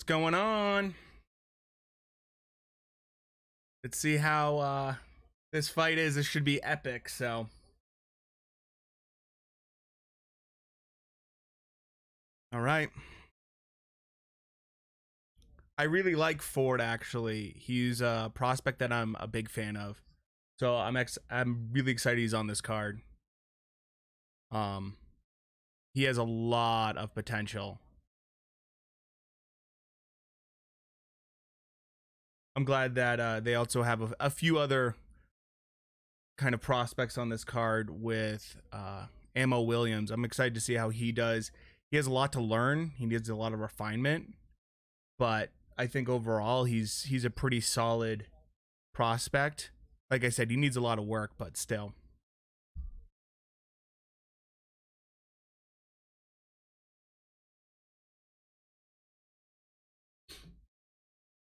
going on? Let's see how this fight is. This should be epic, so. All right. I really like Ford, actually. He's a prospect that I'm a big fan of. So I'm really excited he's on this card. Um he has a lot of potential. I'm glad that they also have a few other kind of prospects on this card with Ammo Williams. I'm excited to see how he does. He has a lot to learn. He needs a lot of refinement, but I think overall he's a pretty solid prospect. Like I said, he needs a lot of work, but still.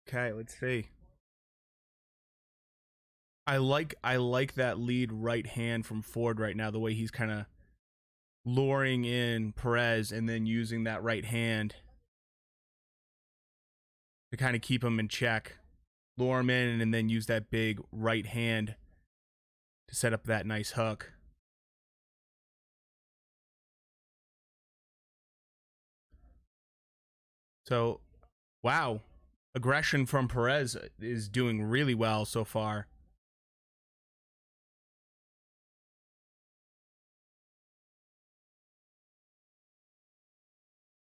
Okay, let's see. I like that lead right hand from Ford right now, the way he's kind of luring in Perez and then using that right hand to kind of keep him in check. Lure him in and then use that big right hand to set up that nice hook. So, wow. Aggression from Perez is doing really well so far.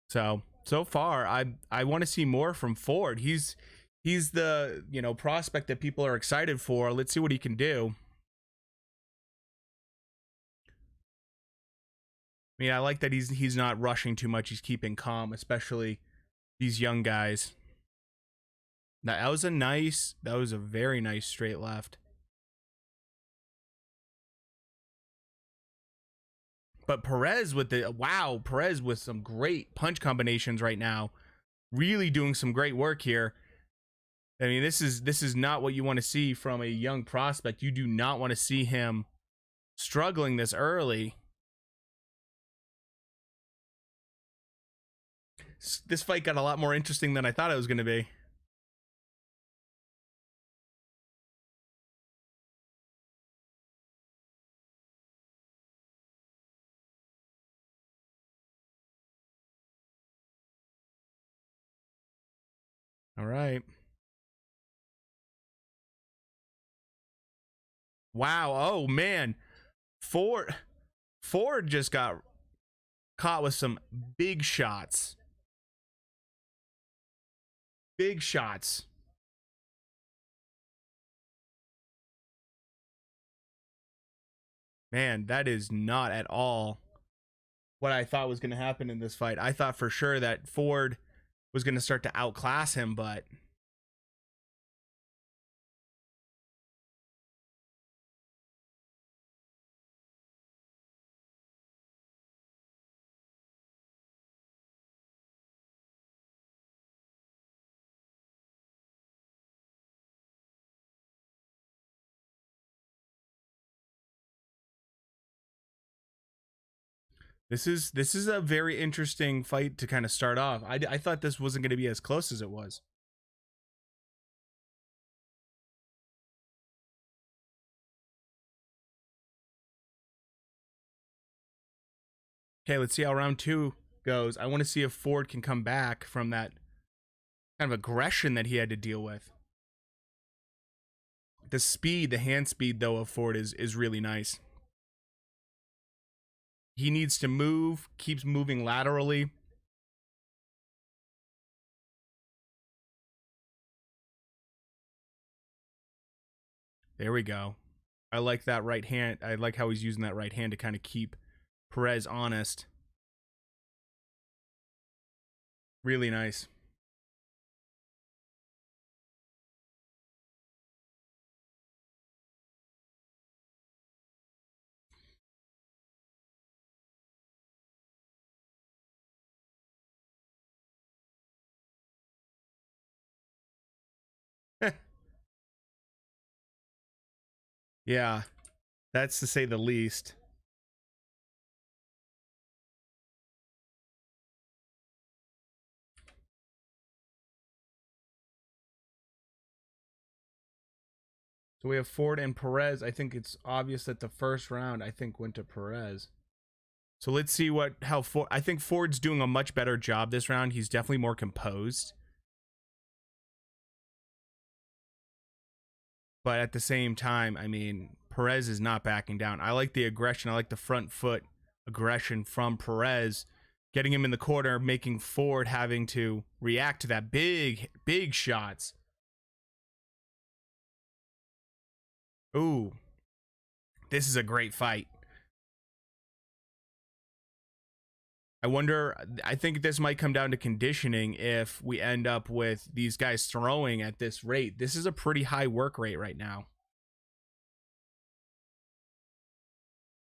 So far I want to see more from Ford. He's the, prospect that people are excited for. Let's see what he can do. I mean, I like that he's not rushing too much. He's keeping calm, especially these young guys. That was a very nice straight left. But Perez with some great punch combinations right now. Really doing some great work here. I mean, this is not what you want to see from a young prospect. You do not want to see him struggling this early. This fight got a lot more interesting than I thought it was going to be. All right. Wow. Oh man. Ford just got caught with some big shots. Big shots. Man, that is not at all what I thought was going to happen in this fight. I thought for sure that Ford was going to start to outclass him, but this is a very interesting fight to kind of start off. I thought this wasn't going to be as close as it was. Okay, let's see how round 2 goes. I want to see if Ford can come back from that kind of aggression that he had to deal with. The hand speed though of Ford is really nice. He needs to move, keeps moving laterally. There we go. I like that right hand. I like how he's using that right hand to kind of keep Perez honest. Really nice. Yeah, that's to say the least. So we have Ford and Perez. I think it's obvious that the first round, I think, went to Perez. So let's see how Ford. I think Ford's doing a much better job this round. He's definitely more composed. But at the same time, I mean, Perez is not backing down. I like the aggression. I like the front foot aggression from Perez, getting him in the corner, making Ford having to react to that big shots. Ooh, this is a great fight. I think this might come down to conditioning if we end up with these guys throwing at this rate. This is a pretty high work rate right now.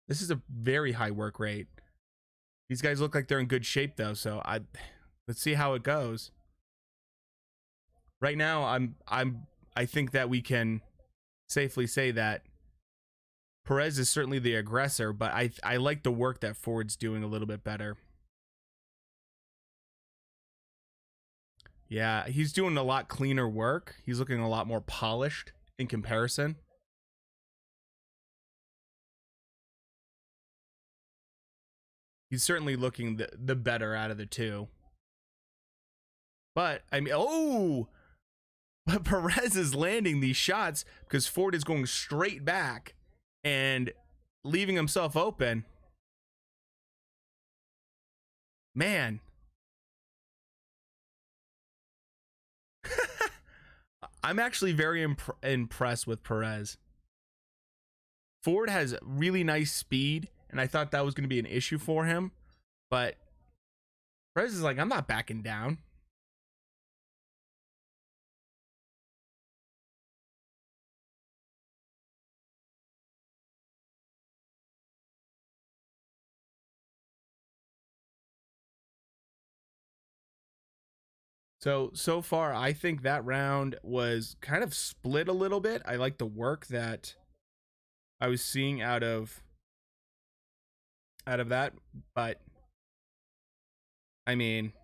This is a very high work rate. These guys look like they're in good shape though, so let's see how it goes. Right now, I think that we can safely say that Perez is certainly the aggressor, but I like the work that Ford's doing a little bit better. Yeah, he's doing a lot cleaner work. He's looking a lot more polished in comparison. He's certainly looking the better out of the two. But, I mean, but Perez is landing these shots because Ford is going straight back and leaving himself open. Man. I'm actually very impressed with Perez. Ford has really nice speed, and I thought that was going to be an issue for him. But Perez is like, I'm not backing down. So far, I think that round was kind of split a little bit. I like the work that I was seeing out of that, but I mean,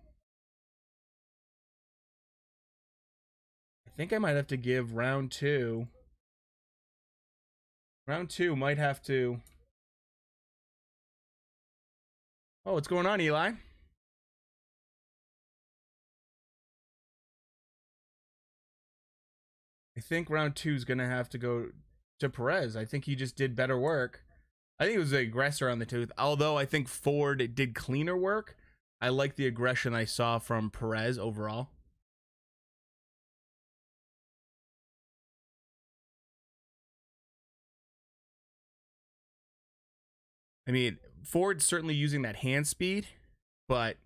I think I might have to give round two. Round two might have to. Oh, what's going on, Eli? I think round two is going to have to go to Perez. I think he just did better work. I think it was the aggressor on the tooth. Although I think Ford did cleaner work. I like the aggression I saw from Perez overall. I mean, Ford's certainly using that hand speed, but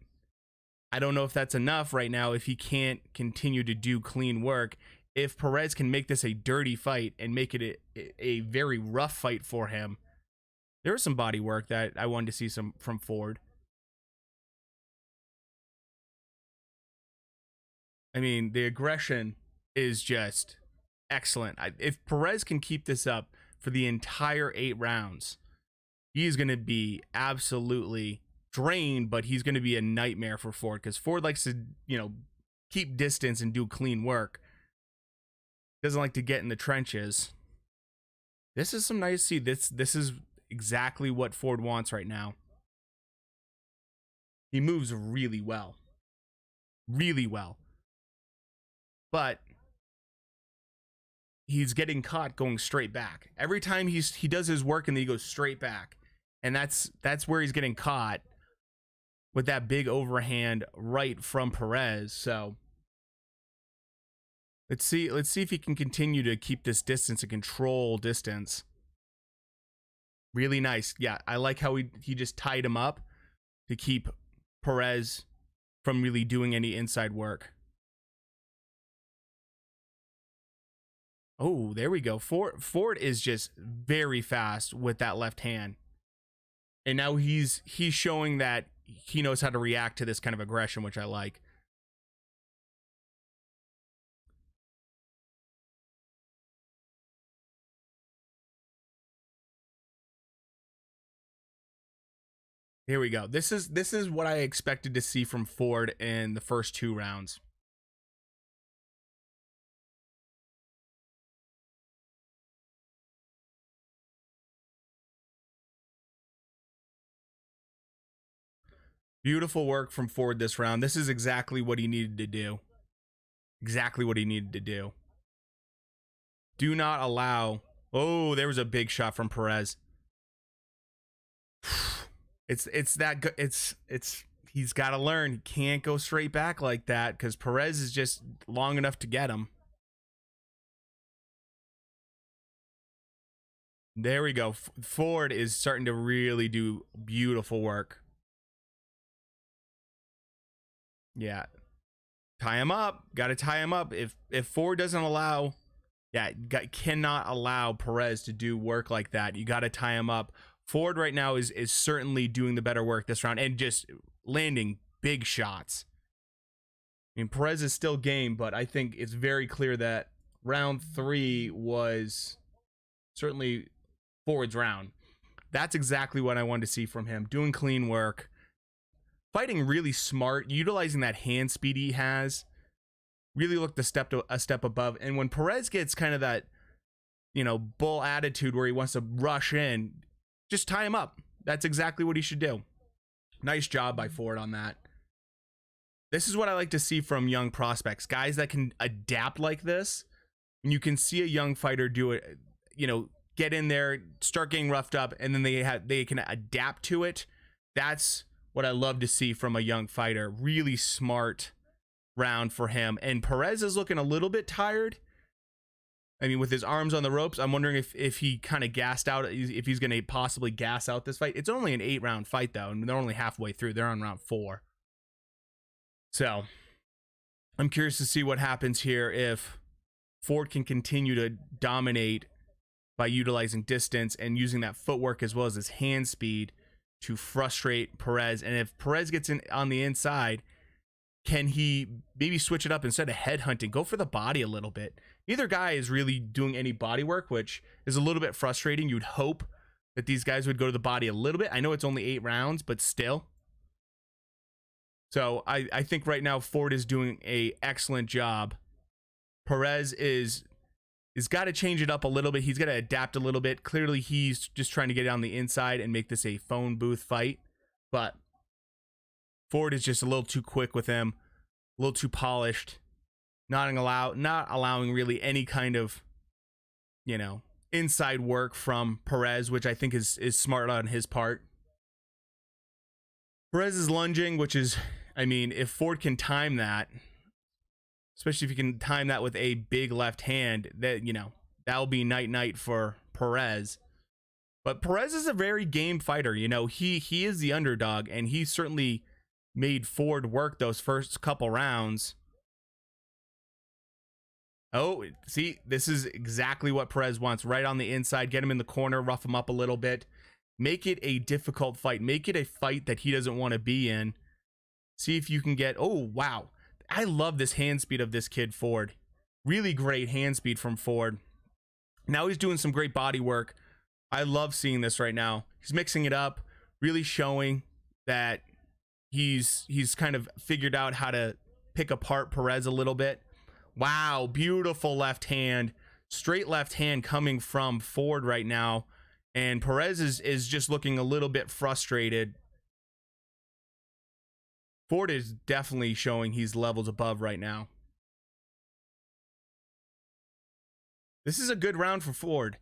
I don't know if that's enough right now if he can't continue to do clean work. If Perez can make this a dirty fight and make it a very rough fight for him, there was some body work that I wanted to see some from Ford. I mean, the aggression is just excellent. If Perez can keep this up for the entire 8 rounds, he's going to be absolutely drained, but he's going to be a nightmare for Ford because Ford likes to, keep distance and do clean work. Doesn't like to get in the trenches. This is some nice see. This is exactly what Ford wants right now. He moves really well. Really well. But he's getting caught going straight back. Every time he does his work and then he goes straight back. And that's where he's getting caught with that big overhand right from Perez. So let's see if he can continue to keep this distance and control distance. Really nice. Yeah, I like how he just tied him up to keep Perez from really doing any inside work. Oh, there we go. Ford is just very fast with that left hand. And now he's showing that he knows how to react to this kind of aggression, which I like. Here we go. This is what I expected to see from Ford in the first 2 rounds. Beautiful work from Ford this round. This is exactly what he needed to do. Exactly what he needed to do. Do not allow... Oh, there was a big shot from Perez. It's that good. It's he's got to learn. He can't go straight back like that because Perez is just long enough to get him. There we go. Ford is starting to really do beautiful work. Yeah. Tie him up. Got to tie him up. If Ford doesn't allow... Yeah, cannot allow Perez to do work like that. You got to tie him up. Ford right now is certainly doing the better work this round and just landing big shots. I mean, Perez is still game, but I think it's very clear that round 3 was certainly Ford's round. That's exactly what I wanted to see from him. Doing clean work. Fighting really smart. Utilizing that hand speed he has. Really looked a step above. And when Perez gets kind of that, you know, bull attitude where he wants to rush in, just tie him up. That's exactly what he should do. Nice job by Ford on that. This is what I like to see from young prospects. Guys that can adapt like this. And you can see a young fighter do it, you know, get in there, start getting roughed up, and then they can adapt to it. That's what I love to see from a young fighter. Really smart round for him. And Perez is looking a little bit tired. I mean, with his arms on the ropes, I'm wondering if he kind of gassed out, if he's going to possibly gas out this fight. It's only an 8-round fight, though, and they're only halfway through. They're on round 4. So, I'm curious to see what happens here if Ford can continue to dominate by utilizing distance and using that footwork as well as his hand speed to frustrate Perez. And if Perez gets in on the inside, can he maybe switch it up instead of headhunting? Go for the body a little bit. Neither guy is really doing any body work, which is a little bit frustrating. You'd hope that these guys would go to the body a little bit. I know it's only 8 rounds, but still. So I think right now Ford is doing an excellent job. Perez is got to change it up a little bit. He's got to adapt a little bit. Clearly, he's just trying to get on the inside and make this a phone booth fight. But Ford is just a little too quick with him, a little too polished, not allowing really any kind of, you know, inside work from Perez, which I think is smart on his part. Perez is lunging, which is, I mean, if Ford can time that, especially if you can time that with a big left hand, that, you know, that'll be night for Perez. But Perez is a very game fighter. You know, he is the underdog, and he certainly made Ford work those first couple rounds. Oh, see, this is exactly what Perez wants. Right on the inside, get him in the corner, rough him up a little bit. Make it a difficult fight. Make it a fight that he doesn't want to be in. See if you can get... Oh, wow. I love this hand speed of this kid, Ford. Really great hand speed from Ford. Now he's doing some great body work. I love seeing this right now. He's mixing it up, really showing that he's kind of figured out how to pick apart Perez a little bit. Wow, beautiful left hand. Straight left hand coming from Ford right now. And Perez is just looking a little bit frustrated. Ford is definitely showing he's levels above right now. This is a good round for Ford.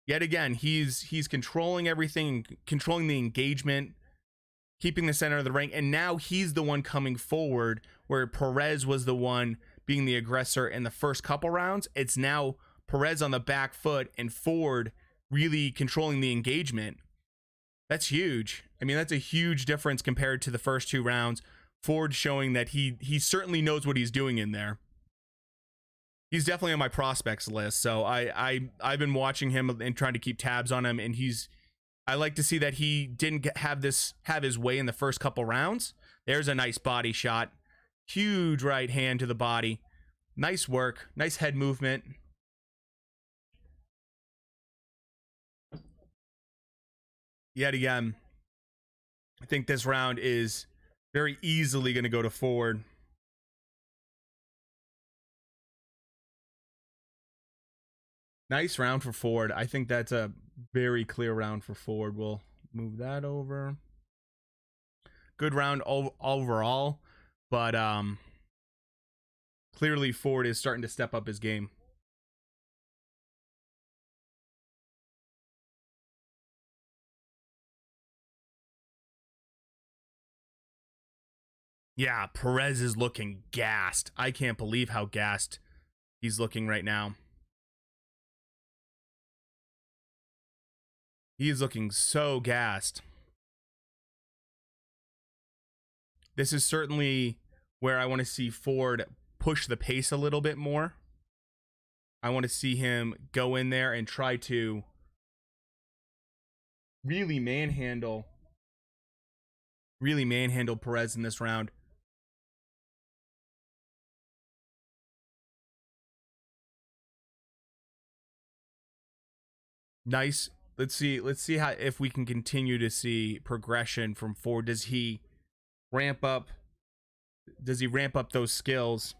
Yet again, he's controlling everything, controlling the engagement, keeping the center of the ring, and now he's the one coming forward where Perez was the one being the aggressor in the first couple rounds. It's now Perez on the back foot and Ford really controlling the engagement. That's huge. I mean, that's a huge difference compared to the first 2 rounds. Ford showing that he certainly knows what he's doing in there. He's definitely on my prospects list, so I've been watching him and trying to keep tabs on him, and I like to see that he didn't have his way in the first couple rounds. There's a nice body shot. Huge right hand to the body. Nice work. Nice head movement. Yet again, I think this round is very easily going to go to Ford. Nice round for Ford. I think that's a very clear round for Ford. We'll move that over. good round overall, but clearly Ford is starting to step up his game. Yeah, Perez is looking gassed. I can't believe how gassed he's looking right now. He is looking so gassed. This is certainly where I want to see Ford push the pace a little bit more. I want to see him go in there and try to really manhandle Perez in this round. Nice. Let's see how, if we can continue to see progression from Ford. Does he ramp up those skills?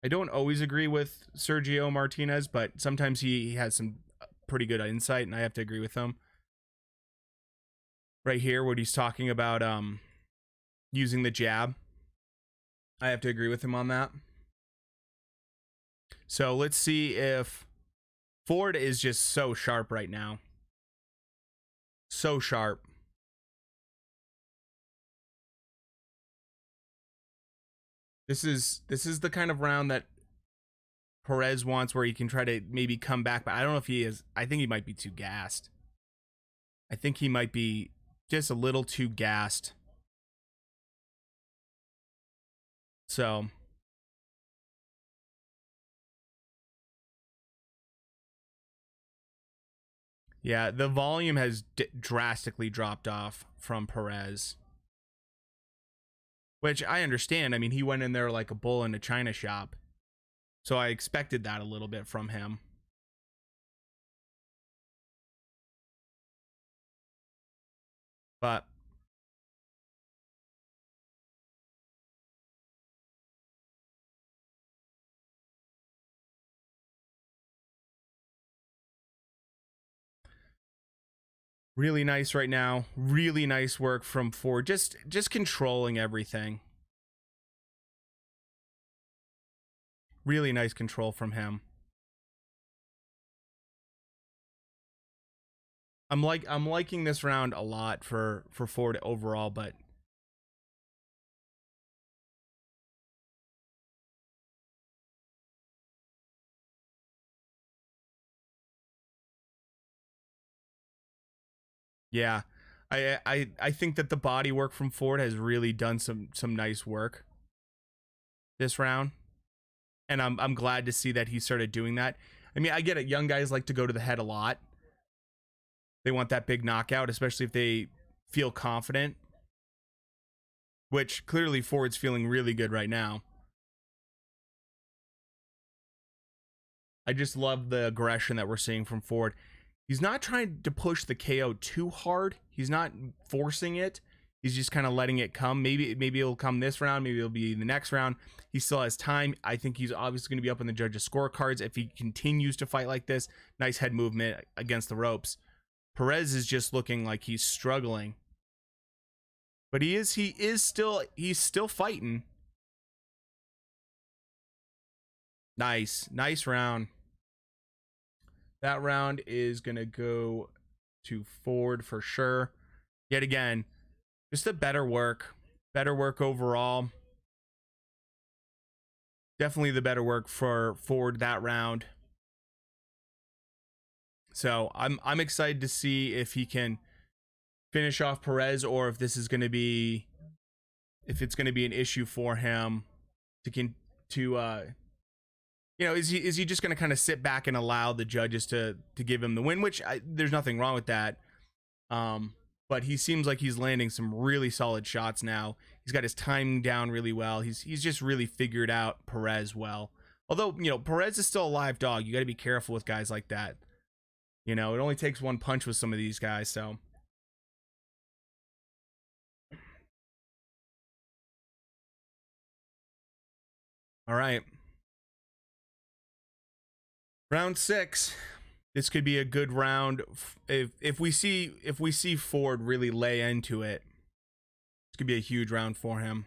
I don't always agree with Sergio Martinez, but sometimes he has some pretty good insight, and I have to agree with him. Right here, what he's talking about using the jab, I have to agree with him on that. So let's see if Ford is just so sharp right now. So sharp. This is the kind of round that Perez wants, where he can try to maybe come back, but I don't know if he is. I think he might be too gassed. I think he might be just a little too gassed. So yeah, the volume has drastically dropped off from Perez, which I understand. I mean, he went in there like a bull in a china shop, so I expected that a little bit from him. But really nice right now. Really nice work from Ford. Just controlling everything. Really nice control from him. I'm liking this round a lot for Ford overall, but yeah. I think that the body work from Ford has really done some nice work this round. And I'm glad to see that he started doing that. I mean, I get it, young guys like to go to the head a lot. They want that big knockout, especially if they feel confident. Which clearly Ford's feeling really good right now. I just love the aggression that we're seeing from Ford. He's not trying to push the KO too hard. He's not forcing it. He's just kind of letting it come. Maybe it'll come this round. Maybe it'll be the next round. He still has time. I think he's obviously going to be up on the judges' scorecards if he continues to fight like this. Nice head movement against the ropes. Perez is just looking like he's struggling. But he's still fighting. Nice round. That round is going to go to Ford for sure. Yet again, just a better work overall. Definitely the better work for Ford that round. So I'm excited to see if he can finish off Perez, or if this is going to be, if it's going to be an issue for him to you know, is he just going to kind of sit back and allow the judges to give him the win, which there's nothing wrong with that. But he seems like he's landing some really solid shots now. He's got his timing down really well. He's just really figured out Perez well. Although, you know, Perez is still a live dog. You got to be careful with guys like that. You know, it only takes one punch with some of these guys, so. All right. Round 6. This could be a good round if we see Ford really lay into it. This could be a huge round for him.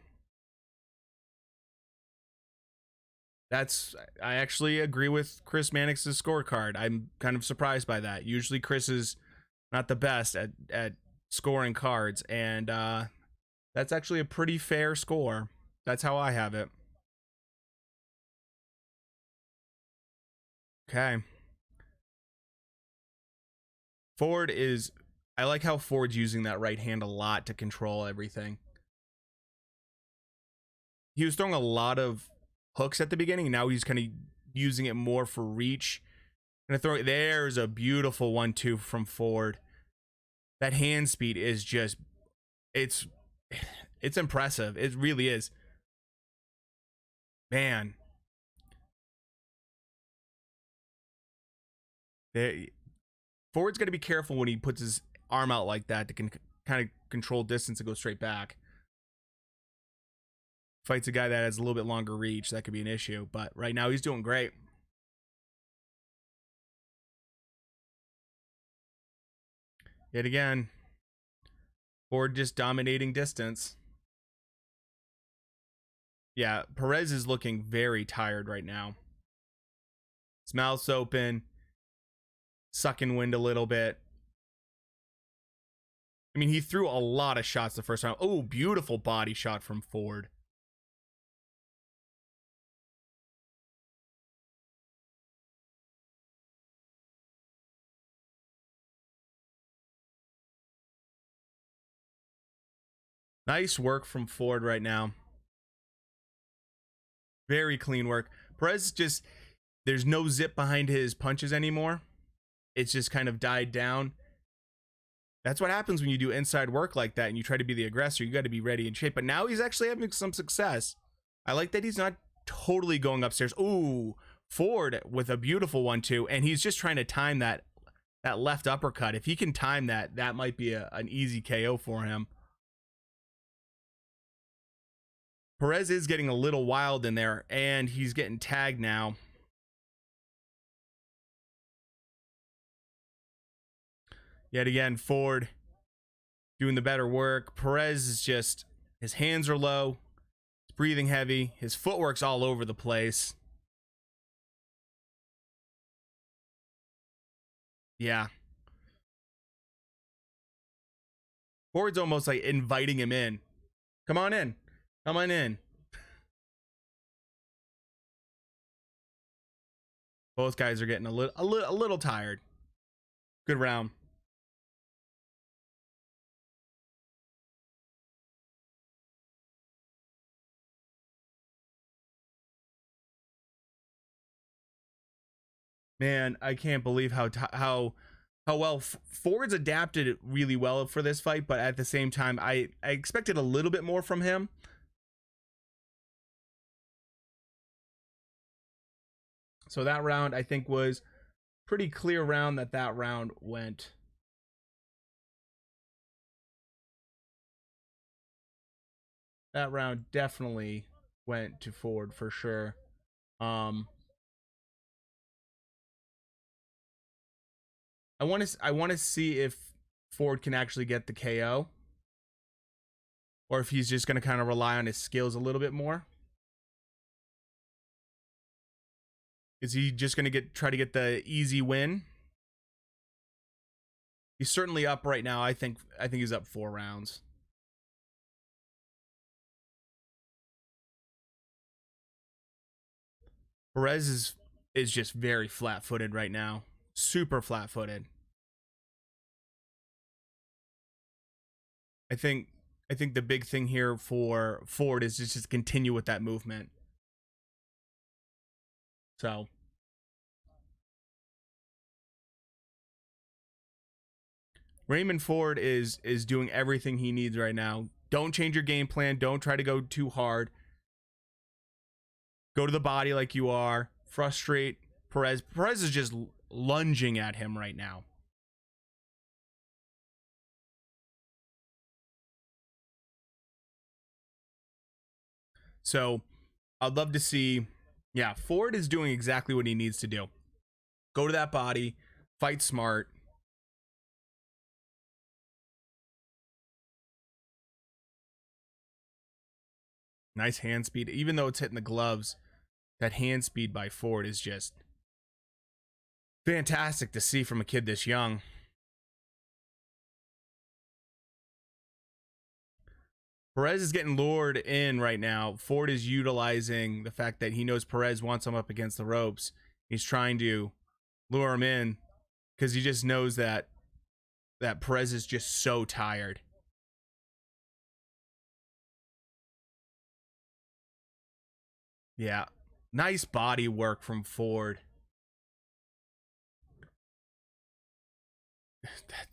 I actually agree with Chris Mannix's scorecard. I'm kind of surprised by that. Usually Chris is not the best at scoring cards, and that's actually a pretty fair score. That's how I have it. Okay. Ford is... I like how Ford's using that right hand a lot to control everything. He was throwing a lot of hooks at the beginning. Now he's kind of using it more for reach. Gonna throw it. There's a beautiful 1-2 from Ford. That hand speed is just... It's impressive. It really is. Man. Ford's got to be careful when he puts his arm out like that to kind of control distance and go straight back. Fights a guy that has a little bit longer reach, that could be an issue. But right now he's doing great. Yet again, Ford just dominating distance. Yeah, Perez is looking very tired right now. His mouth's open, sucking wind a little bit. I mean, he threw a lot of shots the first time. Oh, beautiful body shot from Ford. Nice work from Ford right now. Very clean work. Perez just, there's no zip behind his punches anymore. It's just kind of died down. That's what happens when you do inside work like that and you try to be the aggressor. You got to be ready in shape. But now he's actually having some success. I like that he's not totally going upstairs. Ooh, Ford with a beautiful 1-2. And he's just trying to time that left uppercut. If he can time that, that might be an easy KO for him. Perez is getting a little wild in there, and he's getting tagged now. Yet again, Ford doing the better work. Perez is just, his hands are low. He's breathing heavy. His footwork's all over the place. Yeah. Ford's almost like inviting him in. Come on in. Come on in. Both guys are getting a little tired. Good round. Man, I can't believe how well Ford's adapted it really well for this fight, but at the same time, I expected a little bit more from him. So that round, I think, was pretty clear round that round went. That round definitely went to Ford for sure. I want to see if Ford can actually get the KO, or if he's just going to kind of rely on his skills a little bit more. Is he just going to try to get the easy win? He's certainly up right now. I think he's up 4 rounds. Perez is just very flat-footed right now. Super flat-footed. I think the big thing here for Ford is just to continue with that movement. So Raymond Ford is doing everything he needs right now. Don't change your game plan. Don't try to go too hard. Go to the body like you are. Frustrate Perez. Perez is just lunging at him right now. So I'd love to see, yeah, Ford is doing exactly what he needs to do. Go to that body, Fight smart. Nice hand speed. Even though it's hitting the gloves, that hand speed by Ford is just fantastic to see from a kid this young. Perez is getting lured in right now. Ford is utilizing the fact that he knows Perez wants him up against the ropes. He's trying to lure him in because he just knows that Perez is just so tired. Yeah. Nice body work from Ford.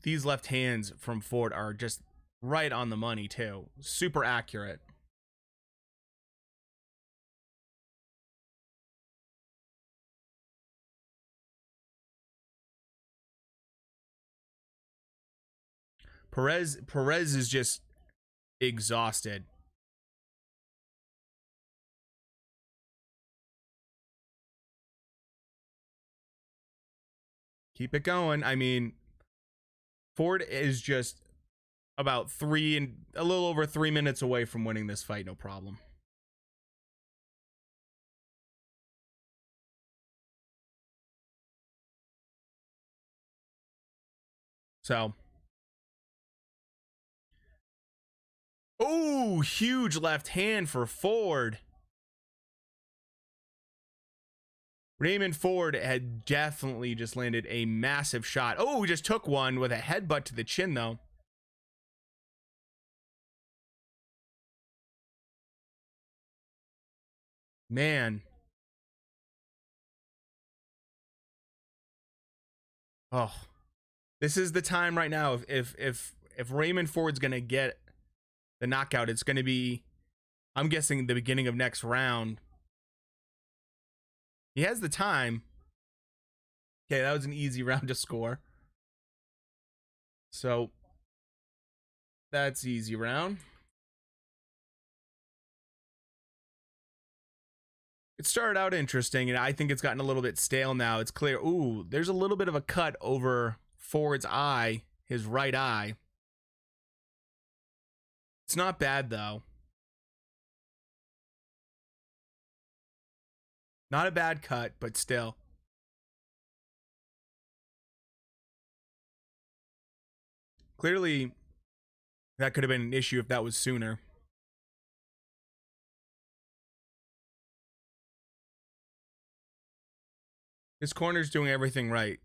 These left hands from Ford are just right on the money too. Super accurate. Perez is just exhausted. Keep it going. I mean, Ford is just about a little over 3 minutes away from winning this fight, no problem. So, oh, huge left hand for Ford. Raymond Ford had definitely just landed a massive shot. Oh, he just took one with a headbutt to the chin, though. Man. Oh, this is the time right now. If Raymond Ford's gonna get the knockout, it's gonna be, I'm guessing, the beginning of next round. He has the time. Okay, that was an easy round to score. So that's easy round. It started out interesting, and I think it's gotten a little bit stale now. It's clear. Ooh, there's a little bit of a cut over Ford's eye, his right eye. It's not bad, though. Not a bad cut, but still. Clearly, that could have been an issue if that was sooner. His corner's doing everything right.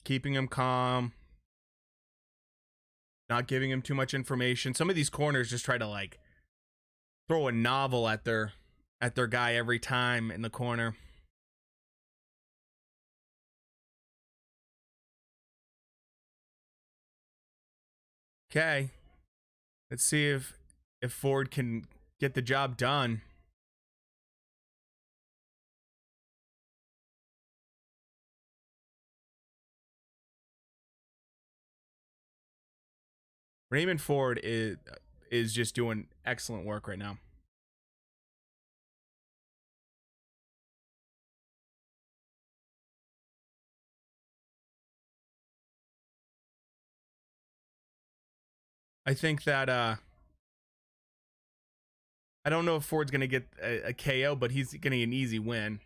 Keeping him calm. Not giving him too much information. Some of these corners just try to, like, throw a novel at their guy every time in the corner. Okay. Let's see if Ford can get the job done. Raymond Ford is just doing excellent work right now. I think that I don't know if Ford's gonna get a KO, but he's gonna get an easy win.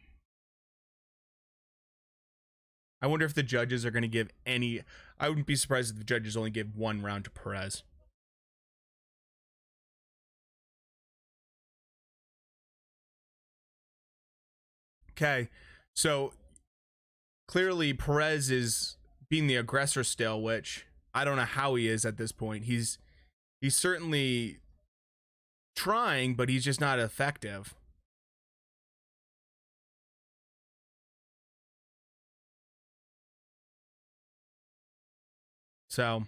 I wonder if the judges are gonna give any. I wouldn't be surprised if the judges only give one round to Perez. Okay, so clearly Perez is being the aggressor still, which I don't know how he is at this point. He's certainly trying, but he's just not effective. So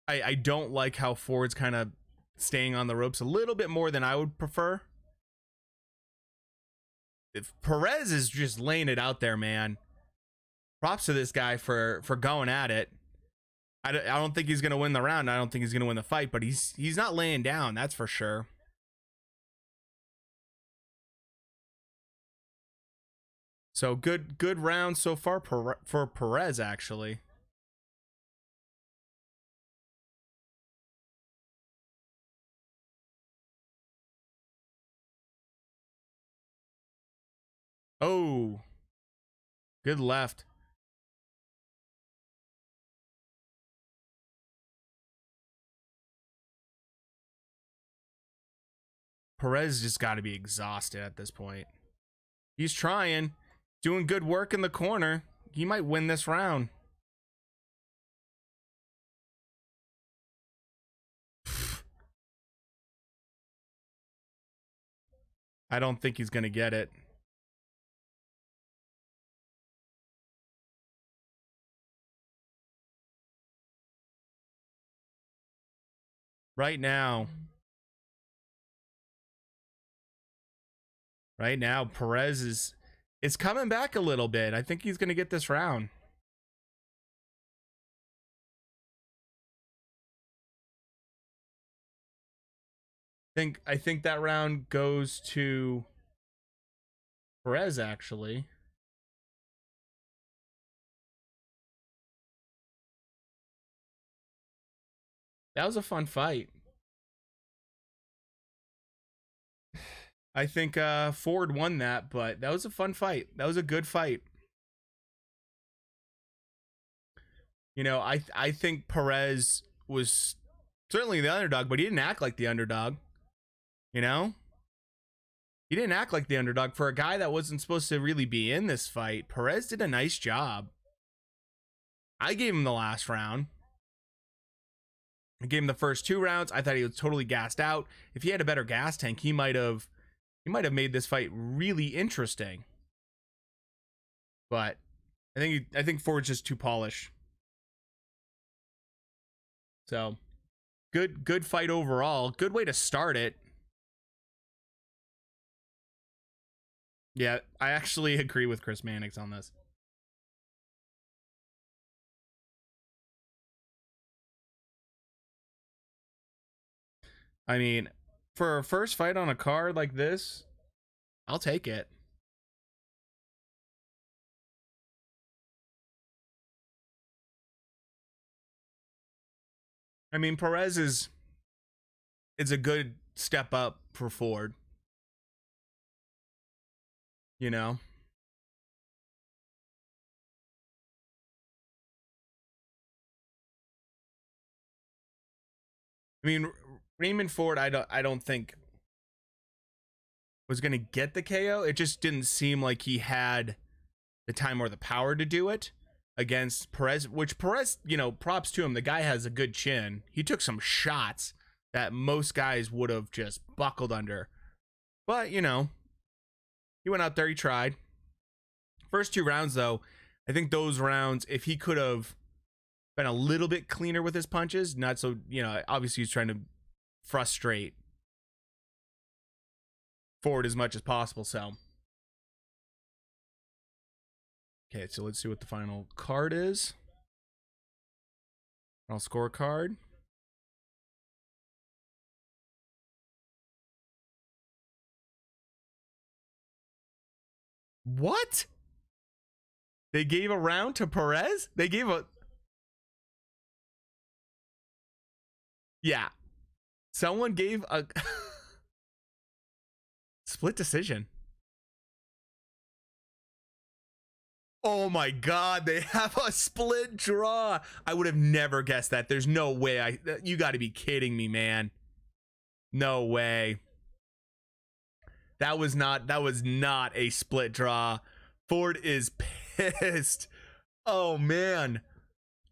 I don't like how Ford's kind of staying on the ropes a little bit more than I would prefer. If Perez is just laying it out there, man. Props to this guy for going at it. I don't think he's going to win the round. I don't think he's going to win the fight, but he's not laying down. That's for sure. So good round so far for Perez, actually. Oh, good left. Perez just got to be exhausted at this point. He's trying, doing good work in the corner. He might win this round. I don't think he's going to get it. Right now, Perez is coming back a little bit. I think he's going to get this round. I think that round goes to Perez, actually. That was a fun fight. I think Ford won that, but that was a fun fight. That was a good fight. You know, I think Perez was certainly the underdog, but he didn't act like the underdog. You know? He didn't act like the underdog. For a guy that wasn't supposed to really be in this fight, Perez did a nice job. I gave him the last round. I gave him the first 2 rounds. I thought he was totally gassed out. If he had a better gas tank, he might have made this fight really interesting. But I think Ford's just too polished. So, good fight overall. Good way to start it. Yeah, I actually agree with Chris Mannix on this. I mean, for a first fight on a card like this, I'll take it. I mean, Perez is a good step up for Ford. You know? I mean, Raymond Ford, I don't think was going to get the KO. It just didn't seem like he had the time or the power to do it against Perez, which Perez, you know, props to him. The guy has a good chin. He took some shots that most guys would have just buckled under. But, you know, he went out there, he tried. First 2 rounds, though, I think those rounds, if he could have been a little bit cleaner with his punches, not so, you know, obviously he's trying to frustrate Ford as much as possible. So, okay, so let's see what the final card is. I'll score a card. What? They gave a round to Perez? They gave a... Yeah. Someone gave a... split decision. Oh my God, they have a split draw. I would have never guessed that. There's no way. You got to be kidding me, man. No way. That was not a split draw. Ford is pissed. Oh man.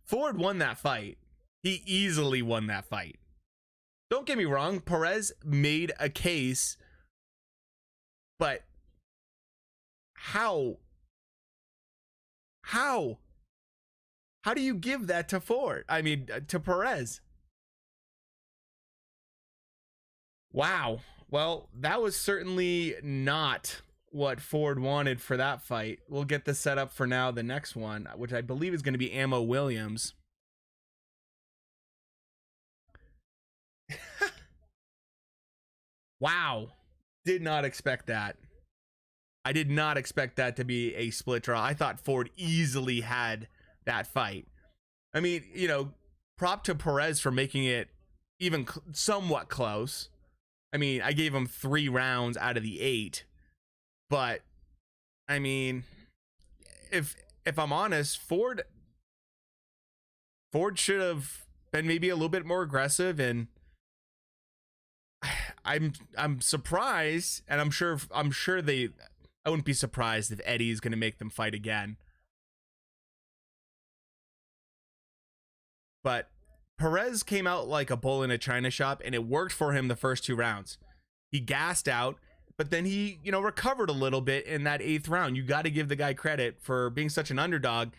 Ford won that fight. He easily won that fight. Don't get me wrong, Perez made a case, but how do you give that to Ford? I mean, to Perez? Wow. Well, that was certainly not what Ford wanted for that fight. We'll get this set up for now, the next one, which I believe is going to be Ammo Williams. Wow. Did not expect that. I did not expect that to be a split draw. I thought Ford easily had that fight. I mean, you know, prop to Perez for making it even somewhat close. I mean, I gave him 3 rounds out of the 8. But I mean, if I'm honest, Ford should have been maybe a little bit more aggressive, and I'm surprised, and I'm sure I wouldn't be surprised if Eddie's going to make them fight again. But Perez came out like a bull in a china shop, and it worked for him the first 2 rounds. He gassed out, but then he, you know, recovered a little bit in that 8th round. You got to give the guy credit for being such an underdog,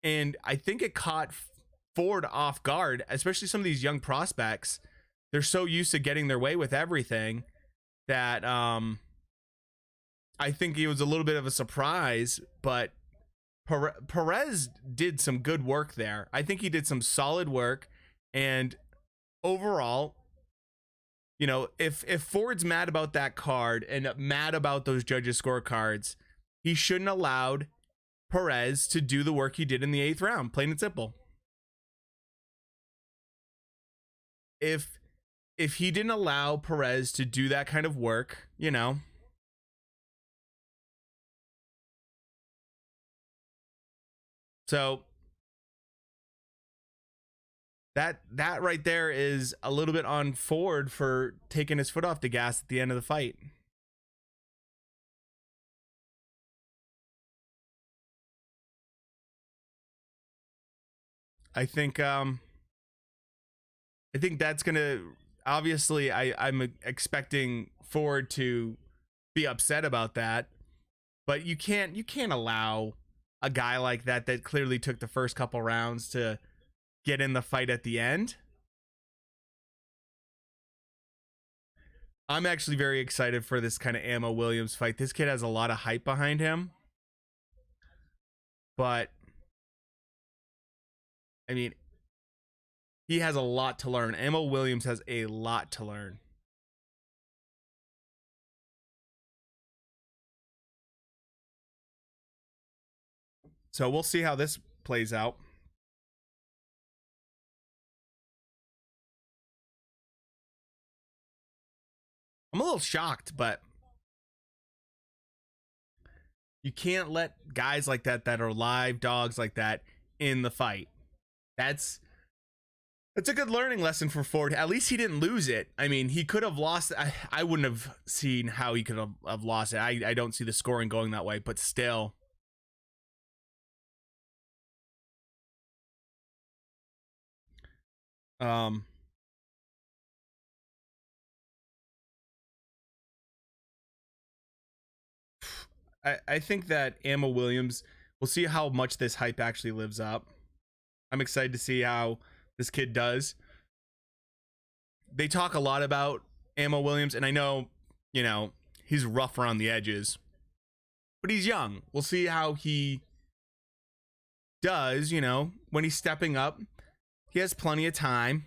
and I think it caught Ford off guard, especially some of these young prospects. They're so used to getting their way with everything that I think it was a little bit of a surprise, but Perez did some good work there. I think he did some solid work, and overall, you know, if Ford's mad about that card and mad about those judges' scorecards, he shouldn't have allowed Perez to do the work he did in the 8th round, plain and simple. If he didn't allow Perez to do that kind of work, you know, so that right there is a little bit on Ford for taking his foot off the gas at the end of the fight. I think that's gonna, obviously I'm expecting Ford to be upset about that, but you can't allow a guy like that clearly took the first couple rounds to get in the fight at the end. I'm actually very excited for this kind of Ammo Williams fight. This kid has a lot of hype behind him, but I mean, he has a lot to learn. Ammo Williams has a lot to learn. So we'll see how this plays out. I'm a little shocked, but you can't let guys like that are live dogs like that in the fight. That's a good learning lesson for Ford. At least he didn't lose it. I mean, he could have lost. I wouldn't have seen how he could have lost it. I don't see the scoring going that way, but still. I think that Ammo Williams, we'll see how much this hype actually lives up. I'm excited to see how this kid does. They talk a lot about Ammo Williams, and I know, you know, he's rough around the edges, but he's young. We'll see how he does, you know, when he's stepping up. He has plenty of time,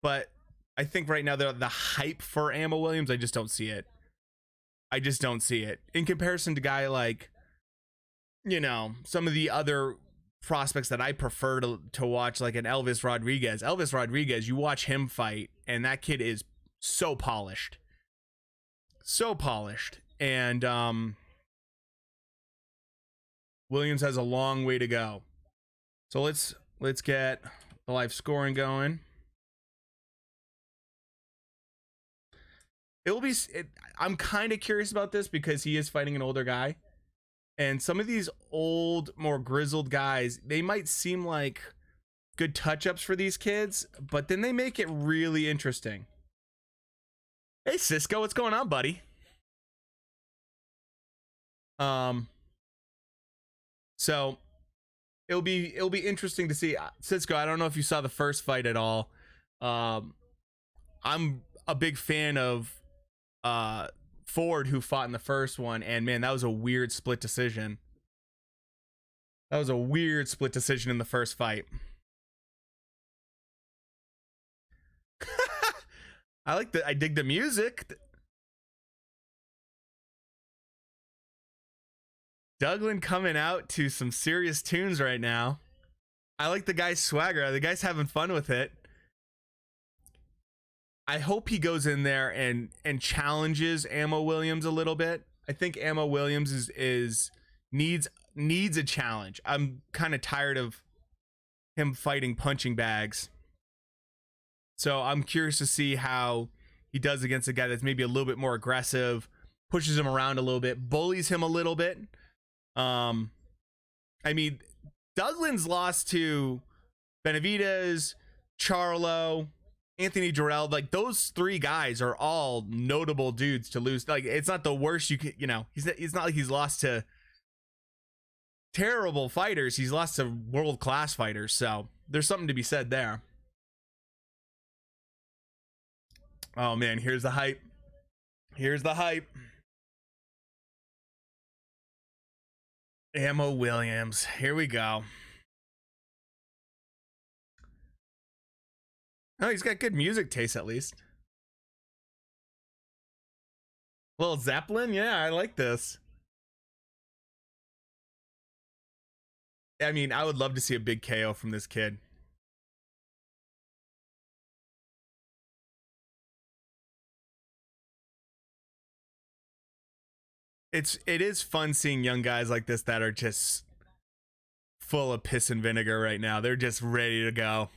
but I think right now the hype for Ammo Williams, I just don't see it. I just don't see it in comparison to guy like, you know, some of the other prospects that I prefer to watch, like an Elvis Rodriguez. Elvis Rodriguez, you watch him fight, and that kid is so polished. So polished. And Williams has a long way to go. So let's get the live scoring going. I'm kind of curious about this because he is fighting an older guy, and some of these old, more grizzled guys, they might seem like good touch-ups for these kids, but then they make it really interesting. Hey Cisco, what's going on, buddy? So it'll be interesting to see. Cisco, I don't know if you saw the first fight at all. I'm a big fan of Ford, who fought in the first one, and man, that was a weird split decision. That was a weird split decision in the first fight. I dig the music. Douglin coming out to some serious tunes right now. I like the guy's swagger. The guy's having fun with it. I hope he goes in there and challenges Ammo Williams a little bit. I think Ammo Williams is needs a challenge. I'm kind of tired of him fighting punching bags. So I'm curious to see how he does against a guy that's maybe a little bit more aggressive, pushes him around a little bit, bullies him a little bit. I mean, Douglin's lost to Benavidez, Charlo, Anthony Jarrell. Like, those three guys are all notable dudes to lose. Like, it's not the worst you could, you know, it's not like he's lost to terrible fighters. He's lost to world-class fighters. So there's something to be said there. Oh man, here's the hype. Here's the hype. Ammo Williams. Here we go. Oh, he's got good music taste at least. Little Zeppelin? Yeah, I like this. I mean, I would love to see a big KO from this kid. It is fun seeing young guys like this that are just full of piss and vinegar right now. They're just ready to go.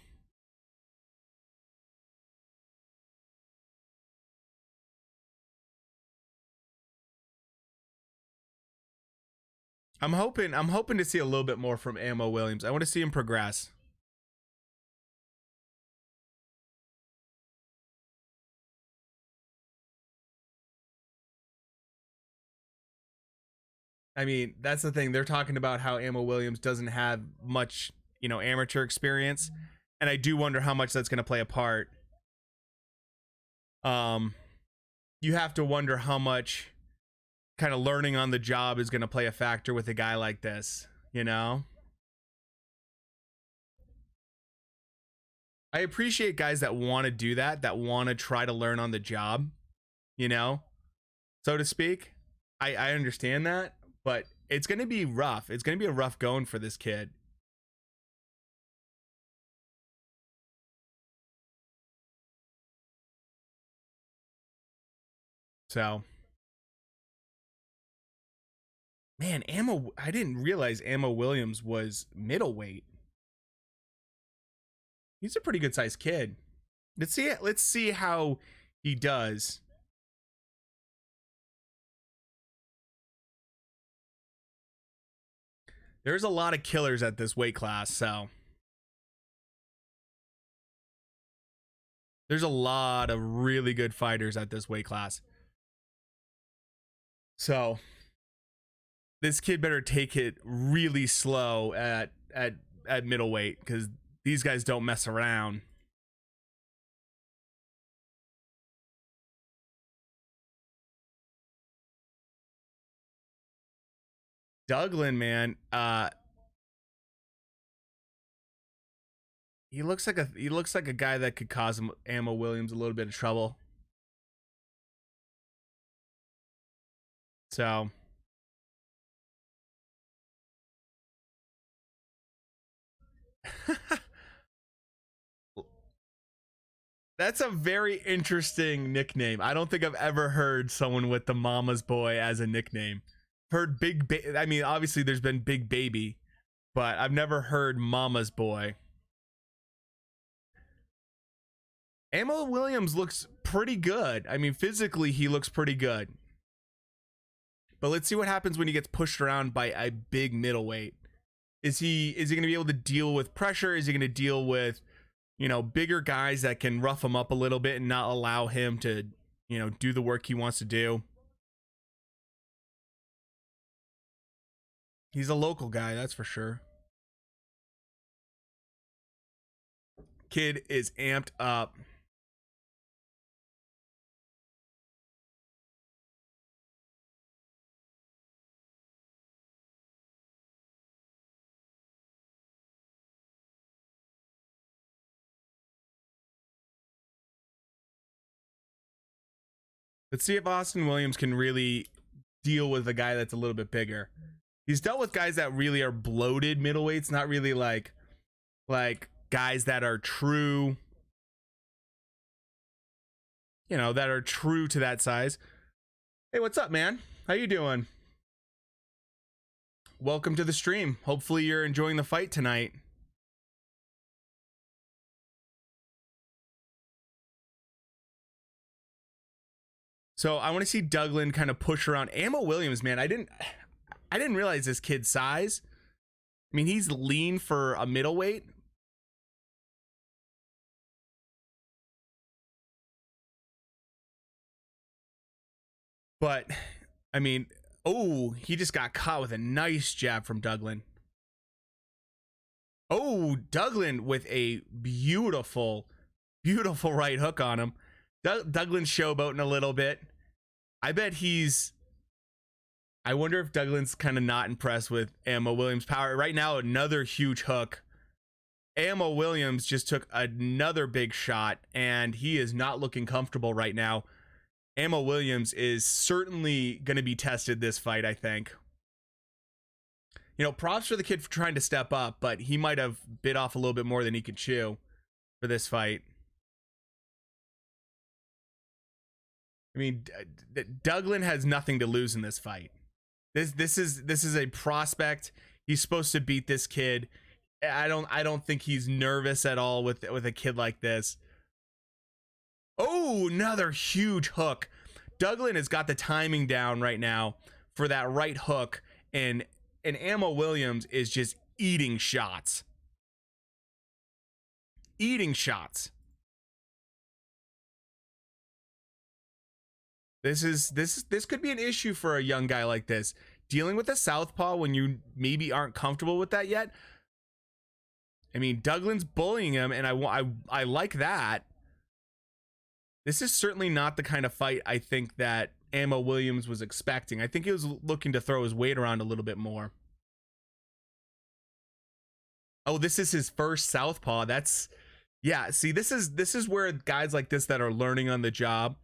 I'm hoping to see a little bit more from Ammo Williams. I want to see him progress. I mean, that's the thing. They're talking about how Ammo Williams doesn't have much, you know, amateur experience, and I do wonder how much that's going to play a part. You have to wonder how much kind of learning on the job is going to play a factor with a guy like this, you know? I appreciate guys that want to do that want to try to learn on the job, you know, so to speak. I understand that, but it's going to be rough. It's going to be a rough going for this kid. So, man, I didn't realize Ammo Williams was middleweight. He's a pretty good sized kid. Let's see how he does. There's a lot of killers at this weight class, so there's a lot of really good fighters at this weight class. So this kid better take it really slow at middleweight, because these guys don't mess around. Douglin, man, he looks like a guy that could cause Ammo Williams a little bit of trouble. So that's a very interesting nickname. I don't think I've ever heard someone with the Mama's Boy as a nickname. Heard I mean, obviously there's been Big Baby, but I've never heard Mama's Boy. Ammo Williams looks pretty good. I mean, physically he looks pretty good. But let's see what happens when he gets pushed around by a big middleweight. Is he going to be able to deal with pressure? Is he going to deal with, you know, bigger guys that can rough him up a little bit and not allow him to, you know, do the work he wants to do? He's a local guy, that's for sure. Kid is amped up. Let's see if Austin Williams can really deal with a guy that's a little bit bigger. He's dealt with guys that really are bloated middleweights, not really like guys that are true, you know, that are true to that size. Hey, what's up, man? How you doing? Welcome to the stream. Hopefully you're enjoying the fight tonight. So I want to see Douglin kind of push around. Ammo Williams, man, I didn't realize this kid's size. I mean, he's lean for a middleweight. But, I mean, oh, he just got caught with a nice jab from Douglin. Oh, Douglin with a beautiful, beautiful right hook on him. Douglin's showboating a little bit. I wonder if Douglin's kind of not impressed with Ammo Williams' power. Right now, another huge hook. Ammo Williams just took another big shot, and he is not looking comfortable right now. Ammo Williams is certainly going to be tested this fight, I think. You know, props for the kid for trying to step up, but he might have bit off a little bit more than he could chew for this fight. I mean, Douglin has nothing to lose in this fight. This is a prospect. He's supposed to beat this kid. I don't think he's nervous at all with a kid like this. Oh, another huge hook. Douglin has got the timing down right now for that right hook, and Ammo Williams is just eating shots. Eating shots. This could be an issue for a young guy like this. Dealing with a southpaw when you maybe aren't comfortable with that yet. I mean, Douglin's bullying him, and I like that. This is certainly not the kind of fight I think that Ammo Williams was expecting. I think he was looking to throw his weight around a little bit more. Oh, this is his first southpaw. Yeah, see, this is where guys like this that are learning on the job,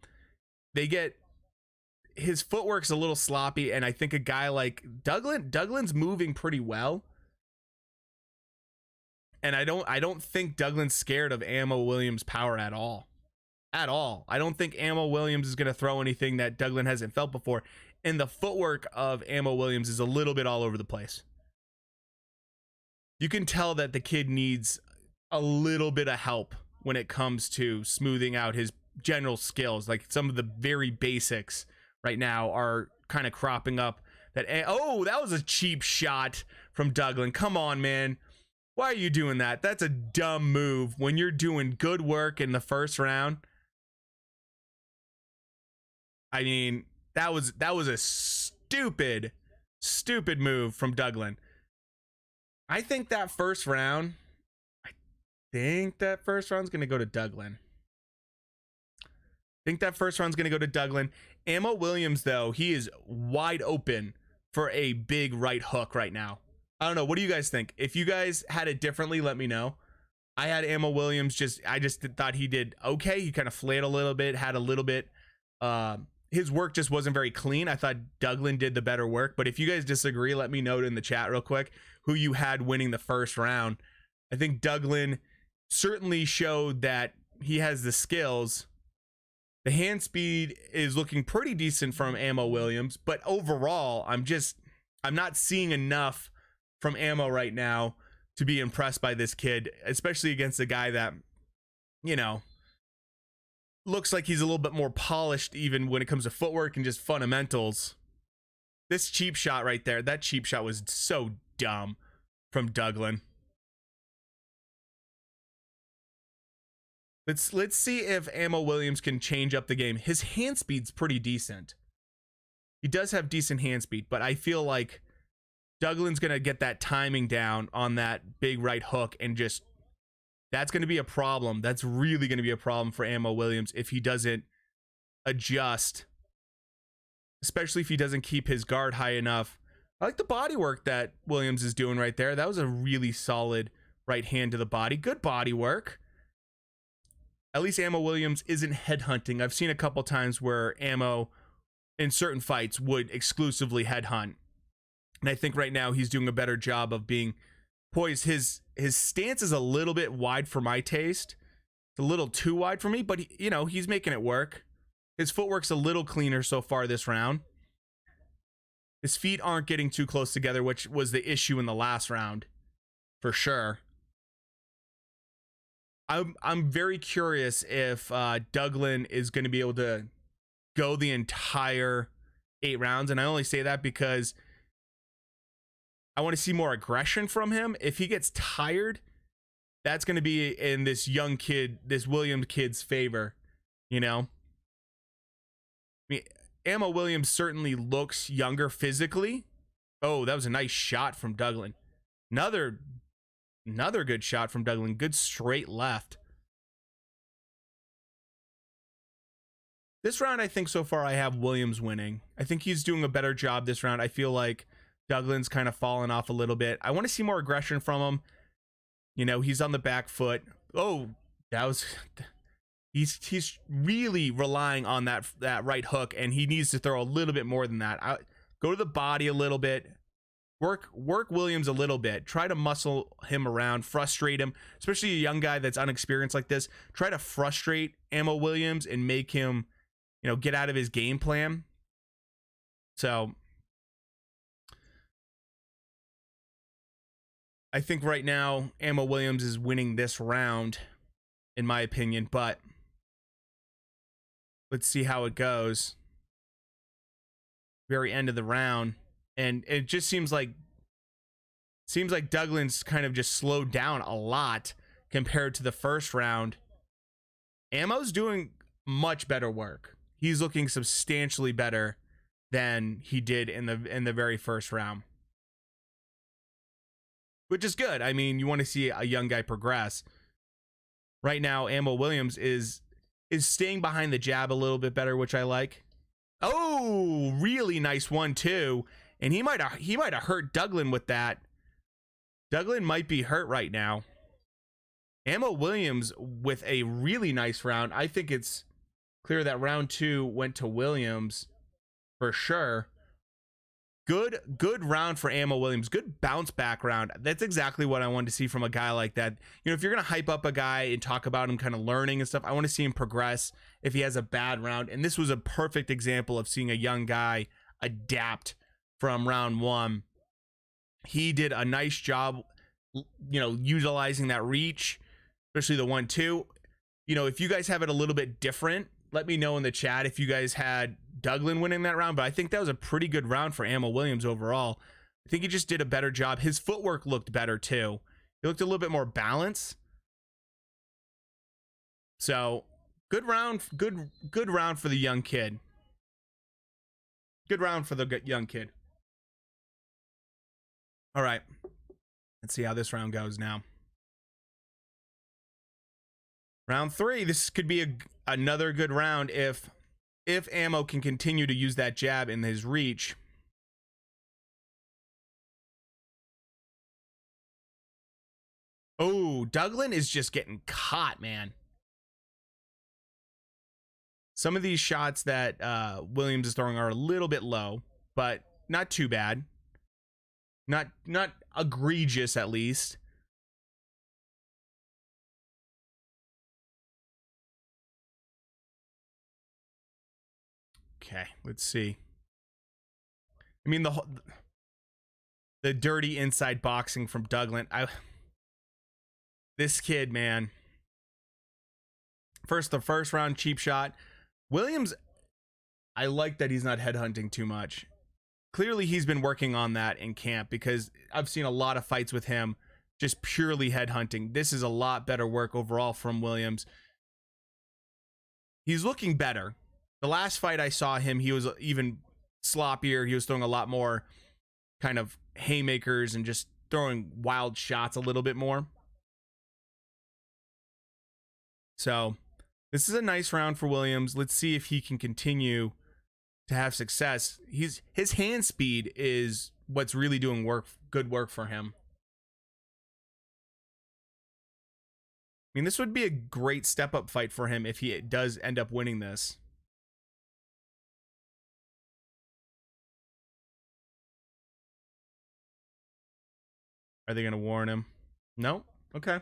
his footwork's a little sloppy, and I think a guy like Douglin's moving pretty well. And I don't think Douglin's scared of Ammo Williams' power at all. At all. I don't think Ammo Williams is going to throw anything that Douglin hasn't felt before. And the footwork of Ammo Williams is a little bit all over the place. You can tell that the kid needs a little bit of help when it comes to smoothing out his general skills. Like some of the very basics right now are kind of cropping up. Oh, that was a cheap shot from Douglin. Come on, man. Why are you doing that? That's a dumb move when you're doing good work in the first round. I mean, that was a stupid move from Douglin. I think that first round's going to go to Douglin. Ammo Williams, though, he is wide open for a big right hook right now. I don't know. What do you guys think? If you guys had it differently, let me know. I had Ammo Williams I just thought he did okay. He kind of flared a little bit, had a little bit. His work just wasn't very clean. I thought Douglin did the better work. But if you guys disagree, let me know in the chat real quick who you had winning the first round. I think Douglin certainly showed that he has the skills. The hand speed is looking pretty decent from Ammo Williams. But overall, I'm not seeing enough from Ammo right now to be impressed by this kid, especially against a guy that, you know, looks like he's a little bit more polished even when it comes to footwork and just fundamentals. This cheap shot right there, that cheap shot was so dumb from Douglin. Let's see if Ammo Williams can change up the game. His hand speed's pretty decent. He does have decent hand speed, but I feel like Douglin's going to get that timing down on that big right hook, and just that's going to be a problem. That's really going to be a problem for Ammo Williams if he doesn't adjust, especially if he doesn't keep his guard high enough. I like the body work that Williams is doing right there. That was a really solid right hand to the body. Good body work. At least Ammo Williams isn't headhunting. I've seen a couple times where Ammo in certain fights would exclusively headhunt. And I think right now he's doing a better job of being poised. His stance is a little bit wide for my taste. It's a little too wide for me, but he's making it work. His footwork's a little cleaner so far this round. His feet aren't getting too close together, which was the issue in the last round, for sure. I'm very curious if Douglin is going to be able to go the entire 8 rounds, and I only say that because I want to see more aggression from him. If he gets tired, that's going to be in this young kid, this Williams kid's favor, I mean, Ammo Williams certainly looks younger physically. Oh, that was a nice shot from Douglin. Another good shot from Douglin. Good straight left. This round, I think so far I have Williams winning. I think he's doing a better job this round. I feel like Douglin's kind of fallen off a little bit. I want to see more aggression from him. He's on the back foot. Oh, that was... He's really relying on that right hook, and he needs to throw a little bit more than that. Go to the body a little bit. Work Williams a little bit. Try to muscle him around, frustrate him, especially a young guy that's unexperienced like this. Try to frustrate Ammo Williams and make him, get out of his game plan. So I think right now Ammo Williams is winning this round, in my opinion, but let's see how it goes. Very end of the round. And it just seems like Douglin's kind of just slowed down a lot compared to the first round. Ammo's doing much better work. He's looking substantially better than he did in the very first round, which is good. I mean, you want to see a young guy progress. Right now, Ammo Williams is staying behind the jab a little bit better, which I like. Oh, really nice 1-2. And he might have hurt Douglin with that. Douglin might be hurt right now. Ammo Williams with a really nice round. I think it's clear that round 2 went to Williams for sure. Good round for Ammo Williams. Good bounce back round. That's exactly what I wanted to see from a guy like that. If you're going to hype up a guy and talk about him kind of learning and stuff, I want to see him progress if he has a bad round. And this was a perfect example of seeing a young guy adapt from round 1. He did a nice job, utilizing that reach, especially the 1-2. If you guys have it a little bit different, let me know in the chat if you guys had Douglin winning that round, but I think that was a pretty good round for Ammo Williams overall. I think he just did a better job. His footwork looked better too. He looked a little bit more balanced. So good round, good round for the young kid. Good round for the young kid. All right, let's see how this round goes now. Round 3. This could be another good round if Ammo can continue to use that jab in his reach. Oh, Douglin is just getting caught, man. Some of these shots that Williams is throwing are a little bit low, but not too bad. Not egregious, at least. Okay, let's see. I mean, the dirty inside boxing from Douglin. This kid, man. The first round cheap shot. Williams, I like that he's not headhunting too much. Clearly, he's been working on that in camp, because I've seen a lot of fights with him just purely headhunting. This is a lot better work overall from Williams. He's looking better. The last fight I saw him, he was even sloppier. He was throwing a lot more kind of haymakers and just throwing wild shots a little bit more. So this is a nice round for Williams. Let's see if he can continue to have success. His hand speed is what's really doing good work for him. I mean, this would be a great step-up fight for him if he does end up winning this. Are they going to warn him? No? Okay.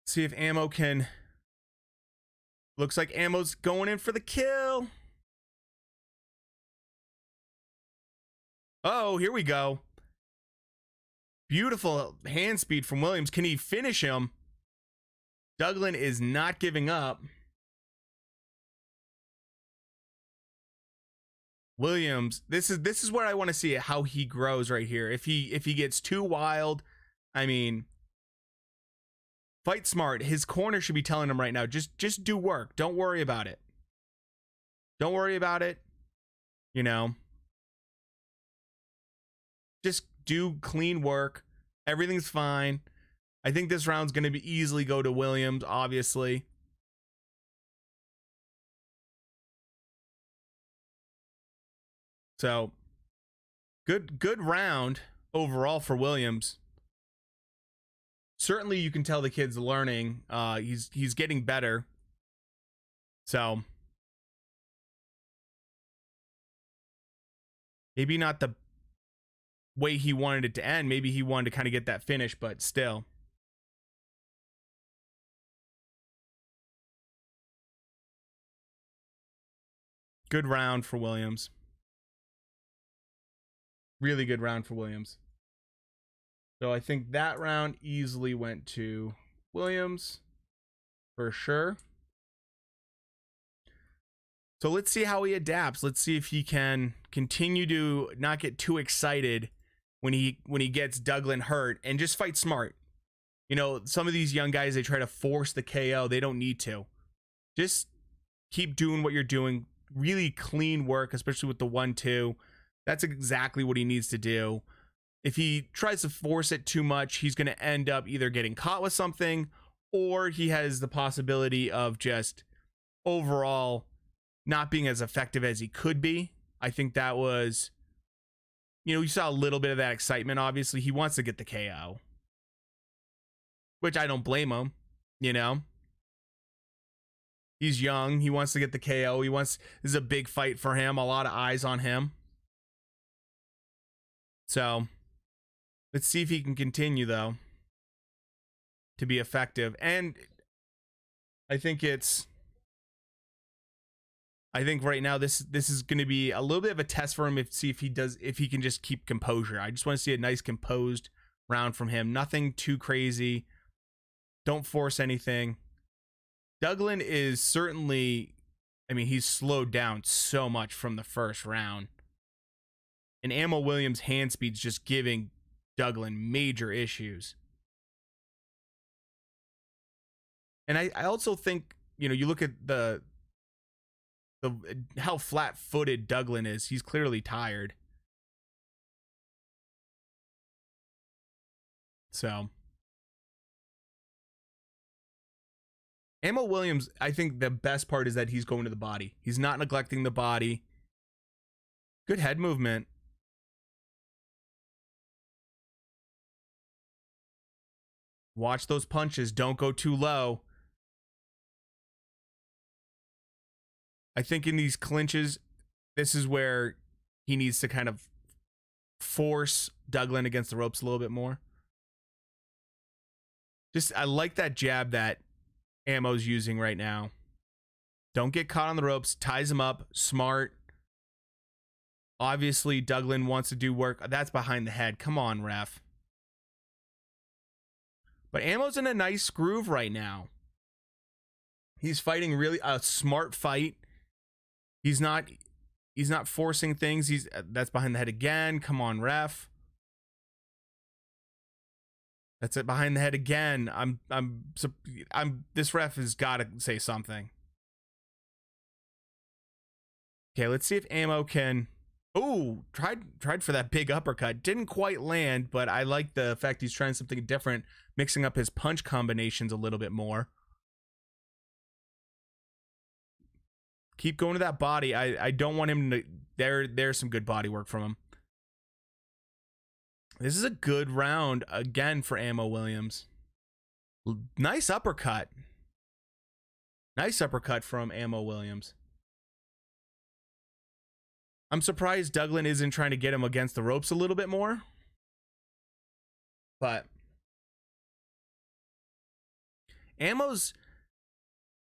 See if Ammo can... Looks like Ammo's going in for the kill. Oh, here we go. Beautiful hand speed from Williams. Can he finish him? Douglin is not giving up. Williams, this is where I want to see how he grows right here. If he gets too wild, I mean, fight smart. His corner should be telling him right now, just do work. Don't worry about it. Don't worry about it. You know, just do clean work. Everything's fine. I think this round's going to be easily go to Williams, obviously. So, good round overall for Williams. Certainly you can tell the kid's learning. He's getting better. So, maybe not the way he wanted it to end. Maybe he wanted to kind of get that finish, but still. Good round for Williams. Really good round for Williams. So I think that round easily went to Williams for sure. So let's see how he adapts. Let's see if he can continue to not get too excited when he gets Douglin hurt and just fight smart. You know, some of these young guys, they try to force the KO. They don't need to. Just keep doing what you're doing. Really clean work, especially with the 1-2. That's exactly what he needs to do. If he tries to force it too much, he's going to end up either getting caught with something, or he has the possibility of just overall not being as effective as he could be. I think that was, you know, you saw a little bit of that excitement. Obviously, he wants to get the KO, which I don't blame him, you know. He's young. He wants to get the KO. This is a big fight for him. A lot of eyes on him. So let's see if he can continue, though, to be effective. And I think right now this is going to be a little bit of a test for him. See if he can just keep composure. I just want to see a nice composed round from him. Nothing too crazy. Don't force anything. Douglin is certainly, I mean, he's slowed down so much from the first round. And Ammo Williams' hand speed's just giving Douglin major issues. And I also think, you know, you look at the how flat-footed Douglin is. He's clearly tired. So Ammo Williams, I think the best part is that he's going to the body. He's not neglecting the body. Good head movement. Watch those punches. Don't go too low. I think in these clinches, this is where he needs to kind of force Douglin against the ropes a little bit more. I like that jab that Ammo's using right now. Don't get caught on the ropes. Ties him up. Smart. Obviously, Douglin wants to do work. That's behind the head. Come on, ref. But Ammo's in a nice groove right now. He's fighting really a smart fight. He's not forcing things. That's behind the head again. Come on, ref. That's it, behind the head again. This ref has got to say something. Okay, let's see if Ammo can. Oh, tried for that big uppercut. Didn't quite land, but I like the fact he's trying something different, mixing up his punch combinations a little bit more. Keep going to that body. I don't want him to. There's some good body work from him. This is a good round again for Ammo Williams. Nice uppercut. Nice uppercut from Ammo Williams. I'm surprised Douglin isn't trying to get him against the ropes a little bit more. But Ammo's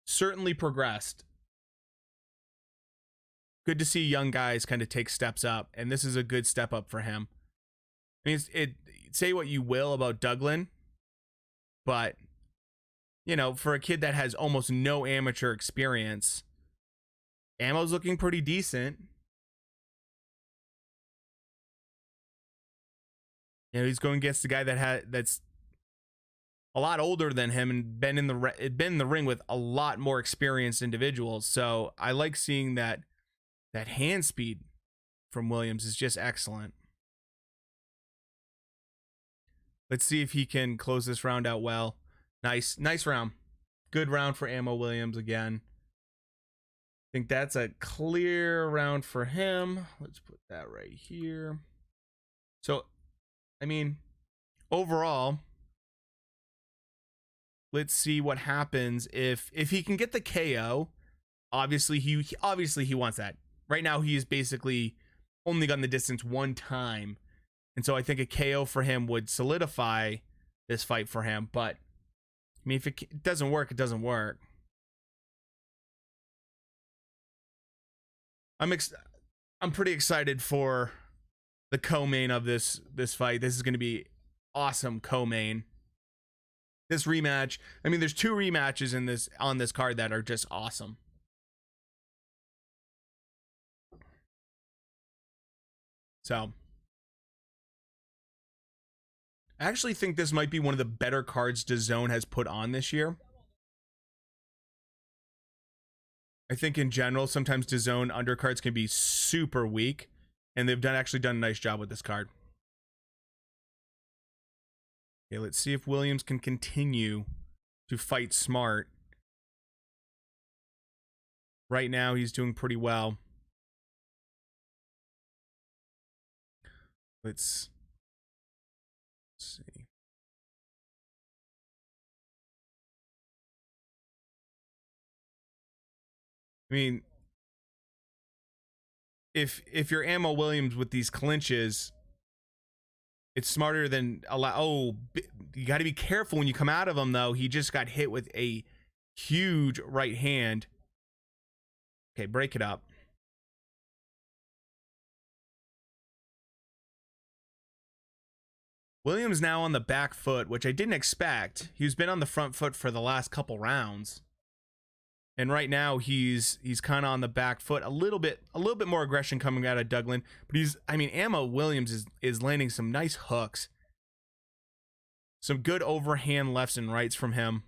certainly progressed. Good to see young guys kind of take steps up, and this is a good step up for him. I mean, say what you will about Douglin, but you know, for a kid that has almost no amateur experience, Ammo's looking pretty decent. You know, he's going against the guy that's a lot older than him and been in the ring with a lot more experienced individuals. So I like seeing that hand speed from Williams is just excellent. Let's see if he can close this round out well. Nice round. Good round for Ammo Williams again. I think that's a clear round for him. Let's put that right here. So, I mean, overall, let's see what happens if he can get the KO. Obviously he wants that. Right now he is basically only gotten the distance one time. And so I think a KO for him would solidify this fight for him, but I mean, if it doesn't work, it doesn't work. I'm pretty excited for the co-main of this fight. This is going to be awesome co-main. This rematch, I mean, there's 2 rematches on this card that are just awesome. So I actually think this might be one of the better cards DAZN has put on this year. I think in general, sometimes DAZN undercards can be super weak, and they've actually done a nice job with this card. Okay, let's see if Williams can continue to fight smart. Right now, he's doing pretty well. Let's see. I mean, if you're Ammo Williams with these clinches, it's smarter than you got to be careful when you come out of him, though. He just got hit with a huge right hand. Okay, break it up. Williams now on the back foot, which I didn't expect. He's been on the front foot for the last couple rounds. And right now he's kind of on the back foot, a little bit more aggression coming out of Douglin, but Ammo Williams is landing some nice hooks. Some good overhand lefts and rights from him.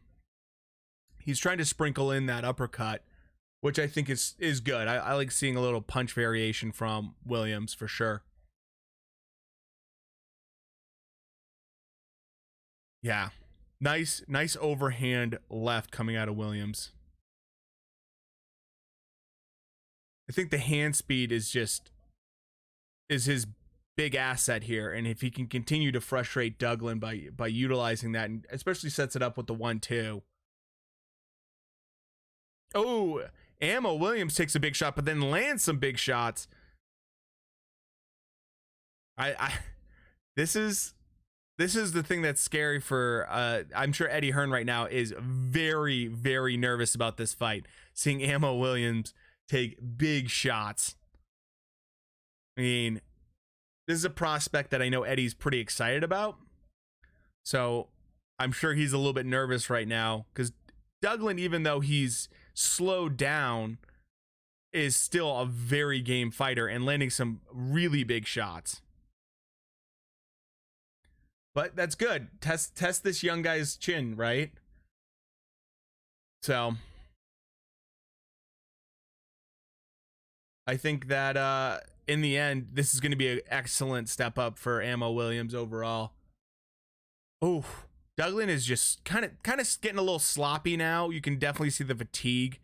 He's trying to sprinkle in that uppercut, which I think is good. I like seeing a little punch variation from Williams for sure. Yeah. Nice overhand left coming out of Williams. I think the hand speed is his big asset here, and if he can continue to frustrate Douglin by utilizing that, and especially sets it up with the 1-2. Oh, Ammo Williams takes a big shot, but then lands some big shots. This is the thing that's scary for I'm sure Eddie Hearn right now is very, very nervous about this fight, seeing Ammo Williams take big shots. I mean, this is a prospect that I know Eddie's pretty excited about, so I'm sure he's a little bit nervous right now, because Douglin, even though he's slowed down, is still a very game fighter and landing some really big shots. But that's good. Test this young guy's chin, right? So I think that in the end, this is going to be an excellent step up for Ammo Williams overall. Oh, Douglin is just kind of getting a little sloppy now. You can definitely see the fatigue,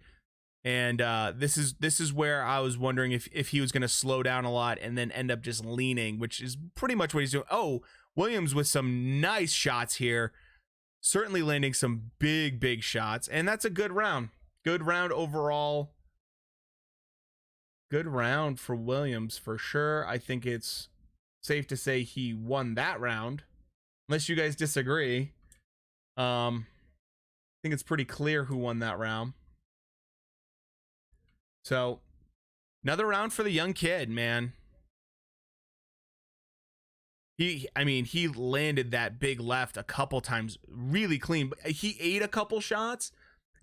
and this is where I was wondering if he was going to slow down a lot and then end up just leaning, which is pretty much what he's doing. Oh, Williams with some nice shots here, certainly landing some big, big shots, and that's a good round. Good round overall. Good round for Williams for sure. I think it's safe to say he won that round, unless you guys disagree. I think it's pretty clear who won that round. So another round for the young kid, man. He landed that big left a couple times really clean. He ate a couple shots,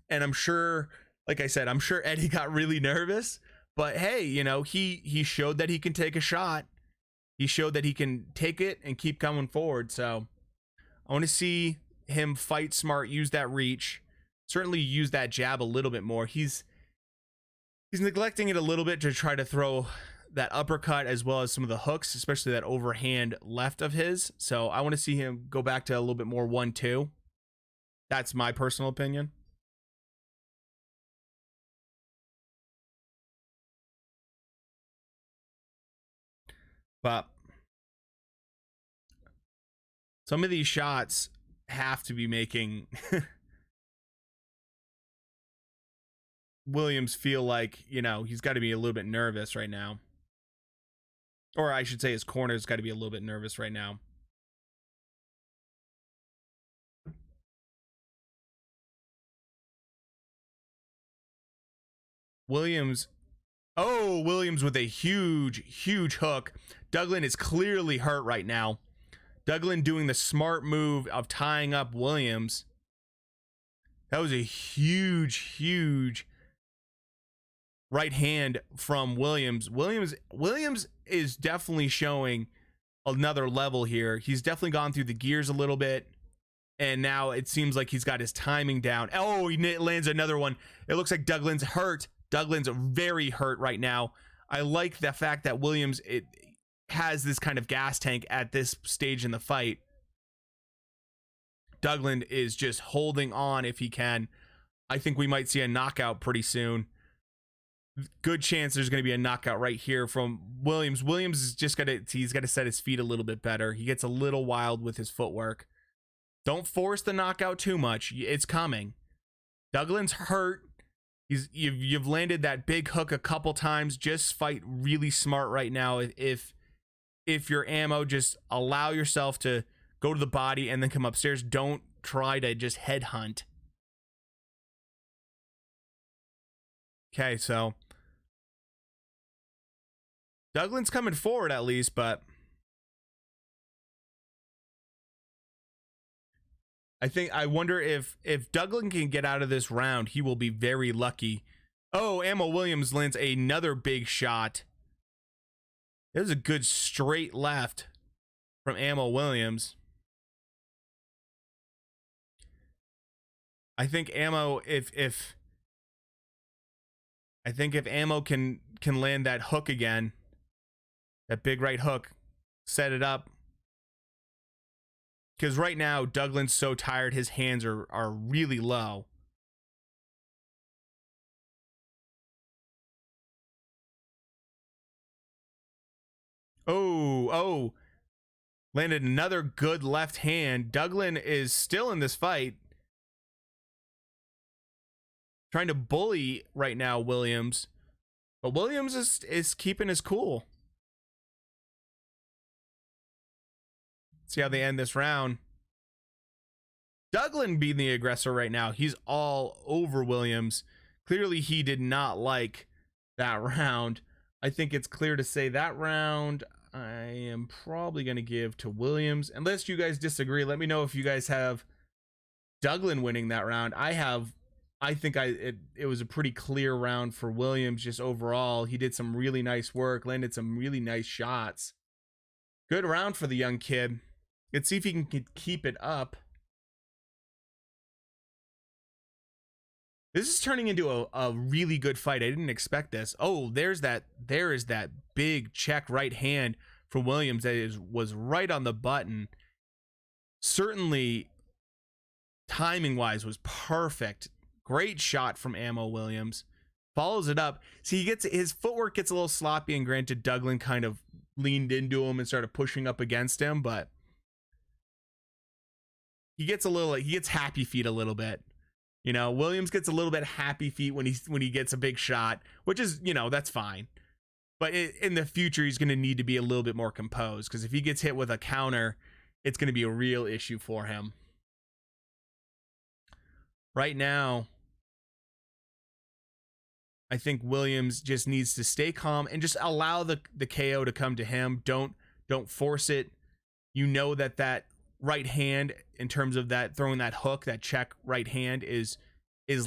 and I'm sure, like I said, I'm sure Eddie got really nervous. But hey, you know, he showed that he can take a shot. He showed that he can take it and keep coming forward. So I want to see him fight smart, use that reach, certainly use that jab a little bit more. He's neglecting it a little bit to try to throw that uppercut as well as some of the hooks, especially that overhand left of his. So I want to see him go back to a little bit more 1-2. That's my personal opinion. But some of these shots have to be making Williams feel like, you know, he's got to be a little bit nervous right now. Or I should say his corner's got to be a little bit nervous right now. Williams. Oh, Williams with a huge hook. Douglin is clearly hurt right now. Douglin doing the smart move of tying up Williams. That was a huge right hand from Williams. Williams is definitely showing another level here. He's definitely gone through the gears a little bit, and now it seems like he's got his timing down. Oh, he lands another one. It looks like Douglin's hurt. Douglin's very hurt right now. I like the fact that Williams has this kind of gas tank at this stage in the fight. Douglin is just holding on if he can. I think we might see a knockout pretty soon. Good chance there's going to be a knockout right here from Williams. Williams is just he's got to set his feet a little bit better. He gets a little wild with his footwork. Don't force the knockout too much. It's coming. Douglin's hurt. You've landed that big hook a couple times. Just fight really smart right now. If your ammo, just allow yourself to go to the body and then come upstairs. Don't try to just headhunt. Okay, so Douglin's coming forward at least, but I wonder if Douglin can get out of this round, he will be very lucky. Oh, Ammo Williams lands another big shot. It was a good straight left from Ammo Williams. I think Ammo, if Ammo can land that hook again, that big right hook, set it up. Because right now, Douglin's so tired, his hands are really low. Oh. Landed another good left hand. Douglin is still in this fight. Trying to bully right now, Williams. But Williams is keeping his cool. See how they end this round. Douglin being the aggressor right now. He's all over Williams. Clearly, he did not like that round. I think it's clear to say that round I am probably going to give to Williams. Unless you guys disagree, let me know if you guys have Douglin winning that round. I think it was a pretty clear round for Williams just overall. He did some really nice work, landed some really nice shots. Good round for the young kid. Let's see if he can keep it up. This is turning into a really good fight. I didn't expect this. Oh, there is that big check right hand for Williams that was right on the button. Certainly, timing-wise, was perfect. Great shot from Ammo Williams. Follows it up. See, his footwork gets a little sloppy, and granted, Douglin kind of leaned into him and started pushing up against him, but he gets happy feet a little bit. You know, Williams gets a little bit happy feet when he gets a big shot, which is, you know, that's fine. But in the future, he's going to need to be a little bit more composed, because if he gets hit with a counter, it's going to be a real issue for him. Right now, I think Williams just needs to stay calm and just allow the KO to come to him. Don't force it. You know that right hand, in terms of that throwing that hook, that check right hand is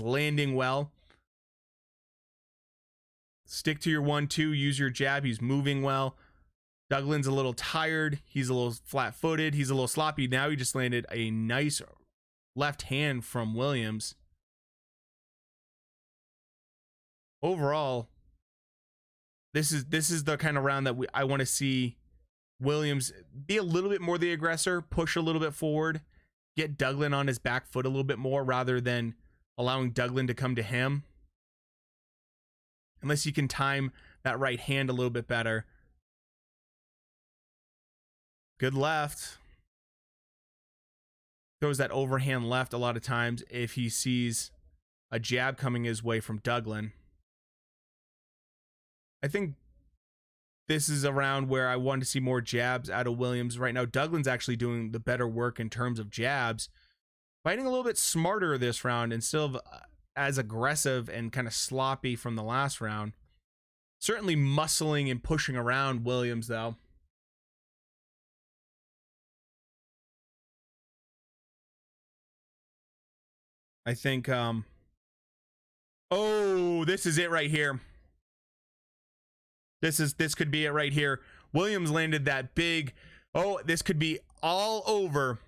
landing well. Stick to your 1-2, use your jab. He's moving well. Duglin's a little tired. He's a little flat-footed. He's a little sloppy. Now he just landed a nice left hand from Williams. Overall, this is the kind of round that I want to see Williams be a little bit more the aggressor, push a little bit forward, get Duglin on his back foot a little bit more, rather than allowing Duglin to come to him. Unless you can time that right hand a little bit better. Good left. Throws that overhand left a lot of times if he sees a jab coming his way from Duglin. I think this is a round where I want to see more jabs out of Williams. Right now, Duglin's actually doing the better work in terms of jabs. Fighting a little bit smarter this round instead of as aggressive and kind of sloppy from the last round. Certainly muscling and pushing around Williams, though. I think, oh, this is it right here. This could be it right here. Williams landed that big, oh, this could be all over.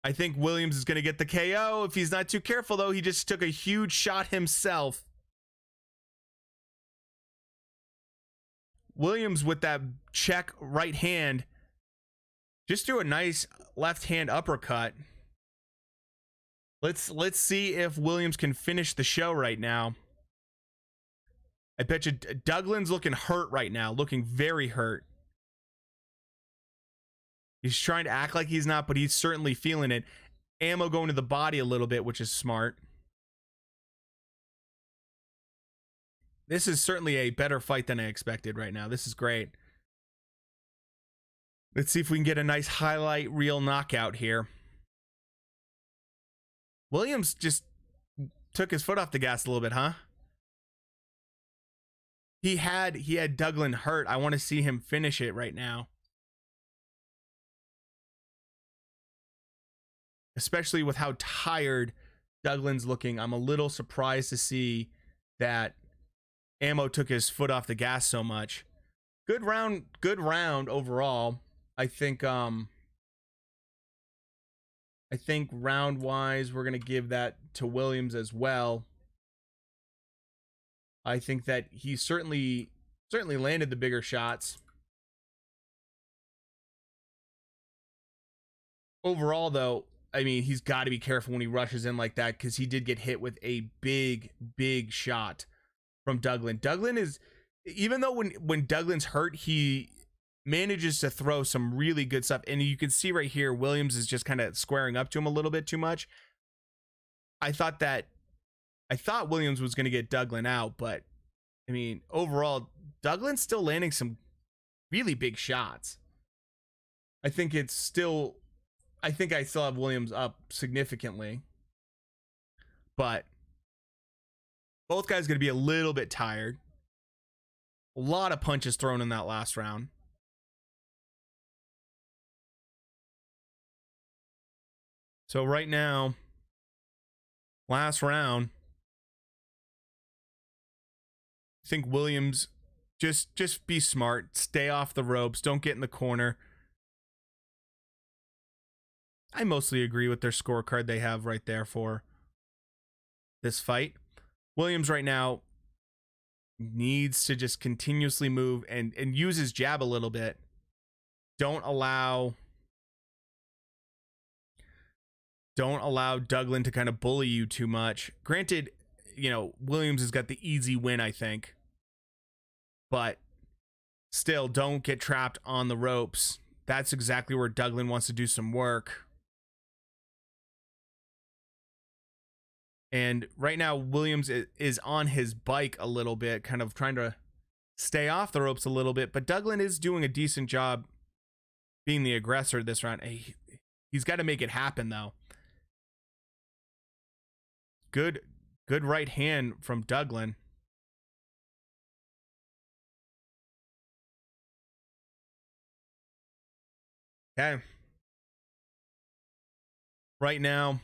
I think Williams is going to get the KO if he's not too careful, though. He just took a huge shot himself. Williams with that check right hand just threw a nice left hand uppercut. Let's see if Williams can finish the show right now. I bet you Duglin's looking hurt right now, looking very hurt. He's trying to act like he's not, but he's certainly feeling it. Ammo going to the body a little bit, which is smart. This is certainly a better fight than I expected right now. This is great. Let's see if we can get a nice highlight reel knockout here. Williams just took his foot off the gas a little bit, huh? He had Duglin hurt. I want to see him finish it right now. Especially with how tired Duglin's looking. I'm a little surprised to see that Ammo took his foot off the gas so much. Good round overall. I think round wise we're gonna give that to Williams as well. I think that he certainly landed the bigger shots. Overall, though, I mean, he's got to be careful when he rushes in like that, because he did get hit with a big shot from Duglin. Duglin is, even though when Duglin's hurt, he manages to throw some really good stuff. And you can see right here, Williams is just kind of squaring up to him a little bit too much. I thought Williams was going to get Duglin out, but I mean, overall, Duglin's still landing some really big shots. I think I still have Williams up significantly, but both guys going to be a little bit tired. A lot of punches thrown in that last round. So right now, last round, I think Williams just be smart, stay off the ropes, don't get in the corner. I mostly agree with their scorecard they have right there for this fight. Williams right now needs to just continuously move and use his jab a little bit. Don't allow Duglin to kind of bully you too much. Granted, you know, Williams has got the easy win, I think. But still, don't get trapped on the ropes. That's exactly where Duglin wants to do some work. And right now, Williams is on his bike a little bit, kind of trying to stay off the ropes a little bit. But Douglin is doing a decent job being the aggressor this round. He's got to make it happen, though. Good right hand from Douglin. Okay. Right now,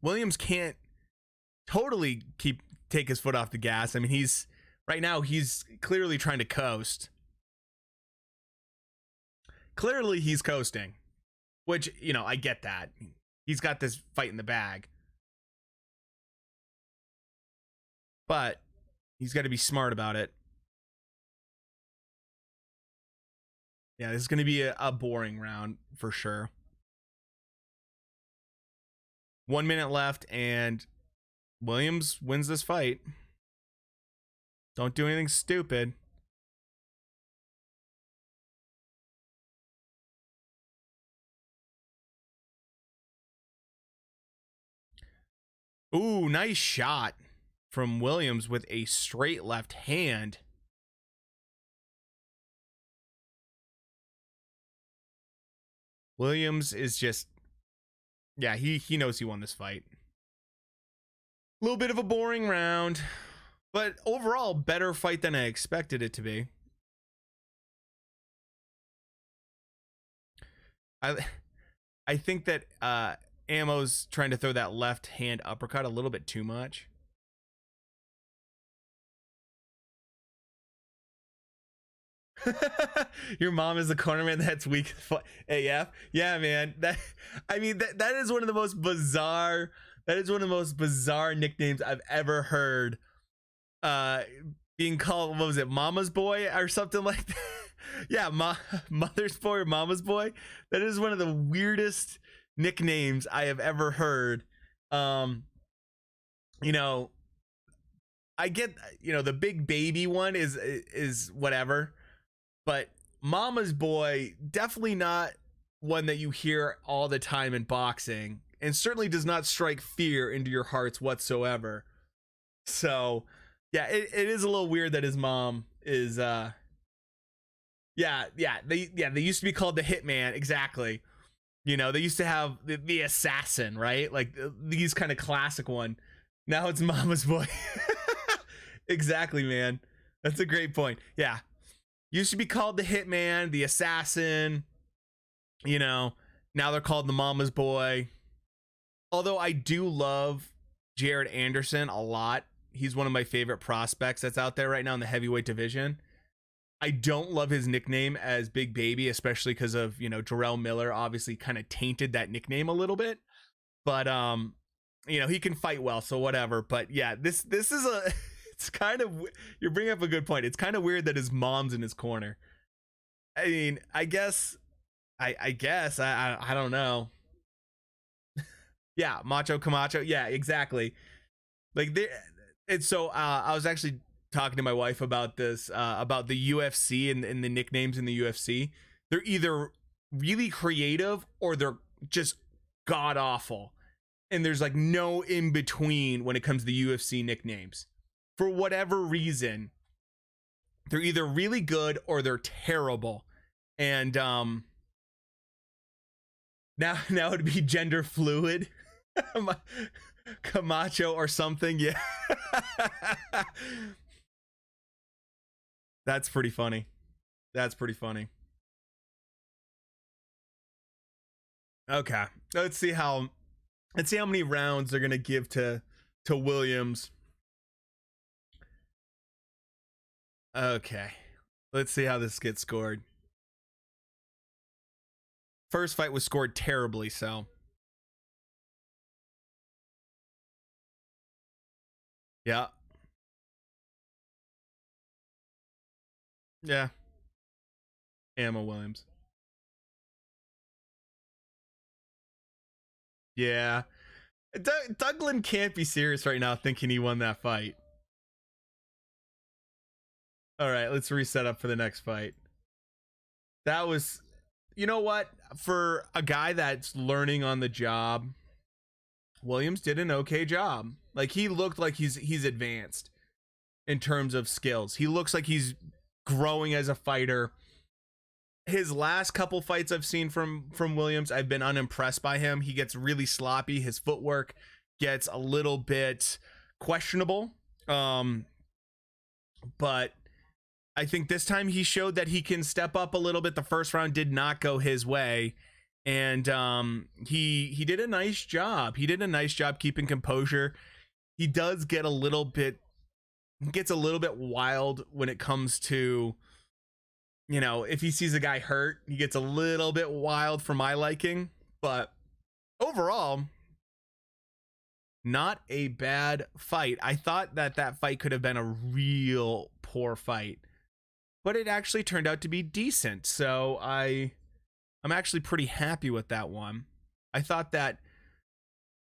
Williams can't totally take his foot off the gas. I mean, he's clearly trying to coast. Clearly he's coasting, which, you know, I get that. He's got this fight in the bag. But he's got to be smart about it. Yeah, this is going to be a boring round for sure. 1 minute left, and Williams wins this fight. Don't do anything stupid. Ooh, nice shot from Williams with a straight left hand. Williams is just, yeah, he knows he won this fight. A little bit of a boring round, but overall better fight than I expected it to be. I think that Ammo's trying to throw that left hand uppercut a little bit too much. Your mom is a cornerman. That's weak AF. Yeah, man. That is one of the most bizarre. That is one of the most bizarre nicknames I've ever heard. Being called, what was it, Mama's Boy or something like that? Yeah, Mother's Boy or Mama's Boy. That is one of the weirdest nicknames I have ever heard. You know, I get, you know, the big baby one is whatever, but Mama's Boy, definitely not one that you hear all the time in boxing, and certainly does not strike fear into your hearts whatsoever. So yeah, it is a little weird that his mom is they used to be called the Hitman. Exactly. You know, they used to have the Assassin, right? Like these kind of classic one. Now it's Mama's Boy. Exactly, man. That's a great point. Yeah. Used to be called the Hitman, the Assassin. You know, now they're called the Mama's Boy. Although I do love Jared Anderson a lot. He's one of my favorite prospects that's out there right now in the heavyweight division. I don't love his nickname as Big Baby, especially because of, you know, Jarrell Miller obviously kind of tainted that nickname a little bit. But you know, he can fight well, so whatever. But yeah, this is a it's kind of, you're bringing up a good point. It's kind of weird that his mom's in his corner. I mean, I guess I don't know. Yeah, Macho Camacho. Yeah, exactly. Like it's so I was actually talking to my wife about this, about the UFC and the nicknames in the UFC. They're either really creative or they're just god awful. And there's like no in between when it comes to the UFC nicknames. For whatever reason, they're either really good or they're terrible. And now it'd be gender fluid. Camacho or something. Yeah. That's pretty funny. That's pretty funny. Okay. Let's see how many rounds they're gonna give to Williams. Okay. Let's see how this gets scored. First fight was scored terribly, so. Yeah. Yeah. Ammo Williams. Yeah. Douglin can't be serious right now thinking he won that fight. All right, let's reset up for the next fight. That was, you know what? For a guy that's learning on the job, Williams did an okay job. Like, he looked like he's advanced in terms of skills. He looks like he's growing as a fighter. His last couple fights I've seen from Williams, I've been unimpressed by him. He gets really sloppy. His footwork gets a little bit questionable. But I think this time he showed that he can step up a little bit. The first round did not go his way, and he did a nice job. He did a nice job keeping composure. He does get a little bit wild when it comes to, you know, if he sees a guy hurt, he gets a little bit wild for my liking. But overall, not a bad fight. I thought that fight could have been a real poor fight, but it actually turned out to be decent. So I'm actually pretty happy with that one. I thought that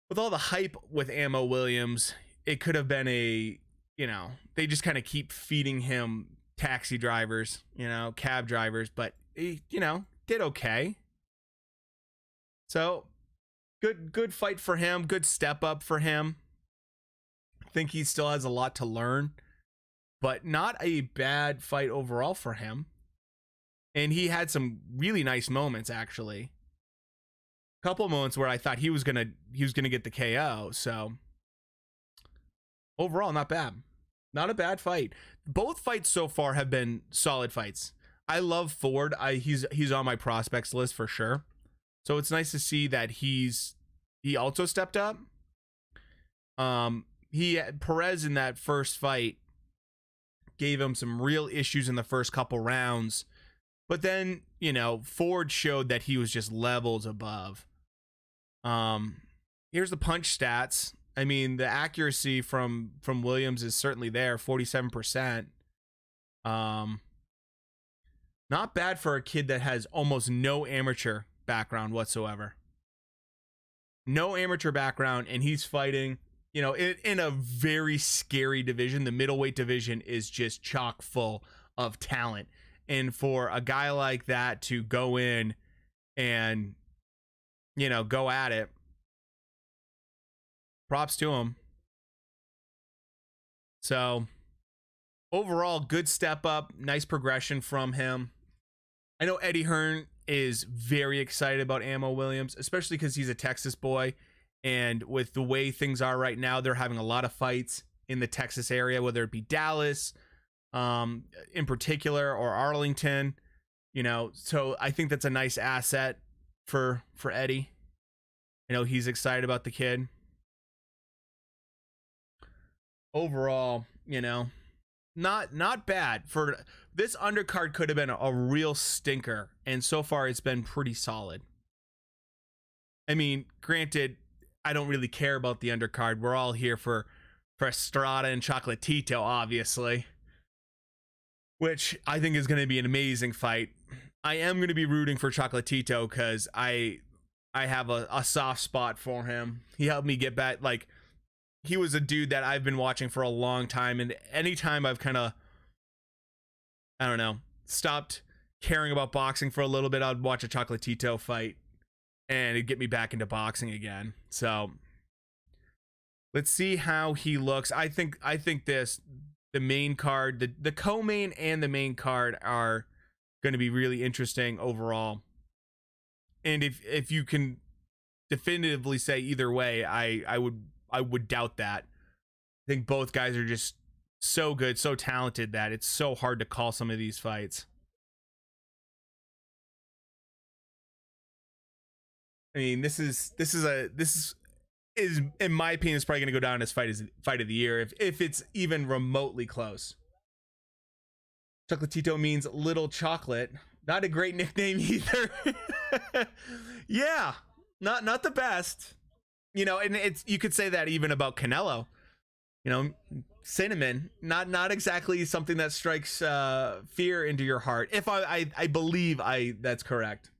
with all the hype with Ammo Williams, it could have been they just kind of keep feeding him taxi drivers, cab drivers, but he, did okay. So good fight for him, good step up for him. I think he still has a lot to learn, but not a bad fight overall for him. And he had some really nice moments, actually. A couple of moments where I thought he was gonna get the KO. So overall, not bad. Not a bad fight. Both fights so far have been solid fights. I love Ford. He's on my prospects list for sure. So it's nice to see that he also stepped up. Perez in that first fight gave him some real issues in the first couple rounds, but then Ford showed that he was just levels above. Here's the punch stats. I mean, the accuracy from Williams is certainly there, 47%. Not bad for a kid that has almost no amateur background whatsoever. No amateur background, and he's fighting, in a very scary division. The middleweight division is just chock full of talent. And for a guy like that to go in and, go at it, props to him. So overall, good step up, nice progression from him. I know Eddie Hearn is very excited about Ammo Williams, especially because he's a Texas boy. And with the way things are right now, they're having a lot of fights in the Texas area, whether it be Dallas in particular or Arlington, so I think that's a nice asset for Eddie. He's excited about the kid. Overall, not bad. For this undercard could have been a real stinker, and so far it's been pretty solid. I mean, granted, I don't really care about the undercard. We're all here for ESTRADA and Chocolatito, obviously, which I think is going to be an amazing fight. I am going to be rooting for Chocolatito because I have a soft spot for him. He helped me get back. Like, he was a dude that I've been watching for a long time, and anytime I've kind of, stopped caring about boxing for a little bit, I'd watch a Chocolatito fight, and it'd get me back into boxing again. So let's see how he looks. I think the main card, the co-main and the main card are going to be really interesting overall. And if you can definitively say either way, I would doubt that. I think both guys are just so good, so talented that it's so hard to call some of these fights. I mean, this is in my opinion, is probably going to go down as fight of the year if it's even remotely close. Chocolatito means little chocolate. Not a great nickname either. Yeah, not the best. And it's, you could say that even about Canelo. Cinnamon, not exactly something that strikes fear into your heart. If I believe that's correct.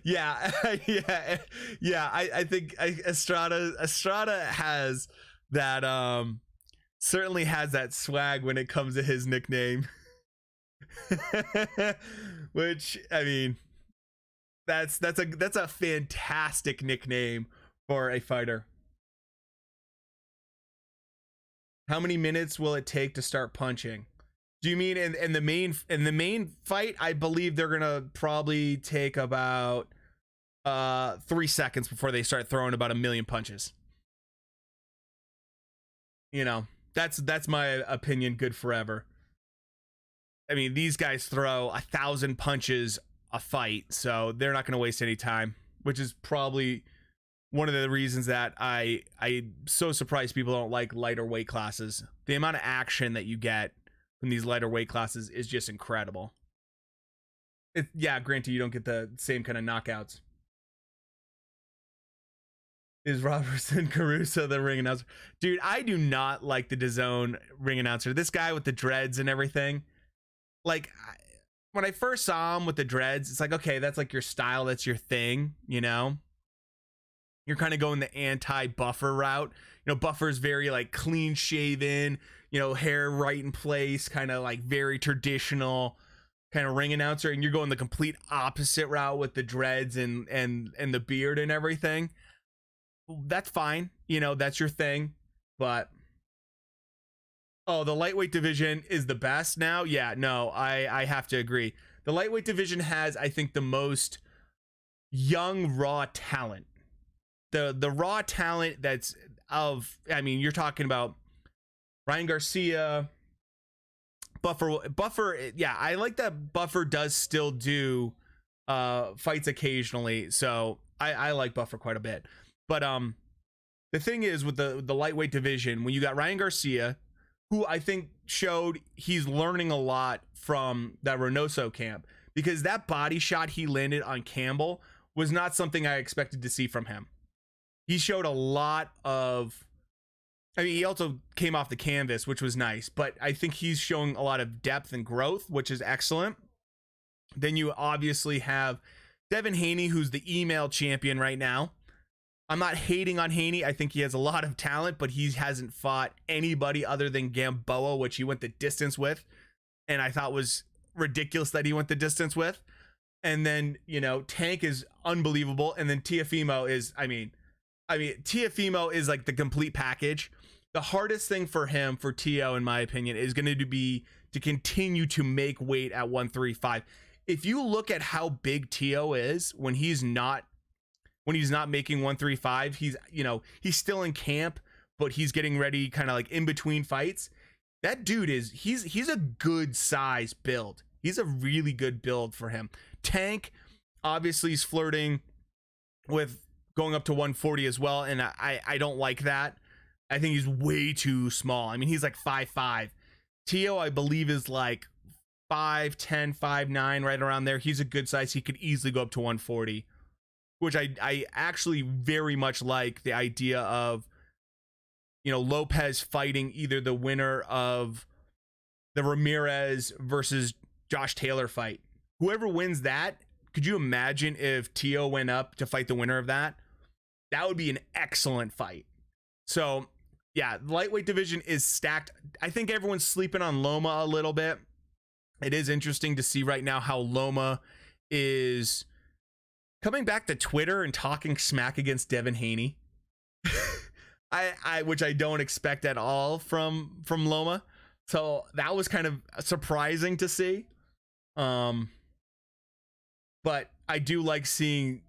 Yeah. I think ESTRADA has that. Certainly has that swag when it comes to his nickname. Which, I mean, That's a fantastic nickname for a fighter. How many minutes will it take to start punching? Do you mean in the main fight? I believe they're gonna probably take about 3 seconds before they start throwing about 1,000,000 punches. You know, that's my opinion. Good forever. I mean, these guys throw 1,000 punches a fight, so they're not going to waste any time, which is probably one of the reasons that I'm so surprised people don't like lighter weight classes. The amount of action that you get from these lighter weight classes is just incredible. Yeah, granted, you don't get the same kind of knockouts. Is Robertson Caruso the ring announcer? Dude, I do not like the DAZN ring announcer. This guy with the dreads and everything. Like, when I first saw him with the dreads, it's like, okay, that's like your style, that's your thing, you know? You're kind of going the anti-Buffer route. You know, Buffer's very like clean shaven, you know, hair right in place, kind of like very traditional kind of ring announcer, and you're going the complete opposite route with the dreads and the beard and everything. That's fine, you know, that's your thing. But oh, the lightweight division is the best now. Yeah, no, I have to agree. The lightweight division has, I think, the most young raw talent. The raw talent that's of, I mean, you're talking about Ryan Garcia, Buffer. Yeah, I like that Buffer does still do fights occasionally, so I like Buffer quite a bit. But the thing is with the lightweight division, when you got Ryan Garcia, who I think showed he's learning a lot from that Reynoso camp, because that body shot he landed on Campbell was not something I expected to see from him. He showed a lot of, I mean, he also came off the canvas, which was nice, but I think he's showing a lot of depth and growth, which is excellent. Then you obviously have Devin Haney, who's the email champion right now. I'm not hating on Haney. I think he has a lot of talent, but he hasn't fought anybody other than Gamboa, which he went the distance with, and I thought was ridiculous that he went the distance with. And then, you know, Tank is unbelievable, and then Teofimo is, I mean, Teofimo is like the complete package. The hardest thing for him, for Teo, in my opinion, is going to be to continue to make weight at 135. If you look at how big Teo is when he's not making 135, he's, you know, he's still in camp, but he's getting ready kind of like in between fights. That dude is, he's a good size build. He's a really good build for him. Tank obviously is flirting with going up to 140 as well, and I don't like that. I think he's way too small. I mean, he's like 5'5". Teo, I believe, is like 5'10", 5'9", right around there. He's a good size. He could easily go up to 140, which I actually very much like the idea of, you know, Lopez fighting either the winner of the Ramirez versus Josh Taylor fight. Whoever wins that, could you imagine if Teo went up to fight the winner of that? That would be an excellent fight. So, yeah, the lightweight division is stacked. I think everyone's sleeping on Loma a little bit. It is interesting to see right now how Loma is coming back to Twitter and talking smack against Devin Haney. Which I don't expect at all from Loma. So that was kind of surprising to see. But I do like seeing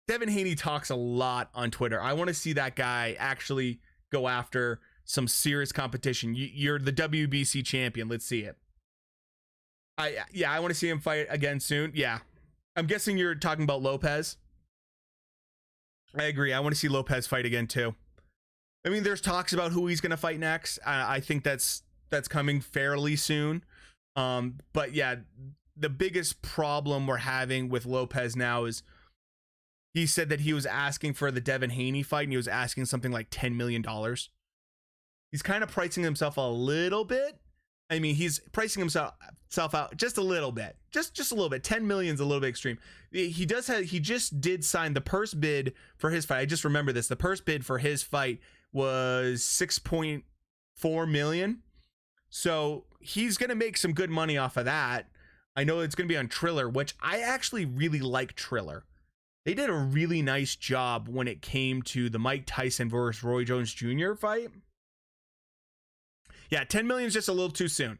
Devin Haney talks a lot on Twitter. I want to see that guy actually go after some serious competition. You're the WBC champion. Let's see it. I want to see him fight again soon. Yeah. I'm guessing you're talking about Lopez. I agree. I want to see Lopez fight again too. I mean, there's talks about who he's going to fight next. I think that's coming fairly soon. But yeah, the biggest problem we're having with Lopez now is he said that he was asking for the Devin Haney fight, and he was asking something like $10 million. He's kind of pricing himself a little bit. I mean, he's pricing himself out just a little bit, just a little bit. 10 million is a little bit extreme. He just did sign the purse bid for his fight. I just remember this. The purse bid for his fight was 6.4 million. So he's going to make some good money off of that. I know it's going to be on Triller, which I actually really like Triller. They did a really nice job when it came to the Mike Tyson versus Roy Jones Jr. fight. Yeah, 10 million is just a little too soon,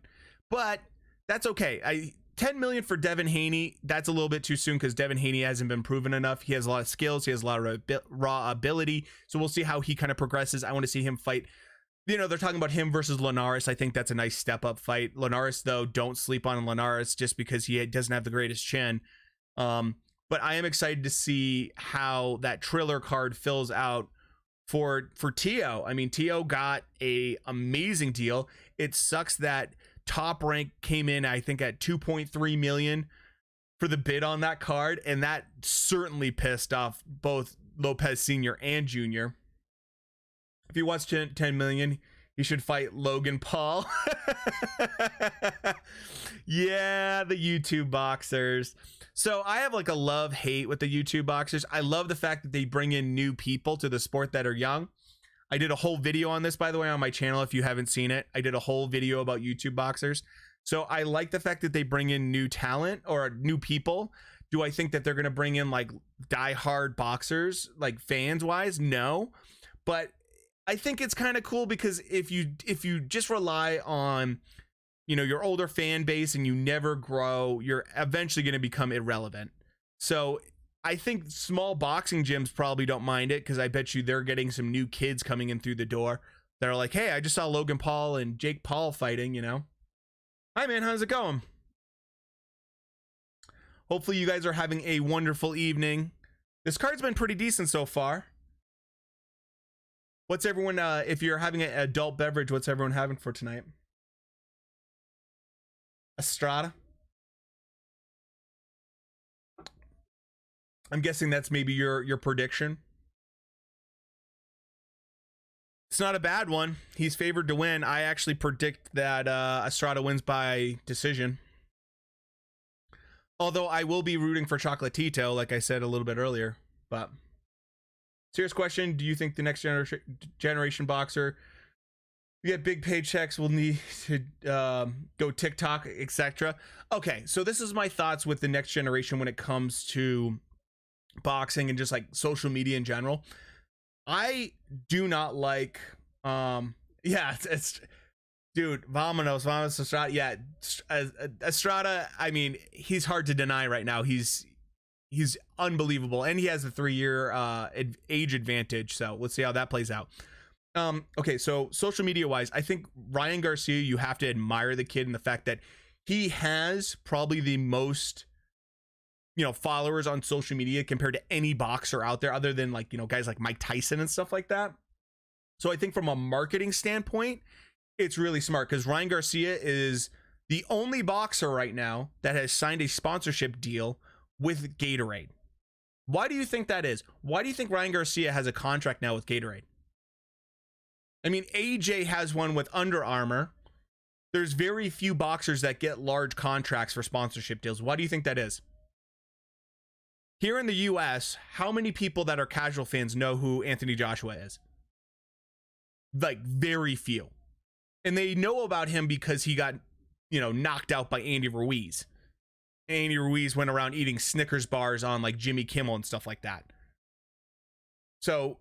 but that's okay. 10 million for Devin Haney, that's a little bit too soon because Devin Haney hasn't been proven enough. He has a lot of skills. He has a lot of raw ability. So we'll see how he kind of progresses. I want to see him fight. You know, they're talking about him versus Linares. I think that's a nice step up fight. Linares, though, don't sleep on Linares just because he doesn't have the greatest chin. But I am excited to see how that Triller card fills out for Tio. I mean, Tio got a amazing deal. It sucks that Top Rank came in, I think, at 2.3 million for the bid on that card, and that certainly pissed off both Lopez Sr. and Jr. If he wants 10 million, he should fight Logan Paul. Yeah, the YouTube boxers. So I have like a love-hate with the YouTube boxers. I love the fact that they bring in new people to the sport that are young. I did a whole video on this, by the way, on my channel. If you haven't seen it, I did a whole video about YouTube boxers. So I like the fact that they bring in new talent or new people. Do I think that they're going to bring in like die-hard boxers, like fans-wise? No. But I think it's kind of cool because if you just rely on, you know, your older fan base and you never grow, you're eventually going to become irrelevant. So I think small boxing gyms probably don't mind it because I bet you they're getting some new kids coming in through the door that are like, hey, I just saw Logan Paul and Jake Paul fighting, you know. Hi, man. How's it going? Hopefully you guys are having a wonderful evening. This card's been pretty decent so far. What's everyone, if you're having an adult beverage, what's everyone having for tonight? ESTRADA. I'm guessing that's maybe your prediction. It's not a bad one. He's favored to win. I actually predict that ESTRADA wins by decision. Although I will be rooting for Chocolatito, like I said a little bit earlier. But serious question, do you think the next generation boxer you get big paychecks will need to go TikTok, etc.? Okay, so this is my thoughts with the next generation when it comes to boxing and just like social media in general. I do not like it's dude, Vamonos Estrada. Yeah, Estrada, I mean, he's hard to deny right now. He's unbelievable, and he has a 3-year age advantage, so let's see how that plays out. Okay, so social media wise, I think Ryan Garcia, you have to admire the kid and the fact that he has probably the most, you know, followers on social media compared to any boxer out there other than like, you know, guys like Mike Tyson and stuff like that. So I think from a marketing standpoint, it's really smart because Ryan Garcia is the only boxer right now that has signed a sponsorship deal with Gatorade. Why do you think that is? Why do you think Ryan Garcia has a contract now with Gatorade? I mean, AJ has one with Under Armour. There's very few boxers that get large contracts for sponsorship deals. Why do you think that is? Here in the US, how many people that are casual fans know who Anthony Joshua is? Like, very few. And they know about him because he got, you know, knocked out by Andy Ruiz. Andy Ruiz went around eating Snickers bars on like Jimmy Kimmel and stuff like that. So,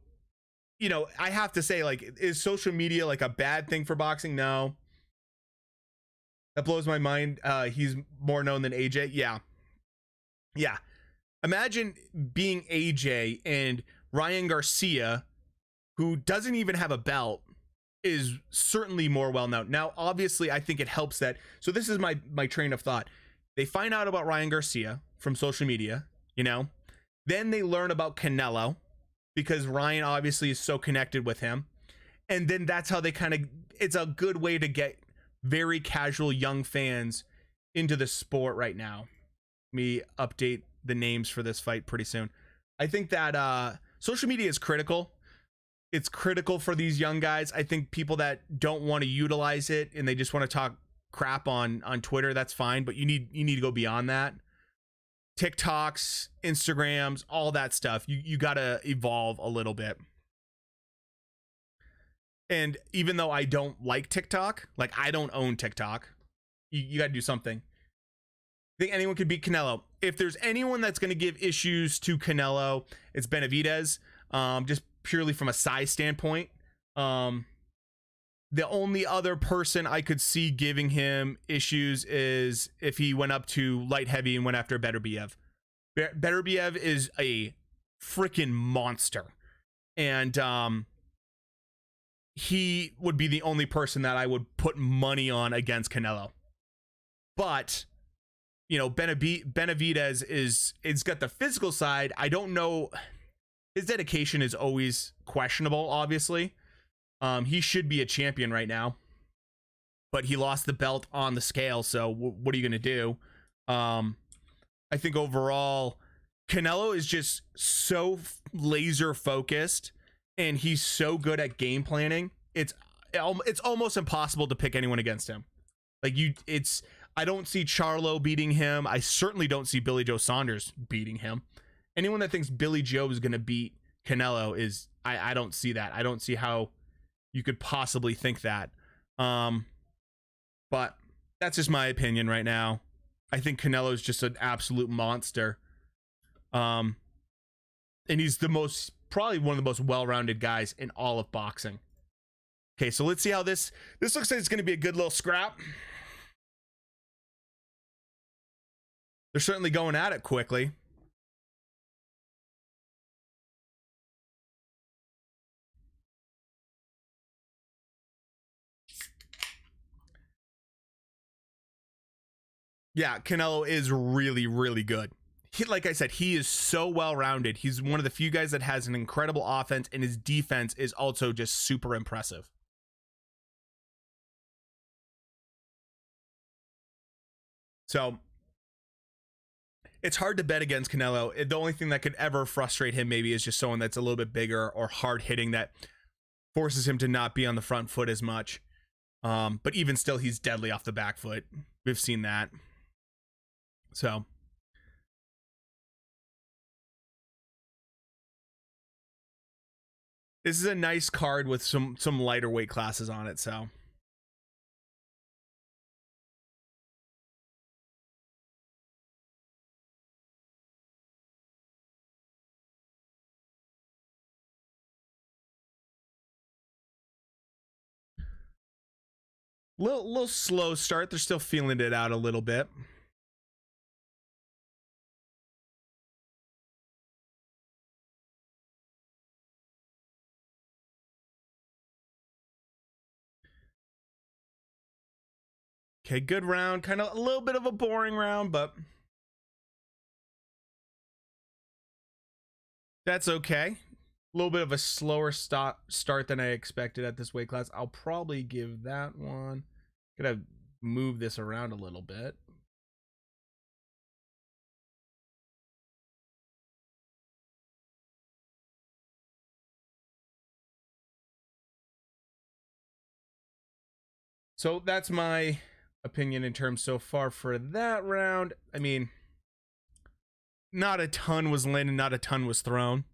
you know, I have to say, like, is social media like a bad thing for boxing? No. That blows my mind. He's more known than AJ. Yeah. Yeah. Imagine being AJ and Ryan Garcia, who doesn't even have a belt, is certainly more well known. Now, obviously, I think it helps that. So this is my train of thought. They find out about Ryan Garcia from social media, you know. Then they learn about Canelo because Ryan obviously is so connected with him. And then that's how they kind of, it's a good way to get very casual young fans into the sport right now. Let me update the names for this fight pretty soon. I think that social media is critical. It's critical for these young guys. I think people that don't want to utilize it and they just want to talk crap on Twitter, that's fine, but you need to go beyond that. TikToks, Instagrams, all that stuff. You got to evolve a little bit. And even though I don't like TikTok, like I don't own TikTok, you got to do something. think anyone could beat Canelo. If there's anyone that's going to give issues to Canelo, it's Benavidez, just purely from a size standpoint. The only other person I could see giving him issues is if he went up to light heavy and went after Beterbiev. Beterbiev is a freaking monster. And he would be the only person that I would put money on against Canelo. But, you know, Benavidez it's got the physical side. I don't know. His dedication is always questionable, obviously. He should be a champion right now, but he lost the belt on the scale. So what are you going to do? I think overall, Canelo is just so laser focused, and he's so good at game planning. It's almost impossible to pick anyone against him. I don't see Charlo beating him. I certainly don't see Billy Joe Saunders beating him. Anyone that thinks Billy Joe is going to beat Canelo is, I don't see that. I don't see how you could possibly think that. But that's just my opinion right now. I think Canelo is just an absolute monster. And he's probably one of the most well-rounded guys in all of boxing. Okay, so let's see how this looks like it's going to be a good little scrap. They're certainly going at it quickly. Yeah, Canelo is really, really good. Like I said, he is so well-rounded. He's one of the few guys that has an incredible offense, and his defense is also just super impressive. So it's hard to bet against Canelo. The only thing that could ever frustrate him maybe is just someone that's a little bit bigger or hard-hitting that forces him to not be on the front foot as much. But even still, he's deadly off the back foot. We've seen that. So this is a nice card with some lighter weight classes on it. So little slow start. They're still feeling it out a little bit. Okay, good round. Kind of a little bit of a boring round, but that's okay. A little bit of a slower start than I expected at this weight class. I'll probably give that one. Gonna move this around a little bit. So that's my opinion in terms so far for that round. I mean, not a ton was landed, not a ton was thrown.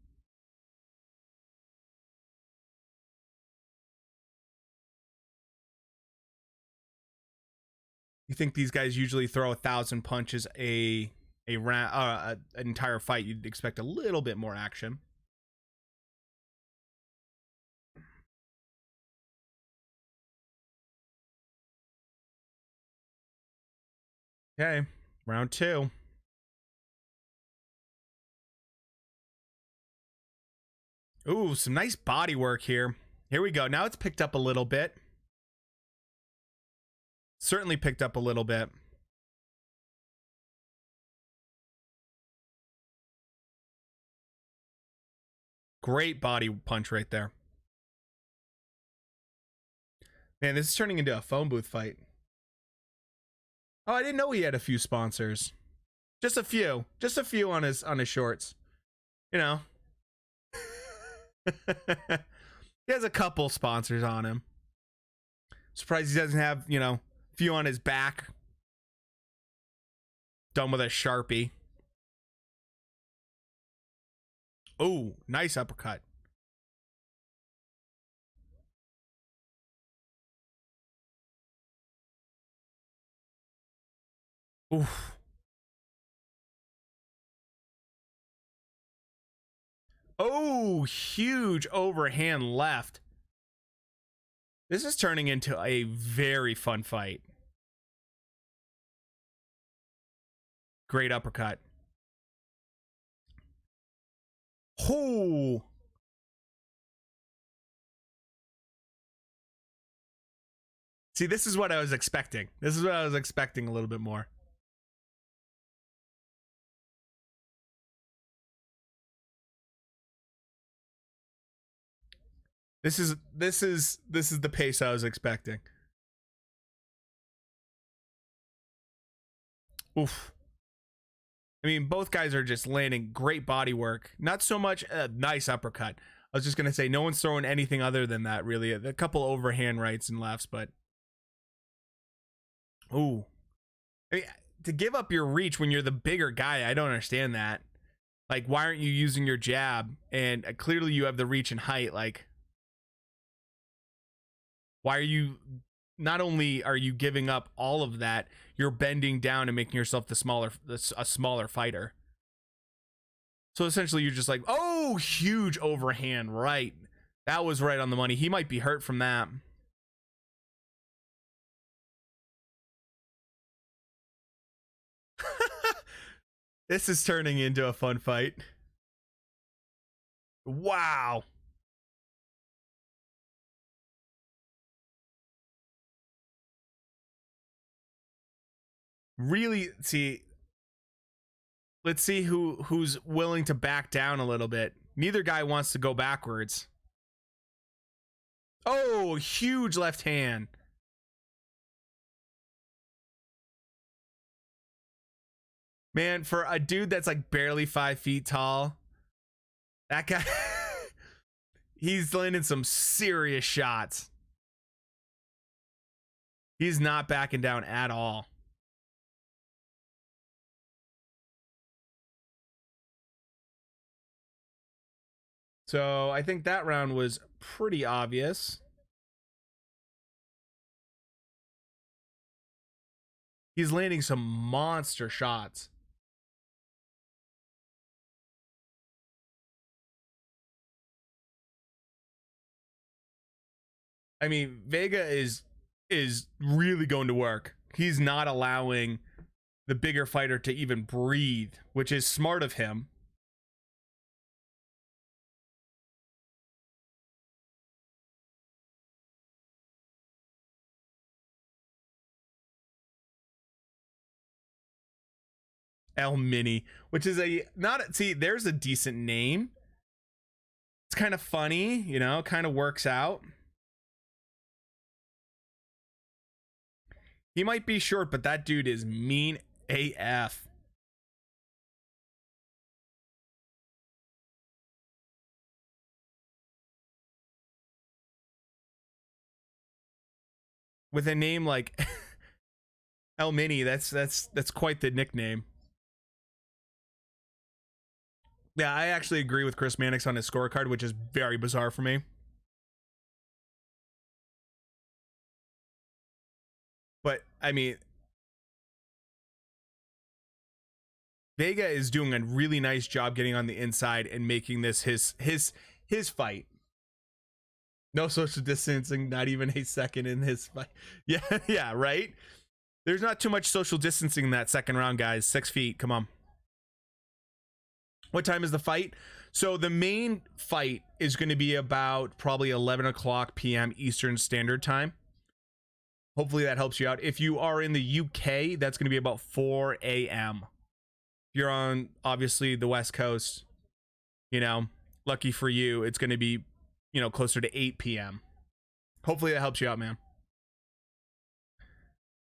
You think these guys usually throw 1,000 punches a round, an entire fight? You'd expect a little bit more action. Okay, round two. Ooh, some nice body work here. Here we go. Now it's picked up a little bit. Certainly picked up a little bit. Great body punch right there. Man, this is turning into a phone booth fight. Oh, I didn't know he had a few sponsors. Just a few. Just a few on his shorts. You know. He has a couple sponsors on him. Surprised he doesn't have, you know, a few on his back. Done with a Sharpie. Oh, nice uppercut. Oof. Oh, huge overhand left. This is turning into a very fun fight. Great uppercut. Oh. See, this is what I was expecting. This is what I was expecting a little bit more. This is the pace I was expecting. Oof. I mean, both guys are just landing great body work. Not so much a nice uppercut. I was just gonna say no one's throwing anything other than that, really. A couple overhand rights and lefts, but ooh. I mean, to give up your reach when you're the bigger guy, I don't understand that. Like, why aren't you using your jab? And clearly you have the reach and height. Like, why are you, not only are you giving up all of that, you're bending down and making yourself a smaller fighter. So essentially you're just like, oh, huge overhand right. That was right on the money. He might be hurt from that. This is turning into a fun fight. Wow. Really, see, let's see who's willing to back down a little bit. Neither guy wants to go backwards. Oh, huge left hand. Man, for a dude that's like barely 5 feet tall, that guy, he's landing some serious shots. He's not backing down at all. So I think that round was pretty obvious. He's landing some monster shots. I mean, Vega is really going to work. He's not allowing the bigger fighter to even breathe, which is smart of him. El Mini, which is a not see, there's a decent name. It's kind of funny, you know, kind of works out. He might be short, but that dude is mean AF. With a name like El Mini, that's quite the nickname. Yeah, I actually agree with Chris Mannix on his scorecard, which is very bizarre for me. But I mean, Vega is doing a really nice job getting on the inside and making this his fight. No social distancing, not even a second in his fight. Yeah, yeah, right? There's not too much social distancing in that second round, guys. 6 feet, come on. What time is the fight? So the main fight is going to be about probably 11 o'clock p.m. Eastern Standard Time. Hopefully that helps you out. If you are in the UK, that's going to be about 4 a.m. If you're on, obviously, the West Coast, you know, lucky for you, it's going to be, you know, closer to 8 p.m. Hopefully that helps you out, man.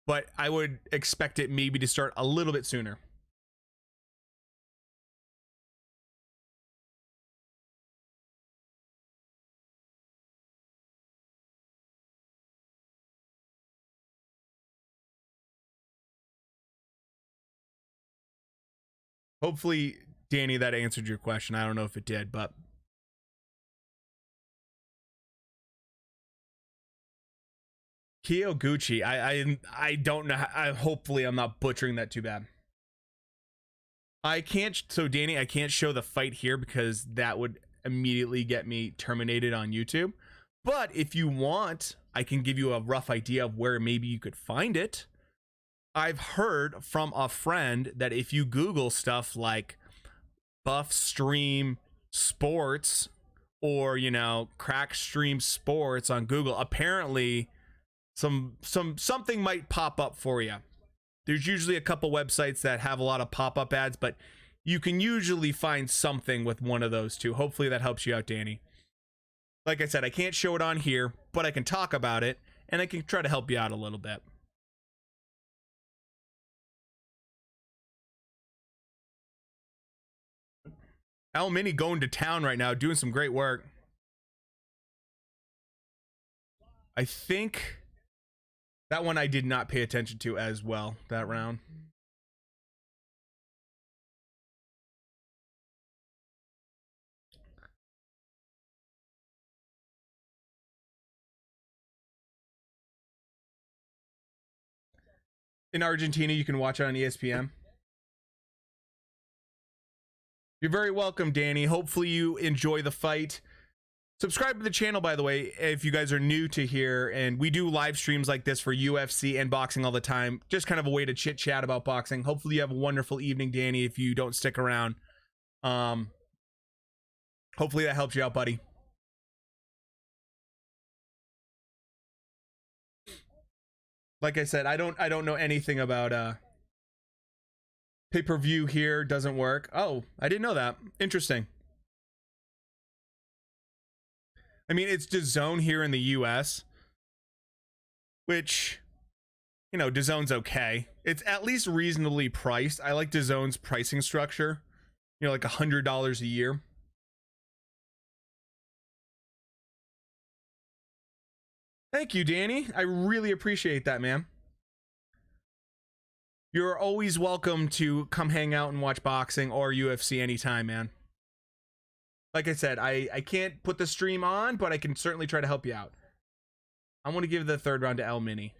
But I would expect it maybe to start a little bit sooner. Hopefully, Danny, that answered your question. I don't know if it did, but Kyoguchi, I don't know. Hopefully, I'm not butchering that too bad. I can't. So, Danny, I can't show the fight here because that would immediately get me terminated on YouTube. But if you want, I can give you a rough idea of where maybe you could find it. I've heard from a friend that if you Google stuff like Buff Stream Sports or, you know, Crack Stream Sports on Google, apparently something might pop up for you. There's usually a couple websites that have a lot of pop-up ads, but you can usually find something with one of those two. Hopefully that helps you out, Danny. Like I said, I can't show it on here, but I can talk about it, and I can try to help you out a little bit. Al Mini going to town right now, doing some great work. I think that one I did not pay attention to as well, that round. In Argentina, you can watch it on ESPN. You're very welcome, Danny. Hopefully you enjoy the fight. Subscribe to the channel, by the way, if you guys are new to here. And we do live streams like this for UFC and boxing all the time. Just kind of a way to chit chat about boxing. Hopefully you have a wonderful evening, Danny, if you don't stick around. Hopefully that helps you out, buddy. Like I said, I don't know anything about pay-per-view here. Doesn't work. Oh, I didn't know that. Interesting. I mean, it's DAZN here in the US, which, you know, DAZN's okay. It's at least reasonably priced. I like DAZN's pricing structure. You know, like $100 a year. Thank you, Danny. I really appreciate that, man. You're always welcome to come hang out and watch boxing or UFC anytime, man. Like I said, I can't put the stream on, but I can certainly try to help you out. I want to give the third round to El Mini.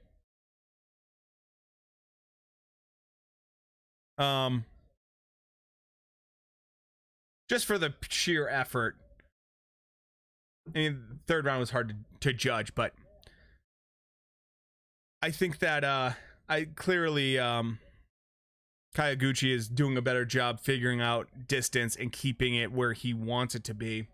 Just for the sheer effort. I mean, third round was hard to judge, but I think that I clearly Kayaguchi is doing a better job figuring out distance and keeping it where he wants it to be.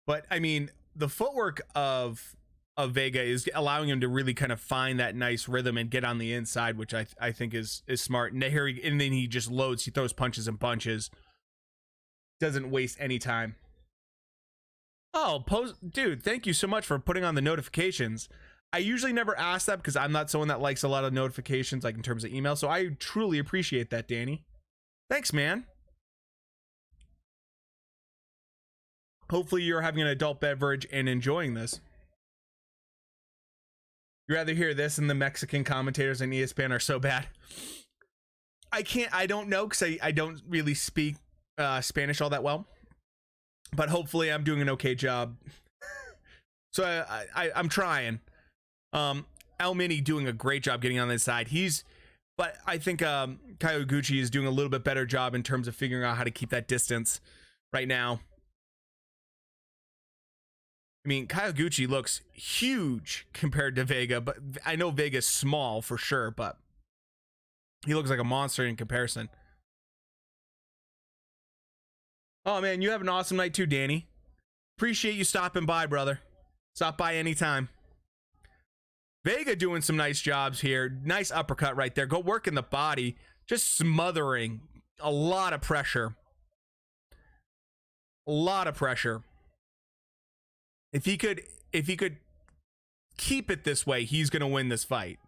But I mean, the footwork of Vega is allowing him to really kind of find that nice rhythm and get on the inside, which I think is smart. And then he just loads, he throws punches and bunches. Doesn't waste any time. Oh, dude, thank you so much for putting on the notifications. I usually never ask that because I'm not someone that likes a lot of notifications, like in terms of email. So I truly appreciate that, Danny. Thanks, man. Hopefully you're having an adult beverage and enjoying this. You'd rather hear this than the Mexican commentators on ESPN are so bad. I don't know because I don't really speak Spanish all that well. But hopefully I'm doing an okay job. So I'm trying. El Mini doing a great job getting on the side. But I think Kayaguchi is doing a little bit better job in terms of figuring out how to keep that distance right now. I mean, Kayaguchi looks huge compared to Vega, but I know Vega's small for sure, but he looks like a monster in comparison. Oh man, you have an awesome night too, Danny. Appreciate you stopping by, brother. Stop by anytime. Vega doing some nice jobs here. Nice uppercut right there. Go work in the body. Just smothering. A lot of pressure. A lot of pressure. If he could keep it this way, he's going to win this fight.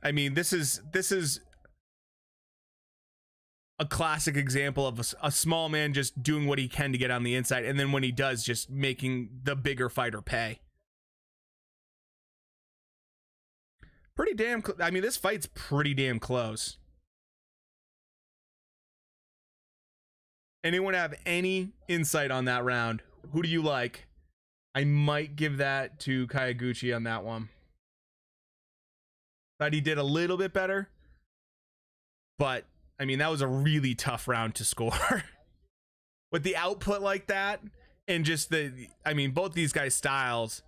I mean, this is a classic example of a small man just doing what he can to get on the inside, and then when he does, just making the bigger fighter pay. Pretty damn I mean, this fight's pretty damn close. Anyone have any insight on that round? Who do you like? I might give that to Kayaguchi on that one. Thought he did a little bit better, but I mean, that was a really tough round to score. With the output like that, and just I mean, both these guys' styles,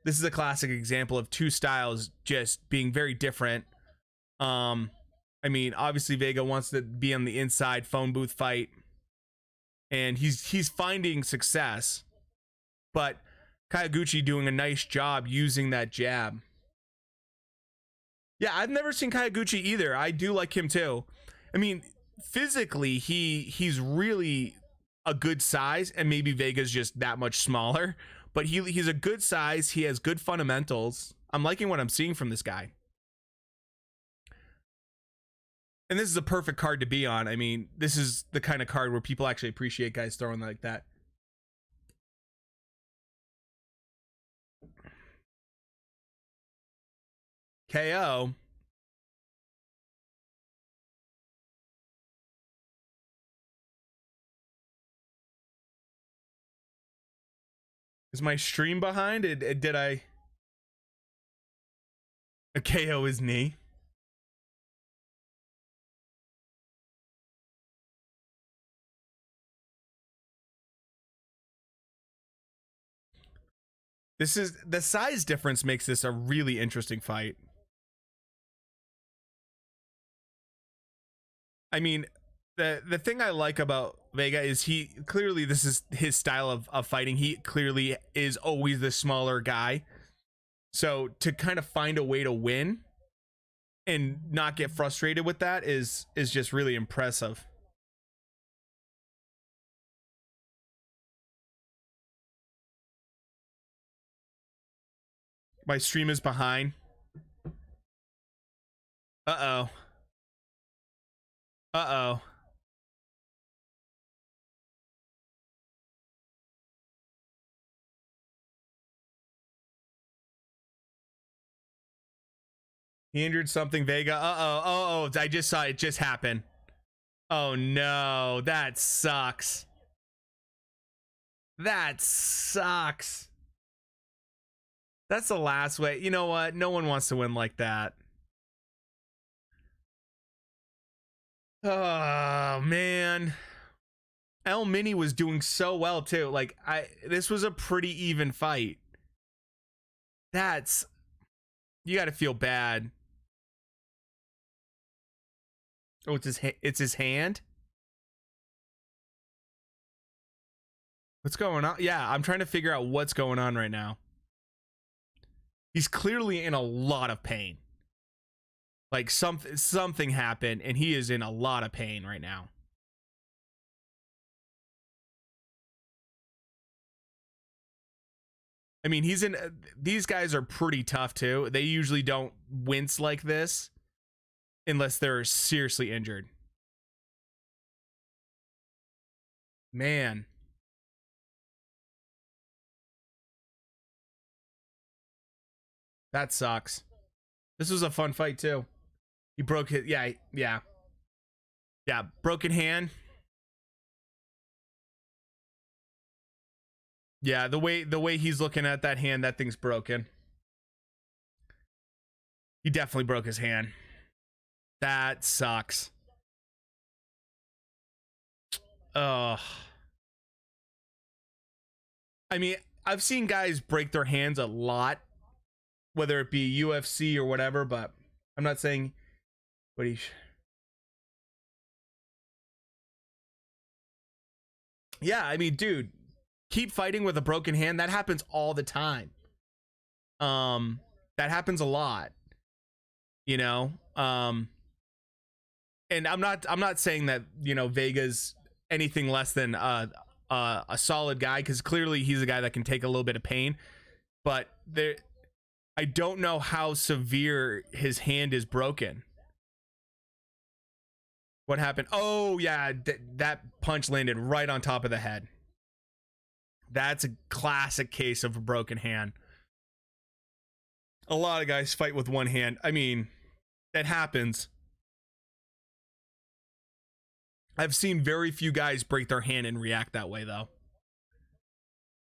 this is a classic example of two styles just being very different. I mean, obviously Vega wants to be on the inside phone booth fight, and he's finding success, but Kayaguchi doing a nice job using that jab. Yeah, I've never seen Kayaguchi either. I do like him too. I mean, physically, he's really a good size, and maybe Vega's just that much smaller, but he's a good size. He has good fundamentals. I'm liking what I'm seeing from this guy. And this is a perfect card to be on. I mean, this is the kind of card where people actually appreciate guys throwing like that. KO. Is my stream behind? Did I? A KO his knee. This is the size difference makes this a really interesting fight. I mean, the thing I like about Vega is he clearly, this is his style of fighting. He clearly is always the smaller guy. So to kind of find a way to win and not get frustrated with that is just really impressive. My stream is behind. Uh-oh. Uh-oh. He injured something, Vega. Uh-oh. Oh, I just saw it just happen. Oh, no. That sucks. That sucks. That's the last way. You know what? No one wants to win like that. Oh, man. El Mini was doing so well, too. Like, this was a pretty even fight. That's... You gotta feel bad. Oh, it's his hand? What's going on? Yeah, I'm trying to figure out what's going on right now. He's clearly in a lot of pain. Like something happened and he is in a lot of pain right now. I mean, these guys are pretty tough too. They usually don't wince like this unless they're seriously injured. Man. That sucks. This was a fun fight too. He broke his, yeah. Broken hand. Yeah, the way he's looking at that hand, that thing's broken. He definitely broke his hand. That sucks. Ugh. I mean, I've seen guys break their hands a lot, whether it be UFC or whatever, but I'm not saying what he... Yeah, I mean, dude, keep fighting with a broken hand. That happens all the time. That happens a lot, you know? And I'm not saying that, you know, Vega's anything less than a solid guy, because clearly he's a guy that can take a little bit of pain, but I don't know how severe his hand is broken. What happened? Oh yeah, that punch landed right on top of the head. That's a classic case of a broken hand. A lot of guys fight with one hand. I mean, that happens. I've seen very few guys break their hand and react that way, though.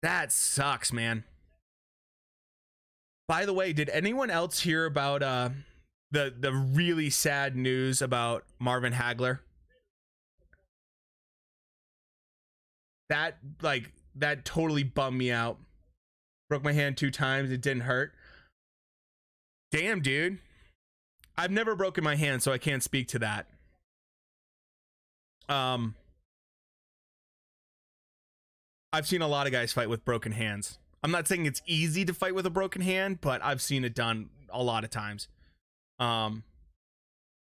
That sucks, man. By the way, did anyone else hear about the really sad news about Marvin Hagler? That that totally bummed me out. Broke my hand 2 times. It didn't hurt. Damn, dude. I've never broken my hand, so I can't speak to that. Um, I've seen a lot of guys fight with broken hands. I'm not saying it's easy to fight with a broken hand, but I've seen it done a lot of times. Um,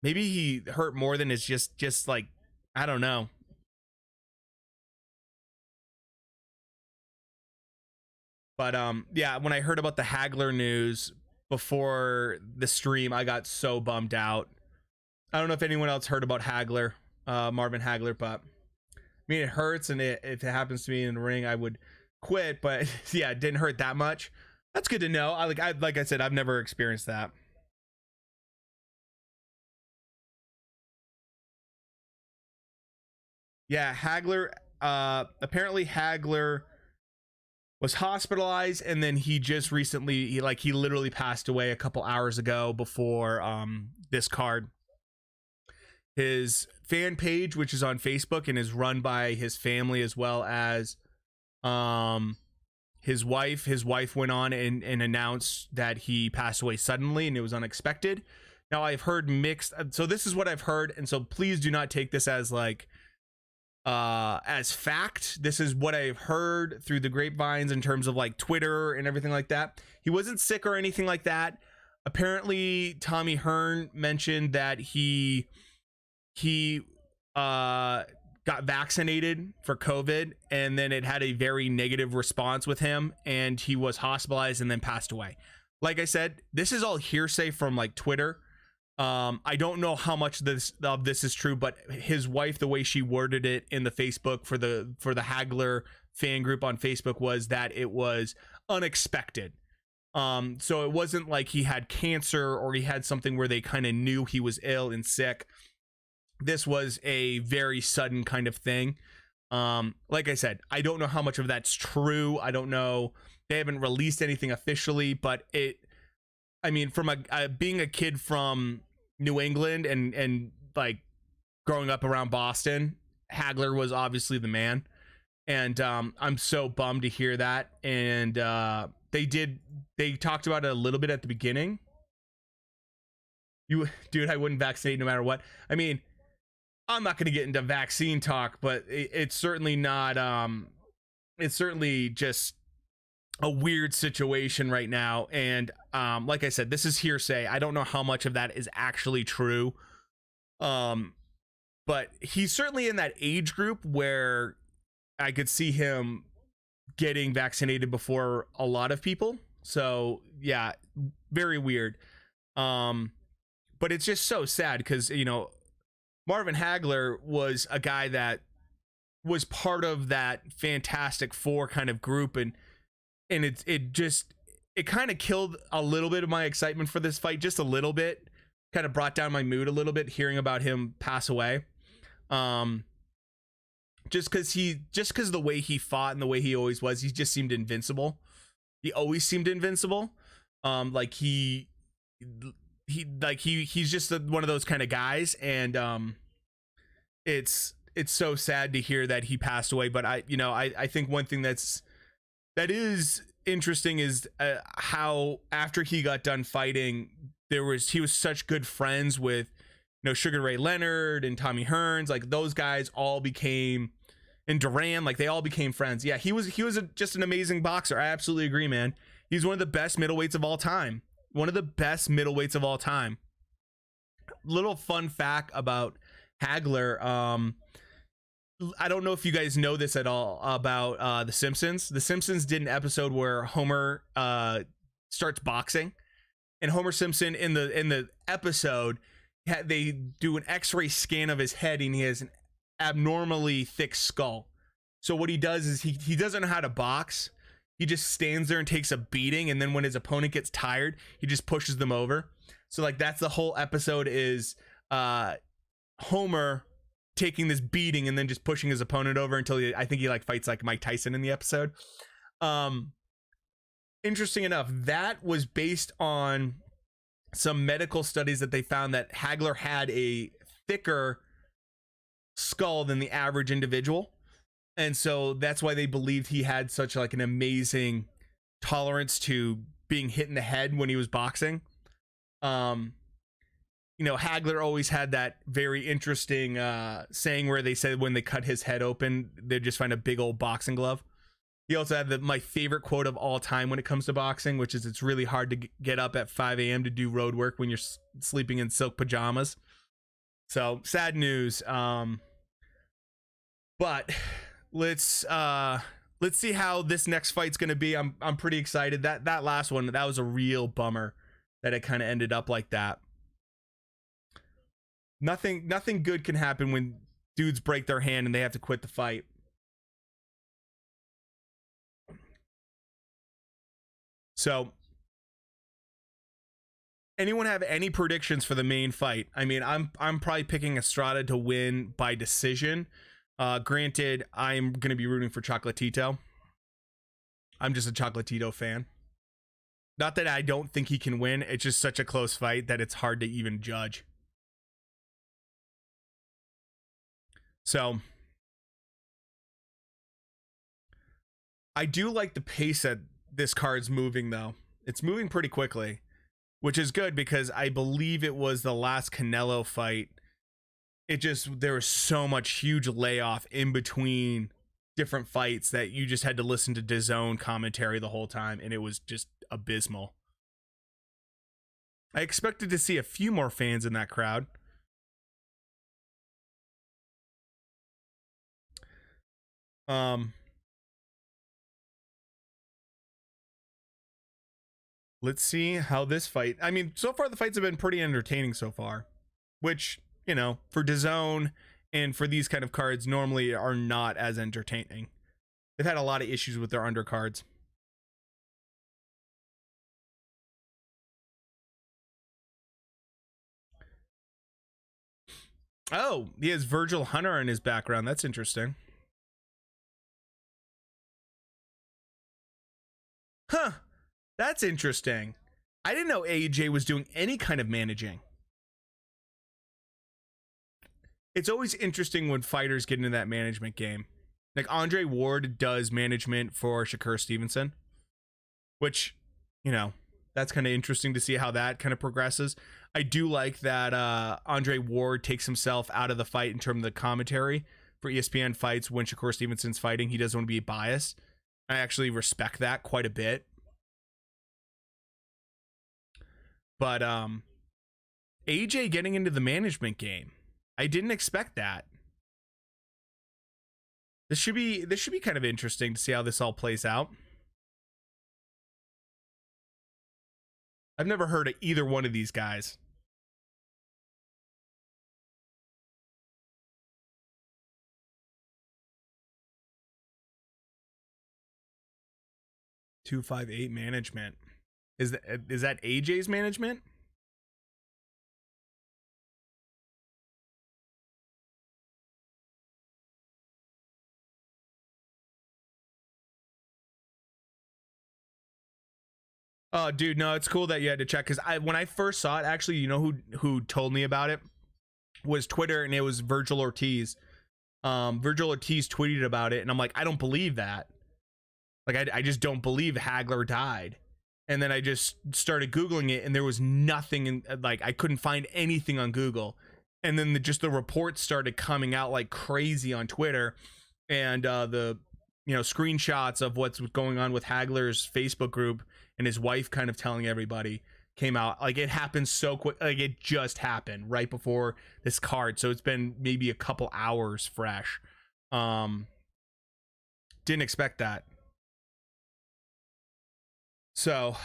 Maybe he hurt more than it's just like, I don't know. But yeah, when I heard about the Hagler news before the stream, I got so bummed out. I don't know if anyone else heard about Hagler, Marvin Hagler, but I mean, it hurts, and if it happens to me in the ring, I would quit. But yeah, it didn't hurt that much. That's good to know. Like I said, I've never experienced that. Yeah, Hagler. Apparently Hagler was hospitalized, and then he just recently, he literally passed away a couple hours ago before this card. His fan page, which is on Facebook and is run by his family as well as um his wife went on and announced that he passed away suddenly, and it was unexpected. Now, I've heard mixed, so this is what I've heard, and so please do not take this as fact. This is what I've heard through the grapevines in terms of like Twitter and everything like that. He wasn't sick or anything like that. Apparently Tommy Hearn mentioned that he got vaccinated for COVID, and then it had a very negative response with him, and he was hospitalized and then passed away. Like I said, this is all hearsay from like Twitter. I don't know how much of this is true, but his wife, the way she worded it in the Facebook for the Hagler fan group on Facebook, was that it was unexpected. So it wasn't like he had cancer or he had something where they kind of knew he was ill and sick. This was a very sudden kind of thing. Like I said, I don't know how much of that's true. I don't know. They haven't released anything officially, but I mean, from being a kid from New England and like growing up around Boston, Hagler was obviously the man. And I'm so bummed to hear that. And they talked about it a little bit at the beginning. Dude, I wouldn't vaccinate no matter what. I mean, I'm not going to get into vaccine talk, but it's certainly not, it's certainly just a weird situation right now. And like I said, this is hearsay. I don't know how much of that is actually true. But he's certainly in that age group where I could see him getting vaccinated before a lot of people. So yeah, very weird. But it's just so sad because, Marvin Hagler was a guy that was part of that Fantastic Four kind of group, and it kind of killed a little bit of my excitement for this fight, just a little bit. Kind of brought down my mood a little bit hearing about him pass away. Just because the way he fought and the way he always was, he just seemed invincible. He always seemed invincible. He's just one of those kind of guys, and it's so sad to hear that he passed away. But I think one thing that is interesting is how after he got done fighting, he was such good friends with Sugar Ray Leonard and Tommy Hearns. Like those guys all became, and Duran, like they all became friends. Yeah, he was just an amazing boxer. I absolutely agree, man. He's one of the best middleweights of all time. One of the best middleweights of all time. Little fun fact about Hagler. I don't know if you guys know this at all about The Simpsons. The Simpsons did an episode where Homer starts boxing, and Homer Simpson in the episode, they do an X-ray scan of his head, and he has an abnormally thick skull. So what he does is he doesn't know how to box. He just stands there and takes a beating, and then when his opponent gets tired, he just pushes them over. So like that's the whole episode is Homer taking this beating and then just pushing his opponent over until I think he like fights like Mike Tyson in the episode. Um, Interesting enough, that was based on some medical studies that they found that Hagler had a thicker skull than the average individual. And so that's why they believed he had such like an amazing tolerance to being hit in the head when he was boxing. Um, Hagler always had that very interesting saying where they said when they cut his head open, they'd just find a big old boxing glove. He also had my favorite quote of all time when it comes to boxing, which is it's really hard to get up at 5 a.m. to do road work when you're sleeping in silk pajamas. So sad news. But let's see how this next fight's gonna be. I'm pretty excited. That last one, that was a real bummer that it kind of ended up like that. Nothing good can happen when dudes break their hand and they have to quit the fight. So, anyone have any predictions for the main fight? I mean, I'm probably picking ESTRADA to win by decision. Granted, I'm gonna be rooting for Chocolatito. I'm just a Chocolatito fan. Not that I don't think he can win. It's just such a close fight that it's hard to even judge. So, I do like the pace that this card's moving, though. It's moving pretty quickly, which is good because I believe it was the last Canelo fight. There was so much huge layoff in between different fights that you just had to listen to DAZN commentary the whole time, and it was just abysmal. I expected to see a few more fans in that crowd. Let's see how this fight. I mean, so far the fights have been pretty entertaining so far, which, for DAZN and for these kind of cards normally are not as entertaining. They've had a lot of issues with their undercards. Oh, he has Virgil Hunter in his background. That's interesting. Huh. That's interesting. I didn't know AJ was doing any kind of managing. It's always interesting when fighters get into that management game. Like Andre Ward does management for Shakur Stevenson, which, that's kind of interesting to see how that kind of progresses. I do like that Andre Ward takes himself out of the fight in terms of the commentary for ESPN fights when Shakur Stevenson's fighting. He doesn't want to be biased. I actually respect that quite a bit. But AJ getting into the management game, I didn't expect that. This should be kind of interesting to see how this all plays out. I've never heard of either one of these guys. $258 management. Is that AJ's management? Oh, dude, no, it's cool that you had to check because when I first saw it, actually, who told me about it was Twitter, and it was Virgil Ortiz. Virgil Ortiz tweeted about it, and I'm like, I don't believe that. Like, I just don't believe Hagler died. And then I just started Googling it, and there was nothing I couldn't find anything on Google. And then the reports started coming out like crazy on Twitter, and the screenshots of what's going on with Hagler's Facebook group and his wife kind of telling everybody came out. Like, it happened so quick. Like, it just happened right before this card. So it's been maybe a couple hours fresh. Didn't expect that. So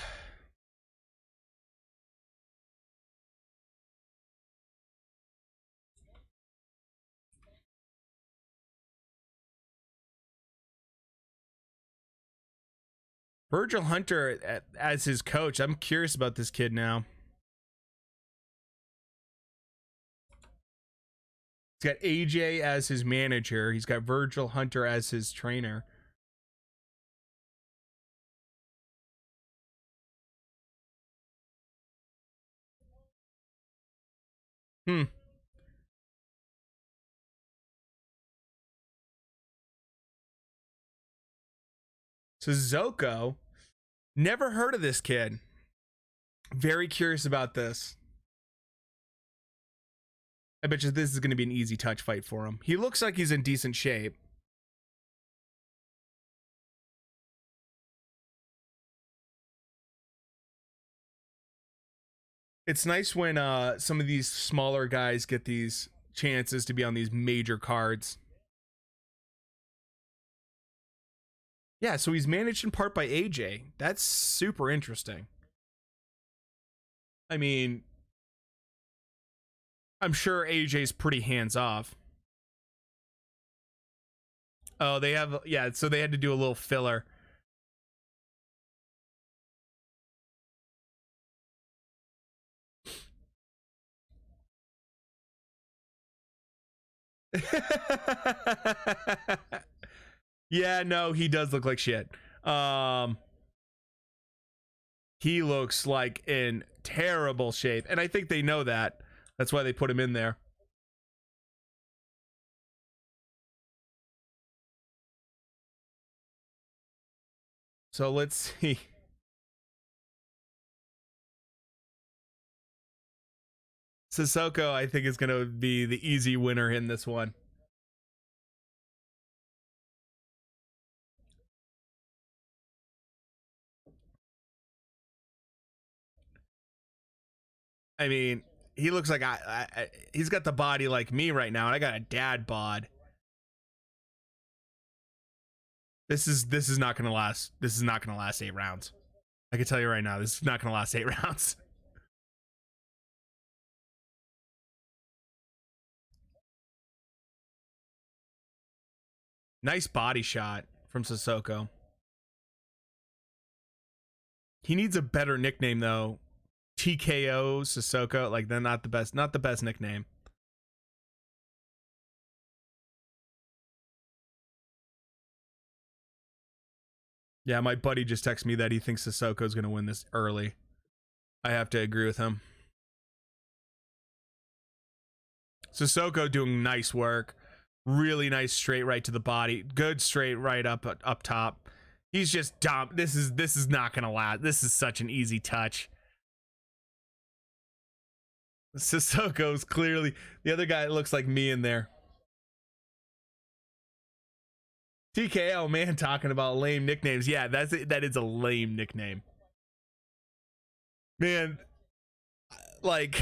Virgil Hunter as his coach. I'm curious about this kid now. He's got AJ as his manager. He's got Virgil Hunter as his trainer. Hmm. Suzuko. Never heard of this kid. Very curious about this. I bet you this is going to be an easy touch fight for him. He looks like he's in decent shape. It's nice when some of these smaller guys get these chances to be on these major cards. Yeah, so he's managed in part by AJ. That's super interesting. I mean, I'm sure AJ's pretty hands off. Oh, they have, yeah, so they had to do a little filler. Yeah, no, he does look like shit. He looks like in terrible shape, and I think they know that. That's why they put him in there. So let's see. Sissoko, I think, is going to be the easy winner in this one. I mean, he looks like he's got the body like me right now, and I got a dad bod. This is not going to last. This is not going to last 8 rounds. I can tell you right now, this is not going to last 8 rounds. Nice body shot from Sissoko. He needs a better nickname though. TKO Sissoko, like they're not the best nickname. Yeah, my buddy just texted me that he thinks Sissoko's gonna win this early. I have to agree with him. Sissoko doing nice work. Really nice straight right to the body. Good straight right up top. He's just dumb. This is not gonna last. This is such an easy touch. Sissoko's clearly the other guy looks like me in there. TKO, man, talking about lame nicknames. Yeah, that is a lame nickname. Man, like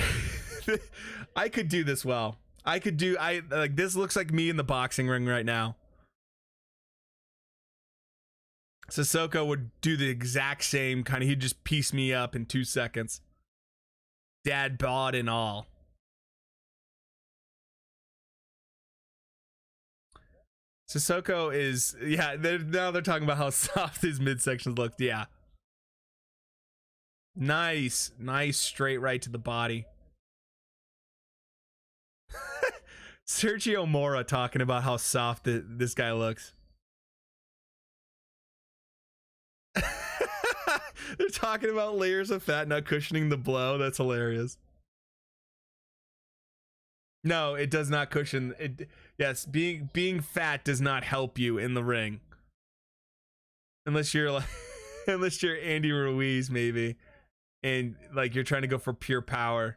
I could do this well. I like this looks like me in the boxing ring right now. Sissoko would do the exact same kind of, he'd just piece me up in 2 seconds. Dad bod and all. Sissoko is, yeah, now they're talking about how soft his midsections looked. Yeah. Nice straight right to the body. Sergio Mora talking about how soft this guy looks. They're talking about layers of fat not cushioning the blow. That's hilarious. No, it does not cushion it. Yes, being fat does not help you in the ring. Unless you're like unless you're Andy Ruiz maybe, and like you're trying to go for pure power.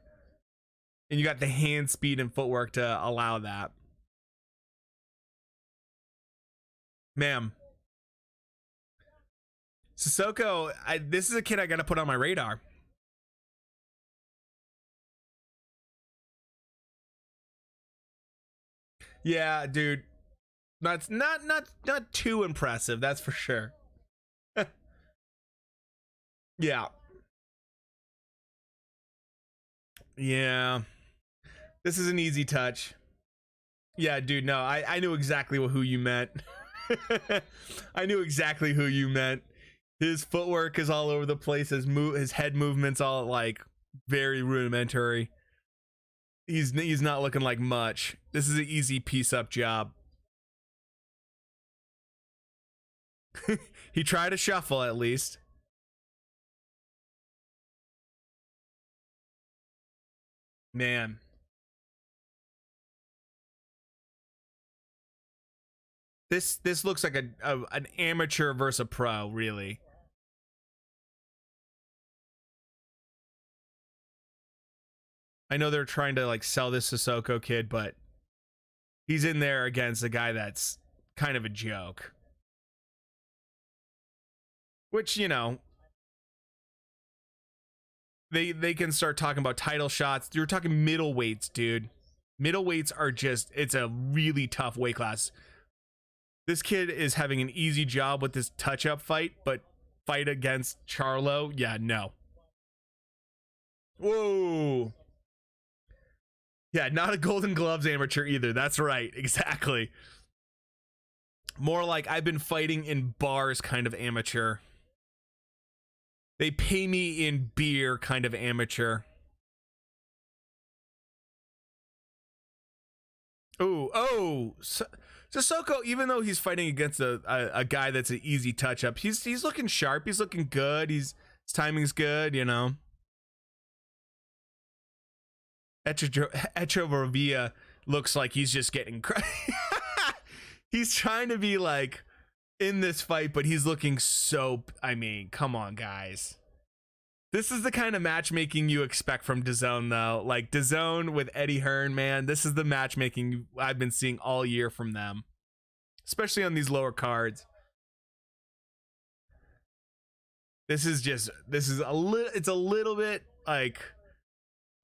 And you got the hand speed and footwork to allow that. Ma'am. Sissoko, this is a kid I got to put on my radar. Yeah, dude. Not too impressive, that's for sure. Yeah. Yeah. This is an easy touch. Yeah, dude, no, I knew exactly who you meant. I knew exactly who you meant. His footwork is all over the place. His head movements all like very rudimentary. He's not looking like much. This is an easy piece up job. He tried to shuffle at least. Man, This looks like an amateur versus a pro, really. I know they're trying to like sell this Sissoko kid, but he's in there against a guy that's kind of a joke. Which, you know, they can start talking about title shots. You're talking middleweights, dude. Middleweights are just, it's a really tough weight class. This kid is having an easy job with this touch-up fight, but fight against Charlo, yeah, no. Whoa. Yeah, not a Golden Gloves amateur either. That's right, exactly. More like I've been fighting in bars kind of amateur. They pay me in beer kind of amateur. Oh, Sissoko, even though he's fighting against a guy that's an easy touch-up, he's looking sharp. He's looking good. His timing's good, you know. Echeverria looks like he's just getting he's trying to be like in this fight, but he's looking so, I mean, come on, guys. This is the kind of matchmaking you expect from DAZN, though. Like DAZN with Eddie Hearn, man, this is the matchmaking I've been seeing all year from them, especially on these lower cards. This is it's a little bit like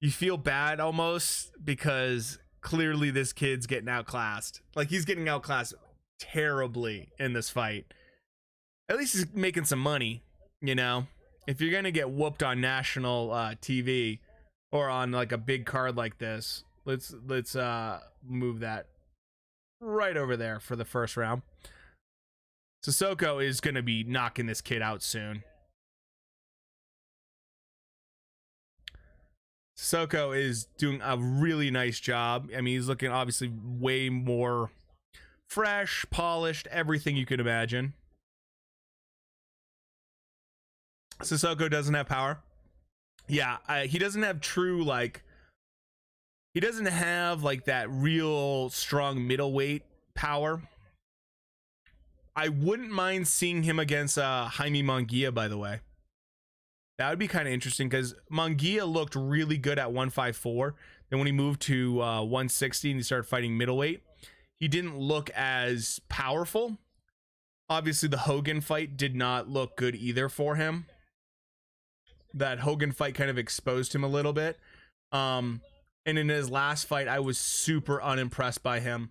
you feel bad almost because clearly this kid's getting outclassed. Like he's getting outclassed terribly in this fight. At least he's making some money, you know. If you're gonna get whooped on national TV or on like a big card like this, let's move that right over there for the first round. Sissoko is gonna be knocking this kid out soon. Sissoko is doing a really nice job. I mean, he's looking obviously way more fresh, polished, everything you could imagine. Sissoko doesn't have power. Yeah, he doesn't have true, like, he doesn't have like that real strong middleweight power. I wouldn't mind seeing him against Jaime Munguia, by the way. That would be kind of interesting because Munguia looked really good at 154. Then when he moved to 160 and he started fighting middleweight, he didn't look as powerful. Obviously, the Hogan fight did not look good either for him. That Hogan fight kind of exposed him a little bit. And in his last fight, I was super unimpressed by him.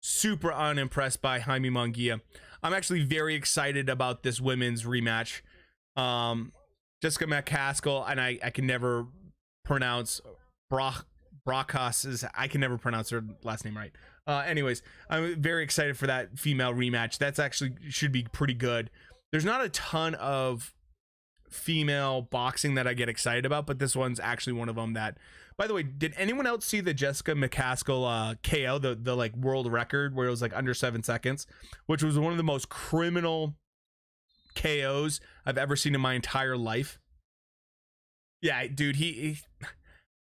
Super unimpressed by Jaime Munguia. I'm actually very excited about this women's rematch. Jessica McCaskill, and I can never pronounce Bracas, I can never pronounce her last name right. Anyways, I'm very excited for that female rematch. That's actually should be pretty good. There's not a ton of female boxing that I get excited about, but this one's actually one of them that, by the way, did anyone else see the Jessica McCaskill KO, the like world record where it was like under 7 seconds, which was one of the most criminal KOs I've ever seen in my entire life? Yeah, dude, he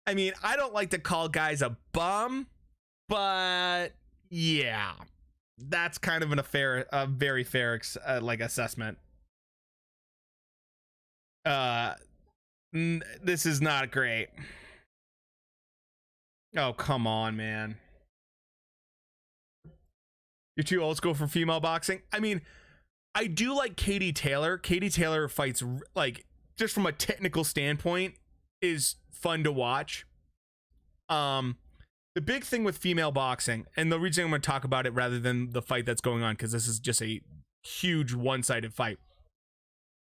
I mean, I don't like to call guys a bum, but yeah, that's kind of a very fair like assessment. This is not great. Oh, come on, man. You're too old school for female boxing. I mean, I do like Katie Taylor. Katie Taylor fights, like, just from a technical standpoint, is fun to watch. The big thing with female boxing, and the reason I'm going to talk about it rather than the fight that's going on, because this is just a huge one-sided fight.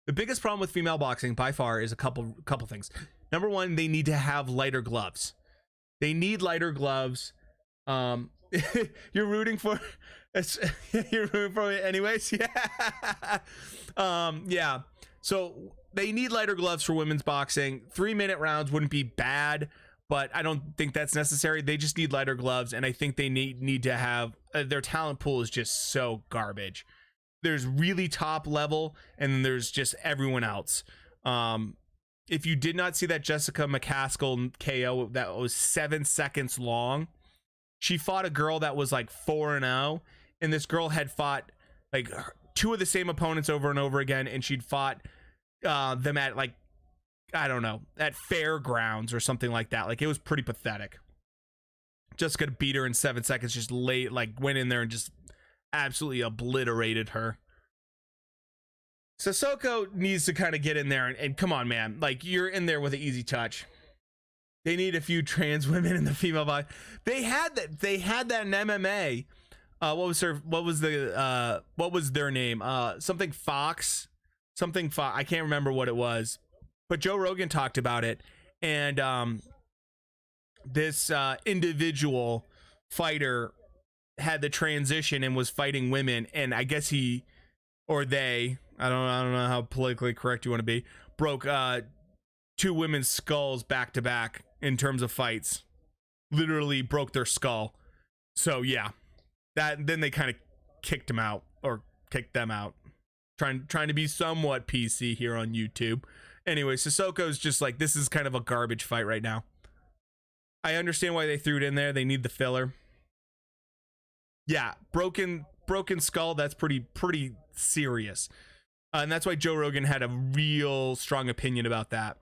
The biggest problem with female boxing by far is a couple things. Number one, they need to have lighter gloves. They need lighter gloves. You're rooting for you're rooting for it anyways. Yeah. Yeah. So they need lighter gloves for women's boxing. 3-minute rounds wouldn't be bad, but I don't think that's necessary. They just need lighter gloves, and I think they need to have their talent pool is just so garbage. There's really top level, and then there's just everyone else. If you did not see that Jessica McCaskill KO that was 7 seconds long, she fought a girl that was like 4-0, and this girl had fought like two of the same opponents over and over again, and she'd fought them at like, I don't know, at fairgrounds or something like that. Like, it was pretty pathetic. Jessica beat her in 7 seconds, just went in there and just absolutely obliterated her. Sissoko needs to kind of get in there and come on, man. Like, you're in there with an easy touch. They need a few trans women in the female body. They had that in MMA. What was their name? Something Fox. I can't remember what it was. But Joe Rogan talked about it, and this individual fighter had the transition and was fighting women, and I guess he or they, I don't know how politically correct you want to be, broke two women's skulls back to back in terms of fights. Literally broke their skull. So yeah, then they kind of kicked them out. Trying to be somewhat PC here on YouTube. Anyway, Sissoko's just like, this is kind of a garbage fight right now. I understand why they threw it in there. They need the filler. Yeah, broken skull, that's pretty serious. And that's why Joe Rogan had a real strong opinion about that.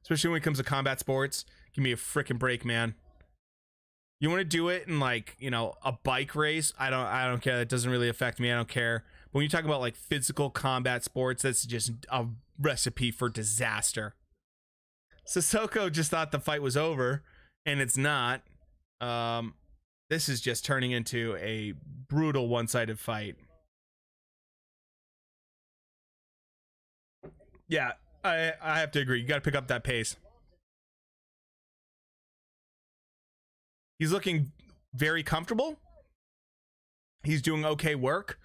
Especially when it comes to combat sports. Give me a freaking break, man. You want to do it in, like, you know, a bike race? I don't care. That doesn't really affect me. I don't care. But when you talk about like physical combat sports, that's just a recipe for disaster. Sissoko just thought the fight was over, and it's not. This is just turning into a brutal one-sided fight. Yeah, I have to agree. You got to pick up that pace. He's looking very comfortable. He's doing okay work,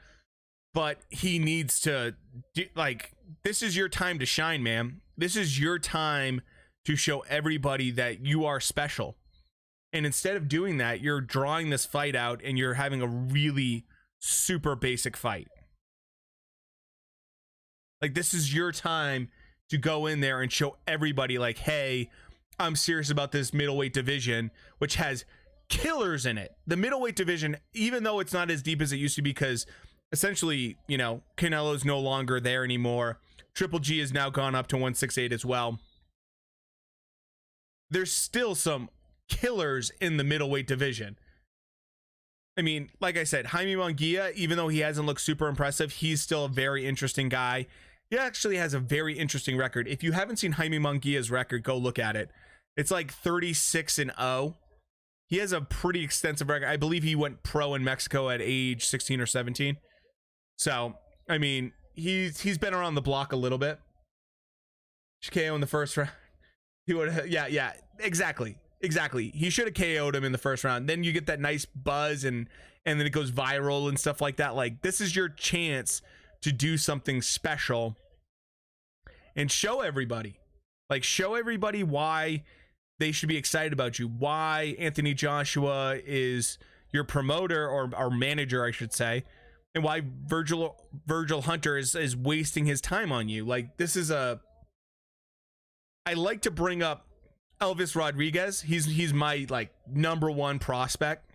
but he needs to do, like, this is your time to shine, man. This is your time to show everybody that you are special. And instead of doing that, you're drawing this fight out and you're having a really super basic fight. Like, this is your time to go in there and show everybody, like, hey, I'm serious about this middleweight division, which has killers in it. The middleweight division, even though it's not as deep as it used to be, because essentially, you know, Canelo's no longer there anymore. Triple G has now gone up to 168 as well. There's still some killers in the middleweight division. I mean, like I said, Jaime Munguia, even though he hasn't looked super impressive, he's still a very interesting guy. He actually has a very interesting record. If you haven't seen Jaime Munguia's record, go look at it. It's like 36-0. He has a pretty extensive record. I believe he went pro in Mexico at age 16 or 17. So, I mean, he's been around the block a little bit. KO in the first round. He would have, yeah, exactly. He should have KO'd him in the first round. Then you get that nice buzz and then it goes viral and stuff like that. Like, this is your chance to do something special and show everybody. Like, show everybody why they should be excited about you. Why Anthony Joshua is your promoter or manager, I should say. And why Virgil Hunter is wasting his time on you. Like, this is a... I like to bring up Elvis Rodriguez. He's my, like, number one prospect.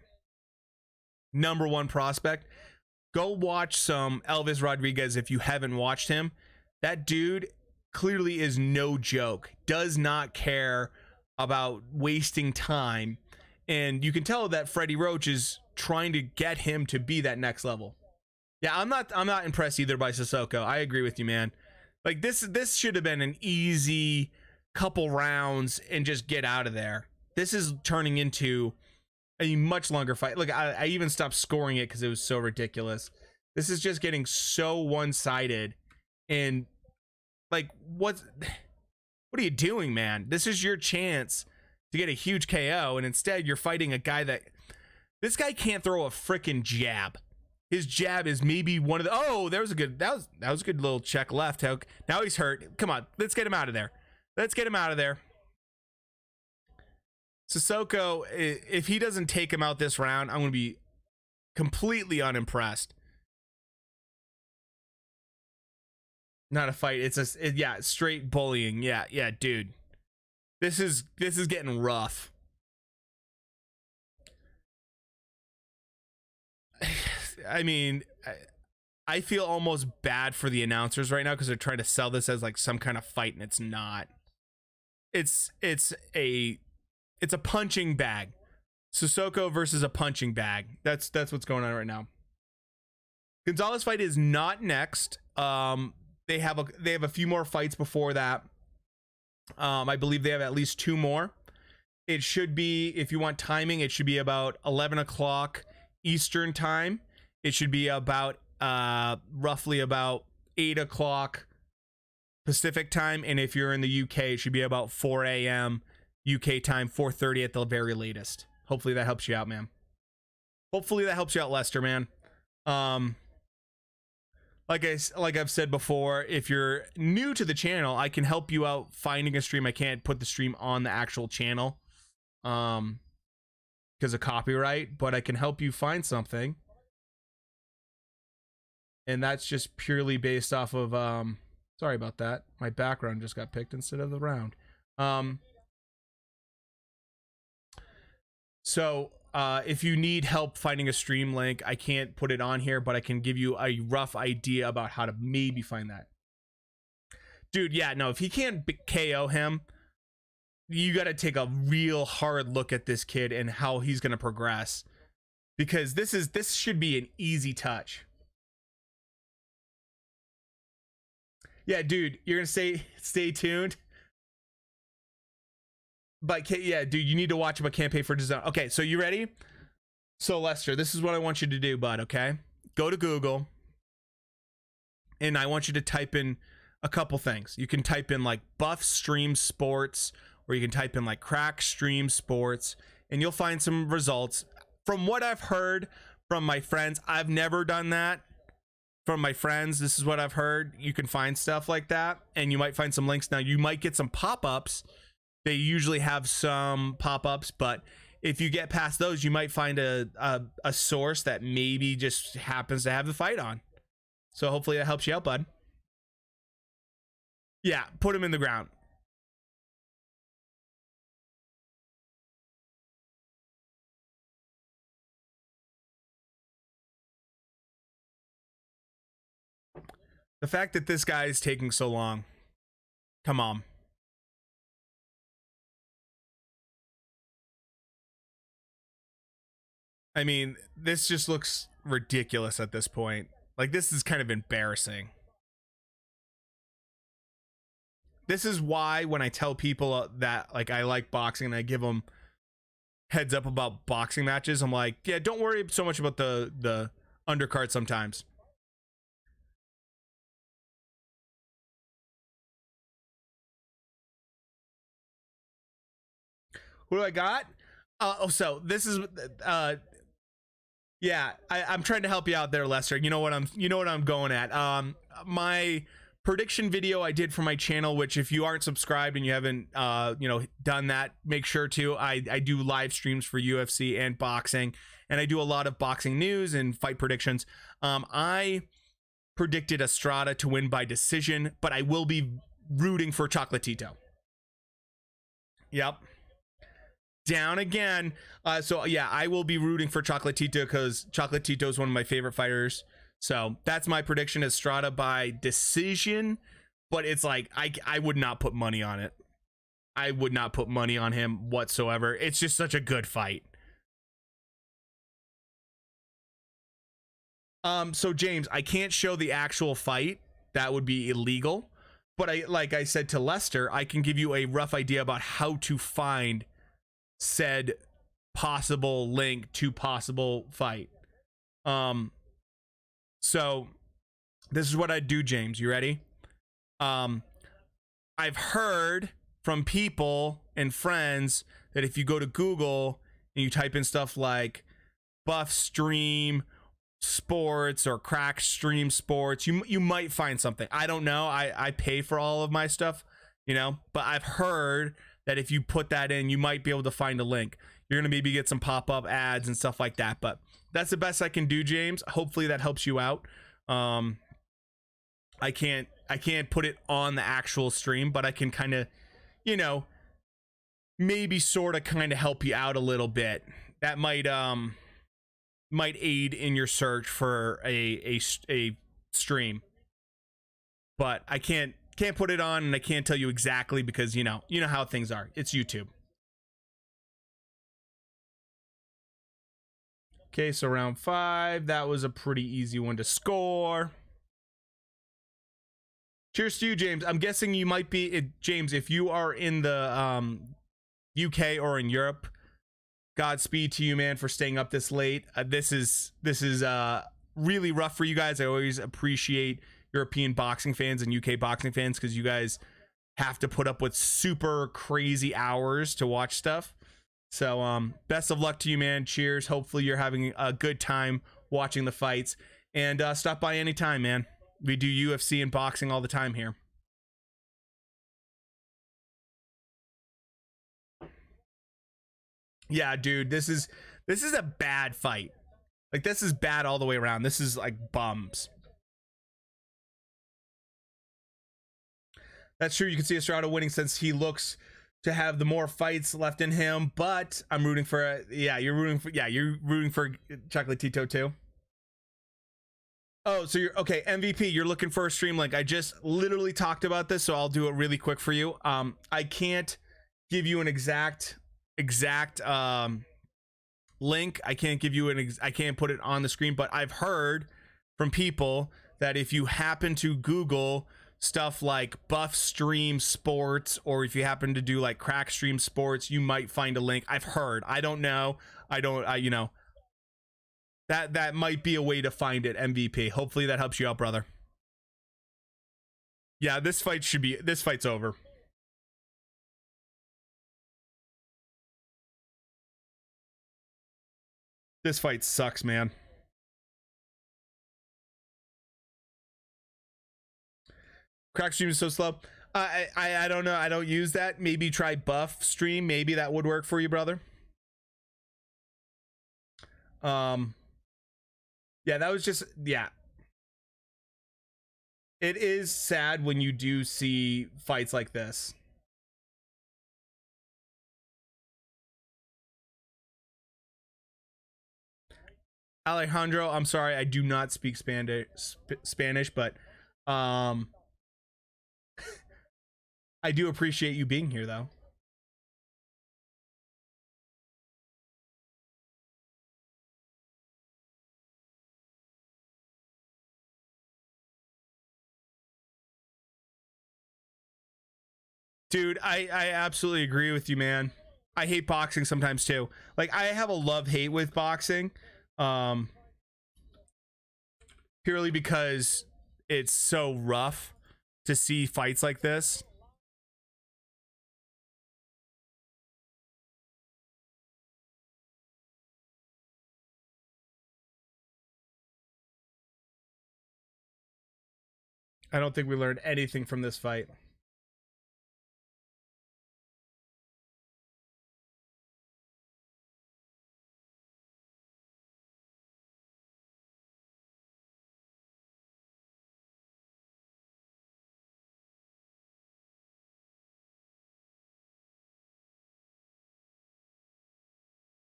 Go watch some Elvis Rodriguez if you haven't watched him. That dude clearly is no joke. Does not care about wasting time. And you can tell that Freddie Roach is trying to get him to be that next level. Yeah, I'm not impressed either by Sissoko. I agree with you, man. Like, this should have been an easy couple rounds and just get out of there. This is turning into a much longer fight. Look, I even stopped scoring it because it was so ridiculous. This is just getting so one-sided. And, like, what are you doing, man? This is your chance to get a huge KO, and instead you're fighting a guy that... This guy can't throw a freaking jab. His jab is maybe one of the... Oh, that was a good little check left hook. Now he's hurt. Come on, let's get him out of there. Sissoko, if he doesn't take him out this round, I'm going to be completely unimpressed. Not a fight. It's straight bullying. Yeah, dude. This is getting rough. I mean, I feel almost bad for the announcers right now because they're trying to sell this as like some kind of fight, and it's not. It's a punching bag. Sissoko versus a punching bag. That's what's going on right now. Gonzalez fight is not next. They have a few more fights before that. I believe they have at least 2 more. It should be, if you want timing, it should be about 11 o'clock Eastern time. It should be about roughly about 8 o'clock Pacific time, and if you're in the UK, it should be about 4 a.m. UK time, 4:30 at the very latest. Hopefully that helps you out, man. Hopefully that helps you out, Lester, man. Like I've said before, if you're new to the channel, I can help you out finding a stream. I can't put the stream on the actual channel because of copyright, but I can help you find something. And that's just purely based off of sorry about that. My background just got picked instead of the round. So if you need help finding a stream link, I can't put it on here, but I can give you a rough idea about how to maybe find that. Dude, yeah, no, if he can't KO him, you got to take a real hard look at this kid and how he's going to progress, because this should be an easy touch. Yeah, dude, you're going to stay tuned. But yeah, dude, you need to watch him, but can't pay for design. Okay, so you ready? So Lester, this is what I want you to do, bud, okay? Go to Google, and I want you to type in a couple things. You can type in like Buff Stream Sports, or you can type in like Crack Stream Sports, and you'll find some results. From what I've heard from my friends, I've never done that. From my friends, this is what I've heard. You can find stuff like that, and you might find some links. Now, you might get some pop-ups. They usually have some pop-ups, but if you get past those, you might find a source that maybe just happens to have the fight on. So hopefully that helps you out, bud. Yeah, put him in the ground. The fact that this guy is taking so long. Come on. I mean, this just looks ridiculous at this point. Like, this is kind of embarrassing. This is why when I tell people that, like, I like boxing and I give them heads up about boxing matches, I'm like, yeah, don't worry so much about the undercard sometimes. What do I got? So this is yeah, I'm trying to help you out there, Lester. You know what I'm going at. My prediction video I did for my channel, which if you aren't subscribed and you haven't done that, make sure to. I do live streams for UFC and boxing, and I do a lot of boxing news and fight predictions. I predicted Estrada to win by decision, but I will be rooting for Chocolatito. Yep. Down again. So yeah, I will be rooting for Chocolatito because Chocolatito is one of my favorite fighters. So that's my prediction, Estrada by decision. But it's like, I would not put money on it. I would not put money on him whatsoever. It's just such a good fight. So James, I can't show the actual fight. That would be illegal. But like I said to Lester, I can give you a rough idea about how to find said possible link to possible fight. So this is what I do, James. You ready? I've heard from people and friends that if you go to Google and you type in stuff like Buff Stream Sports or Crack Stream Sports, you might find something. I don't know. I pay for all of my stuff, but I've heard that if you put that in, you might be able to find a link. You're going to maybe get some pop-up ads and stuff like that, but that's the best I can do, James. Hopefully that helps you out. I can't put it on the actual stream, but I can kind of, maybe sort of kind of help you out a little bit. That might might aid in your search for a stream. But I can't put it on, and I can't tell you exactly because you know how things are. It's YouTube. Okay, so round 5, that was a pretty easy one to score. Cheers to you, James. I'm guessing you might be James, if you are in the UK or in Europe. Godspeed to you, man, for staying up this late. This is really rough for you guys. I always appreciate European boxing fans and UK boxing fans because you guys have to put up with super crazy hours to watch stuff. So best of luck to you, man. Cheers. Hopefully you're having a good time watching the fights, and stop by anytime, man. We do UFC and boxing all the time here. Yeah, dude, this is a bad fight. Like, this is bad all the way around. This is like bums. That's true. You can see Estrada winning since he looks to have the more fights left in him, but I'm rooting for you're rooting for Chocolatito too. Oh, so you're okay. MVP, you're looking for a stream link. I just literally talked about this, so I'll do it really quick for you. I can't give you an exact link. I can't give you I can't put it on the screen, but I've heard from people that if you happen to Google stuff like Buff Stream Sports, or if you happen to do like Crack Stream Sports, you might find a link. I've heard. I don't know. You know, that might be a way to find it. MVP. Hopefully that helps you out, brother. Yeah, this fight's over. This fight sucks, man. Crack Stream is so slow. I don't know. I don't use that. Maybe try Buff Stream. Maybe that would work for you, brother. Yeah, that was just, yeah. It is sad when you do see fights like this. Alejandro, I'm sorry, I do not speak Spanish, but I do appreciate you being here, though. Dude, I absolutely agree with you, man. I hate boxing sometimes too. Like, I have a love-hate with boxing. Purely because it's so rough to see fights like this. I don't think we learned anything from this fight.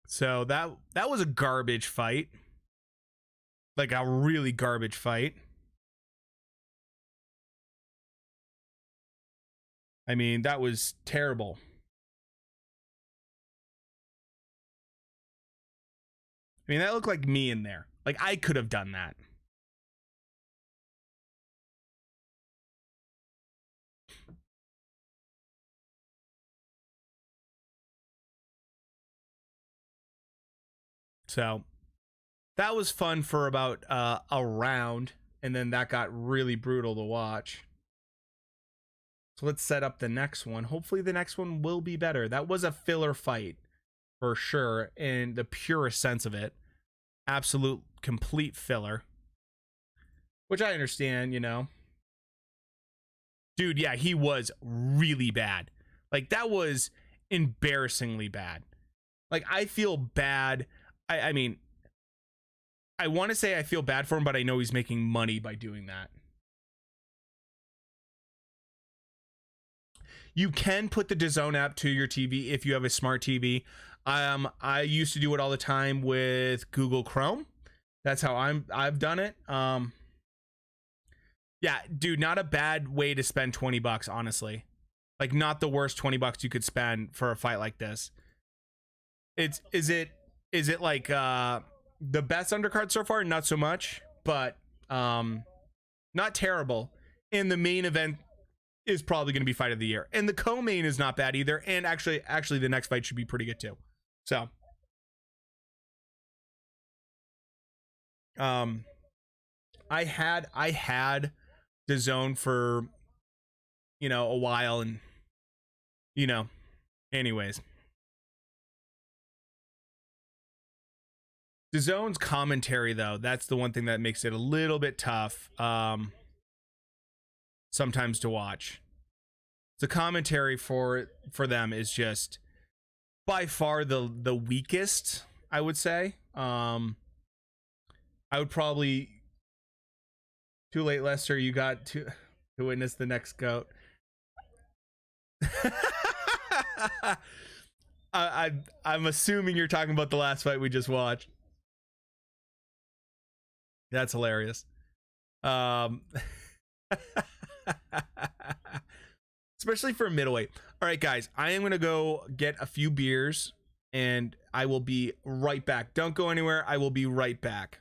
So that was a garbage fight. Like a really garbage fight. I mean, that was terrible. I mean, that looked like me in there. Like, I could have done that. So that was fun for about a round, and then that got really brutal to watch. So let's set up the next one. Hopefully the next one will be better. That was a filler fight for sure, in the purest sense of it. Absolute complete filler, which I understand, you know. Dude, yeah, he was really bad. Like, that was embarrassingly bad. Like, I feel bad. I mean, I want to say I feel bad for him, but I know he's making money by doing that. You can put the DAZN app to your TV if you have a smart TV. I used to do it all the time with Google Chrome. That's how I've done it. Yeah, dude, not a bad way to spend 20 bucks, honestly. Like, not the worst 20 bucks you could spend for a fight like this. Is it like the best undercard so far? Not so much, but not terrible. And the main event is probably going to be fight of the year. And the co-main is not bad either. And actually the next fight should be pretty good too. So I had the zone for a while, and anyways, the zone's commentary, though, that's the one thing that makes it a little bit tough sometimes to watch. The commentary for them is just by far the weakest, I would say. I would probably... Too late, Lester. You got to witness the next GOAT. I'm assuming you're talking about the last fight we just watched. That's hilarious. Especially for middleweight. All right, guys, I am gonna go get a few beers, and I will be right back. Don't go anywhere. I will be right back.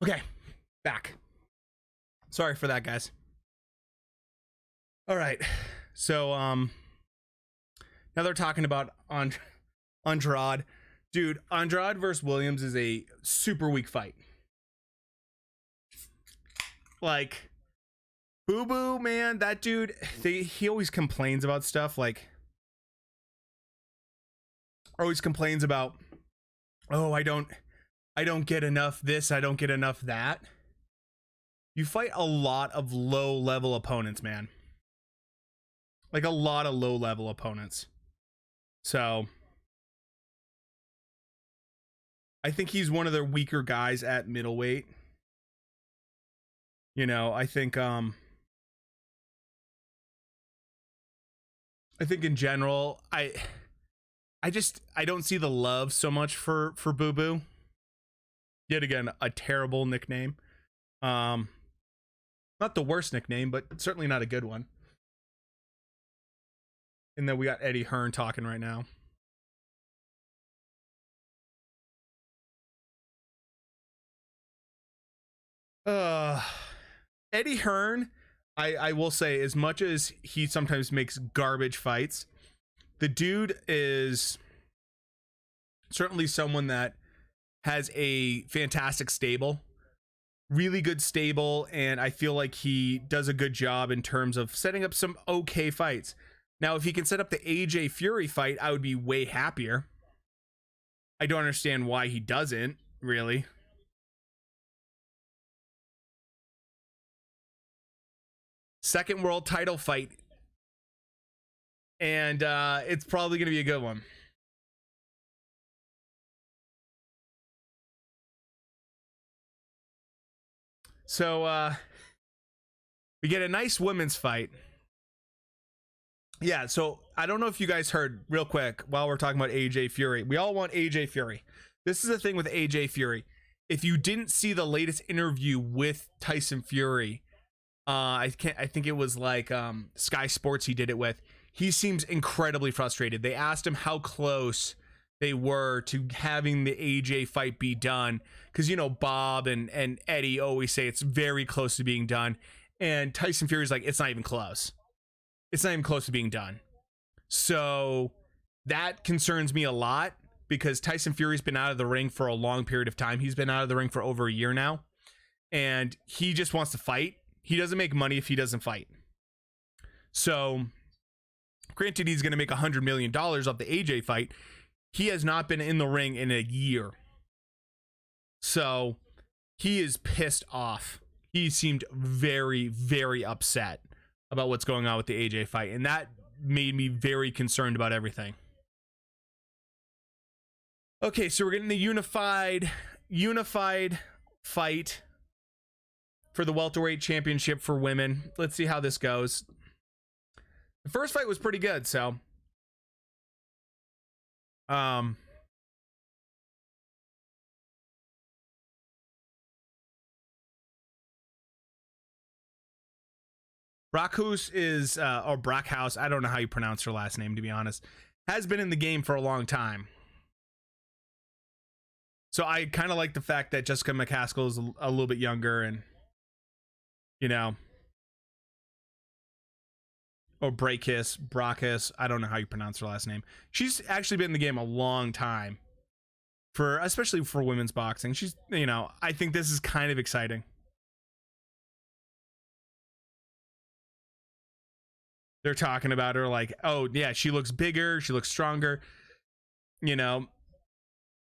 Okay, back. Sorry for that, guys. All right, so now they're talking about Andrade. Dude, Andrade versus Williams is a super weak fight. Like, Boo Boo, man, that dude, he always complains about stuff, like, always complains about, oh, I don't get enough this, I don't get enough that. You fight a lot of low level opponents, man. Like, a lot of low level opponents. So I think he's one of the weaker guys at middleweight. I think in general, I don't see the love so much for Boo Boo. Yet again, a terrible nickname. Not the worst nickname, but certainly not a good one. And then we got Eddie Hearn talking right now. Eddie Hearn, I will say, as much as he sometimes makes garbage fights, the dude is certainly someone that has a fantastic stable, really good stable, and I feel like he does a good job in terms of setting up some okay fights. Now, if he can set up the AJ Fury fight, I would be way happier. I don't understand why he doesn't, really. Second world title fight. And it's probably going to be a good one. So we get a nice women's fight. Yeah, so I don't know if you guys heard, real quick, while we're talking about AJ Fury. We all want AJ Fury. This is the thing with AJ Fury. If you didn't see the latest interview with Tyson Fury, I think it was like Sky Sports he did it with. He seems incredibly frustrated. They asked him how close they were to having the AJ fight be done, because you know Bob and Eddie always say it's very close to being done, and Tyson Fury's like, it's not even close. It's not even close to being done. So that concerns me a lot, because Tyson Fury's been out of the ring for a long period of time. He's been out of the ring for over a year now, and he just wants to fight. He doesn't make money if he doesn't fight. So granted, he's going to make $100 million off the AJ fight. He has not been in the ring in a year. So he is pissed off. He seemed very, very upset about what's going on with the AJ fight. And that made me very concerned about everything. Okay, so we're getting the unified fight for the welterweight championship for women. Let's see how this goes. The first fight was pretty good, so Brockhouse is or Brockhouse, I don't know how you pronounce her last name, to be honest, has been in the game for a long time. So I kind of like the fact that Jessica McCaskill is a little bit younger, and you know, or Brachis, I don't know how you pronounce her last name. She's actually been in the game a long time, especially for women's boxing. She's, you know, I think this is kind of exciting. They're talking about her like, oh yeah, she looks bigger, she looks stronger. You know,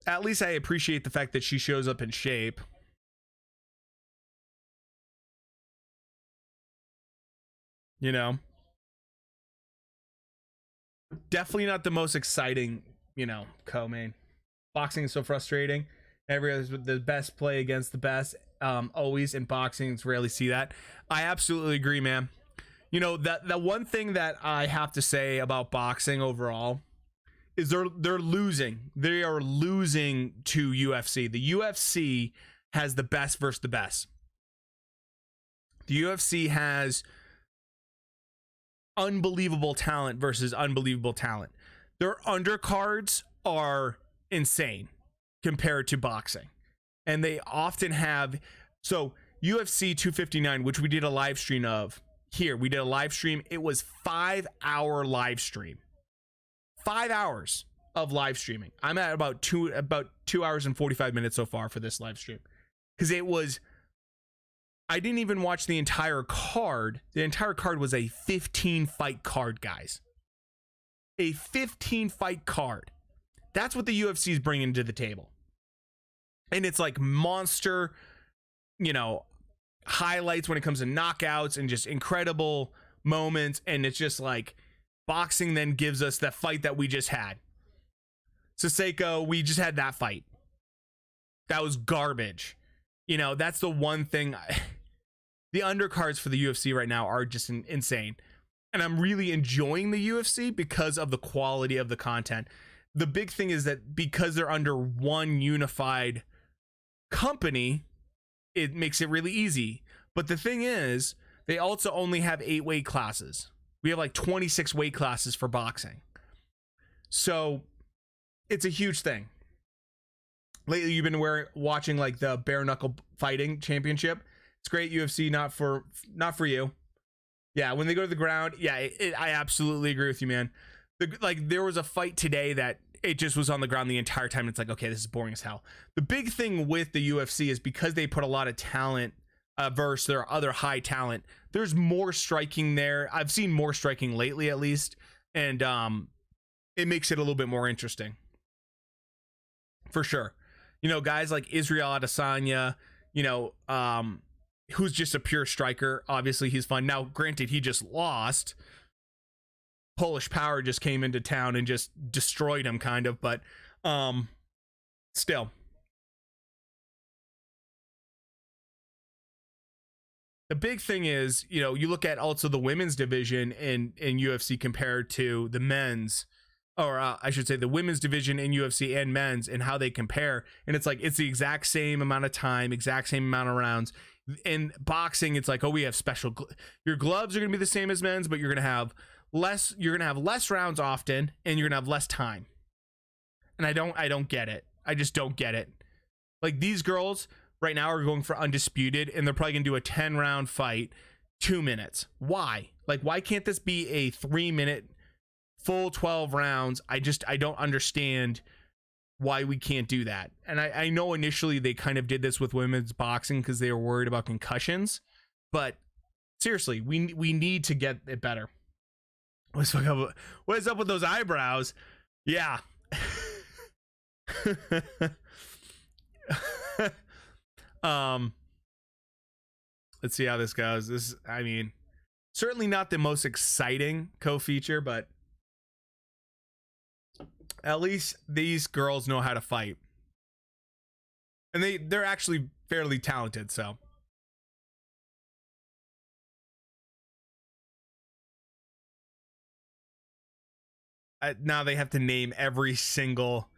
at least I appreciate the fact that she shows up in shape. You know, definitely not the most exciting, you know, co-main. Boxing is so frustrating. The best play against the best. Always in boxing, it's rarely see that. I absolutely agree, man. You know, that one thing that I have to say about boxing overall is they're losing. They are losing to UFC. The UFC has the best versus the best. The UFC has unbelievable talent versus unbelievable talent. Their undercards are insane compared to boxing. And they often have, so UFC 259, which we did a live stream of here. We did a live stream. It was 5-hour live stream. 5 hours of live streaming. I'm at about 2 hours and 45 minutes so far for this live stream. Because it was, I didn't even watch the entire card. The entire card was a 15 fight card, guys. A 15 fight card. That's what the UFC is bringing to the table. And it's like monster, you know, highlights when it comes to knockouts and just incredible moments. And it's just like boxing then gives us that fight that we just had. Sissoko, we just had that fight. That was garbage. You know, that's the one thing. The undercards for the UFC right now are just insane. And I'm really enjoying the UFC because of the quality of the content. The big thing is that because they're under one unified company, it makes it really easy. But the thing is, they also only have 8 weight classes. We have like 26 weight classes for boxing. So it's a huge thing. Lately, you've been watching like the bare knuckle fighting championship. It's great, UFC, not for you. Yeah, when they go to the ground, yeah, I absolutely agree with you, man. Like there was a fight today that it just was on the ground the entire time. It's like, okay, this is boring as hell. The big thing with the UFC is because they put a lot of talent versus their other high talent. There's more striking there. I've seen more striking lately, at least, and it makes it a little bit more interesting, for sure. You know, guys like Israel Adesanya, you know, who's just a pure striker. Obviously, he's fun. Now, granted, he just lost. Polish Power just came into town and just destroyed him, kind of, but still. The big thing is, you know, you look at also the women's division in UFC compared to the men's, or I should say the women's division in UFC and men's, and how they compare. And it's like, it's the exact same amount of time, exact same amount of rounds. In boxing, it's like, oh, we have special, your gloves are going to be the same as men's, but you're going to have less rounds often, and you're going to have less time. And I don't get it. I just don't get it. Like, these girls right now are going for undisputed, and they're probably going to do a 10-round fight, 2 minutes. Why? Like, why can't this be a 3-minute full 12 rounds? I don't understand why we can't do that. And I know initially they kind of did this with women's boxing because they were worried about concussions, but seriously, we need to get it better. What is up with those eyebrows? Yeah. Let's see how this goes. This, I mean, certainly not the most exciting co-feature, but at least these girls know how to fight, and they're actually fairly talented. So now they have to name every single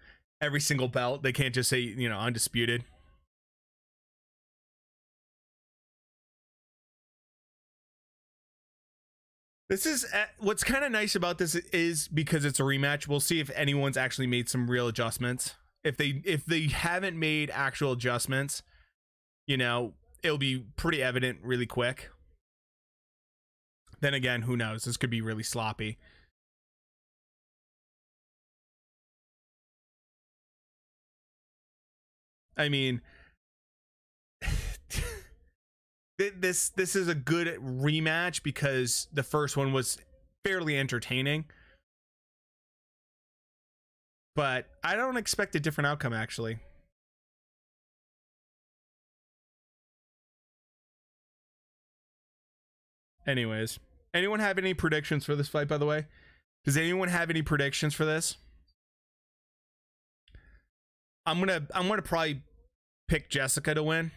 belt. They can't just say, you know, undisputed. This is what's kind of nice about this is because it's a rematch. We'll see if anyone's actually made some real adjustments. If they haven't made actual adjustments, you know, it'll be pretty evident really quick. Then again, who knows? This could be really sloppy. I mean, this is a good rematch because the first one was fairly entertaining, but I don't expect a different outcome, actually. Anyways, anyone have any predictions for this fight, by the way? Does anyone have any predictions for this? I'm gonna probably pick Jessica to win.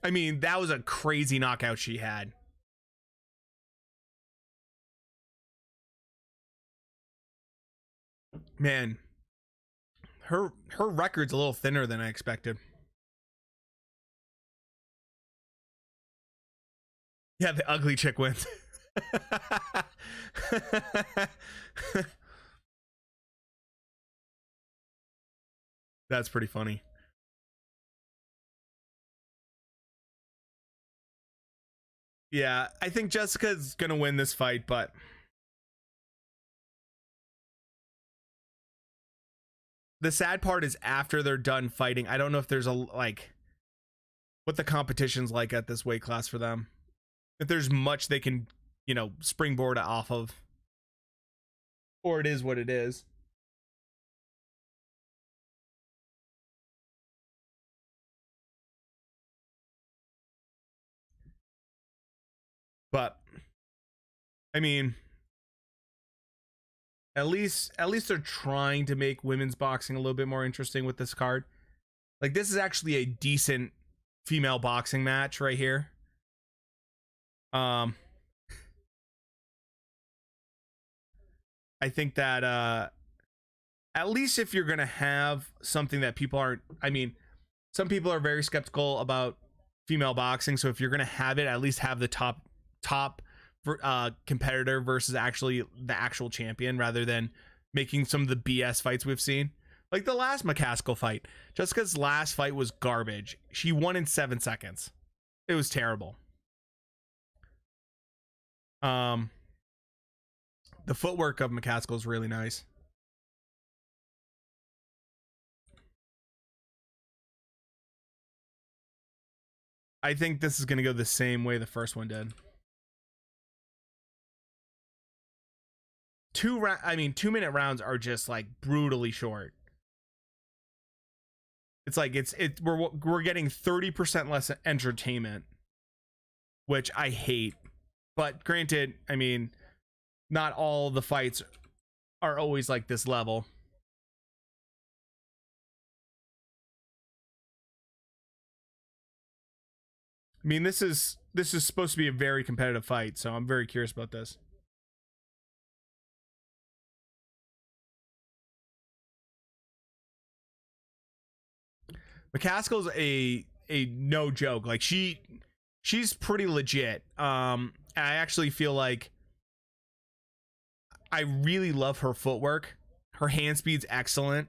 I mean, that was a crazy knockout she had. Man, her record's a little thinner than I expected. Yeah, the ugly chick wins. That's pretty funny. Yeah, I think Jessica's gonna win this fight, but the sad part is after they're done fighting, I don't know if there's a like what the competition's like at this weight class for them. If there's much they can, you know, springboard off of, or it is what it is. But I mean, at least they're trying to make women's boxing a little bit more interesting with this card. Like, this is actually a decent female boxing match right here. I think that at least if you're gonna have something that people aren't, I mean, some people are very skeptical about female boxing, so if you're gonna have it, at least have the top competitor versus actually the actual champion, rather than making some of the BS fights we've seen. Like the last McCaskill fight. Jessica's last fight was garbage. She won in 7 seconds. It was terrible. The footwork of McCaskill is really nice. I think this is going to go the same way the first one did. 2-minute rounds are just like brutally short. It's like we're getting 30% less entertainment, which I hate. But granted, I mean, not all the fights are always like this level. I mean, this is supposed to be a very competitive fight, so I'm very curious about this. McCaskill's a no joke. Like she's pretty legit. I actually feel like I really love her footwork. Her hand speed's excellent.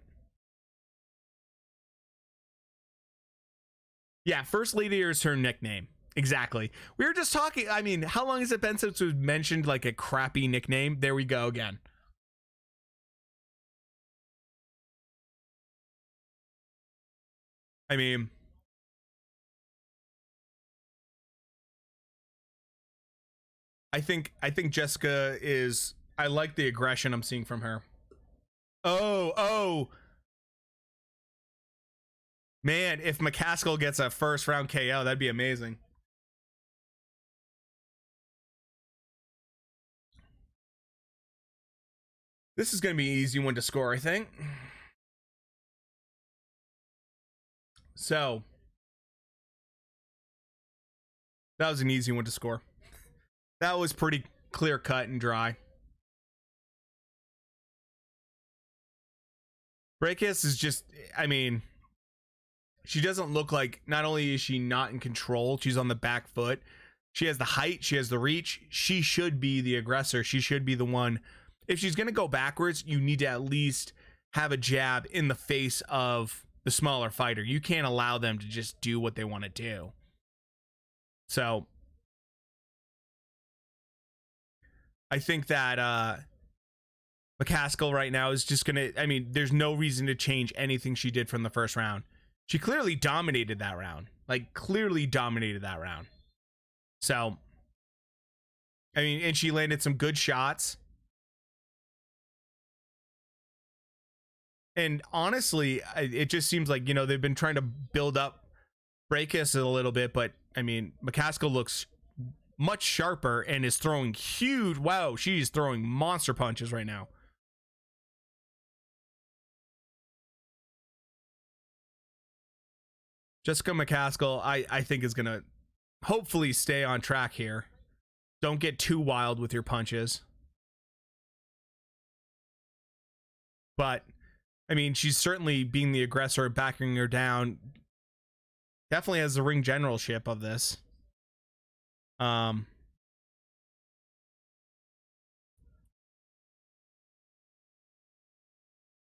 Yeah, First Lady is her nickname. Exactly. We were just talking. I mean, how long has it been since we've mentioned like a crappy nickname? There we go again. I mean, I think Jessica is. I like the aggression I'm seeing from her. Oh, man! If McCaskill gets a first round KO, that'd be amazing. This is going to be an easy one to score, I think. So that was an easy one to score. That was pretty clear cut and dry. Breakis is just, I mean, she doesn't look like, not only is she not in control, she's on the back foot. She has the height, she has the reach. She should be the aggressor. She should be the one. If she's going to go backwards, you need to at least have a jab in the face of the smaller fighter. You can't allow them to just do what they want to do. So I think that McCaskill right now is just gonna, I mean, there's no reason to change anything she did from the first round. She clearly dominated that round. Like, clearly dominated that round. So, I mean, and she landed some good shots. And honestly, it just seems like, you know, they've been trying to build up Breakis a little bit, but I mean, McCaskill looks much sharper and is throwing huge, wow, she's throwing monster punches right now. Jessica McCaskill, I think is gonna hopefully stay on track here. Don't get too wild with your punches. But I mean, she's certainly being the aggressor, backing her down. Definitely has the ring generalship of this.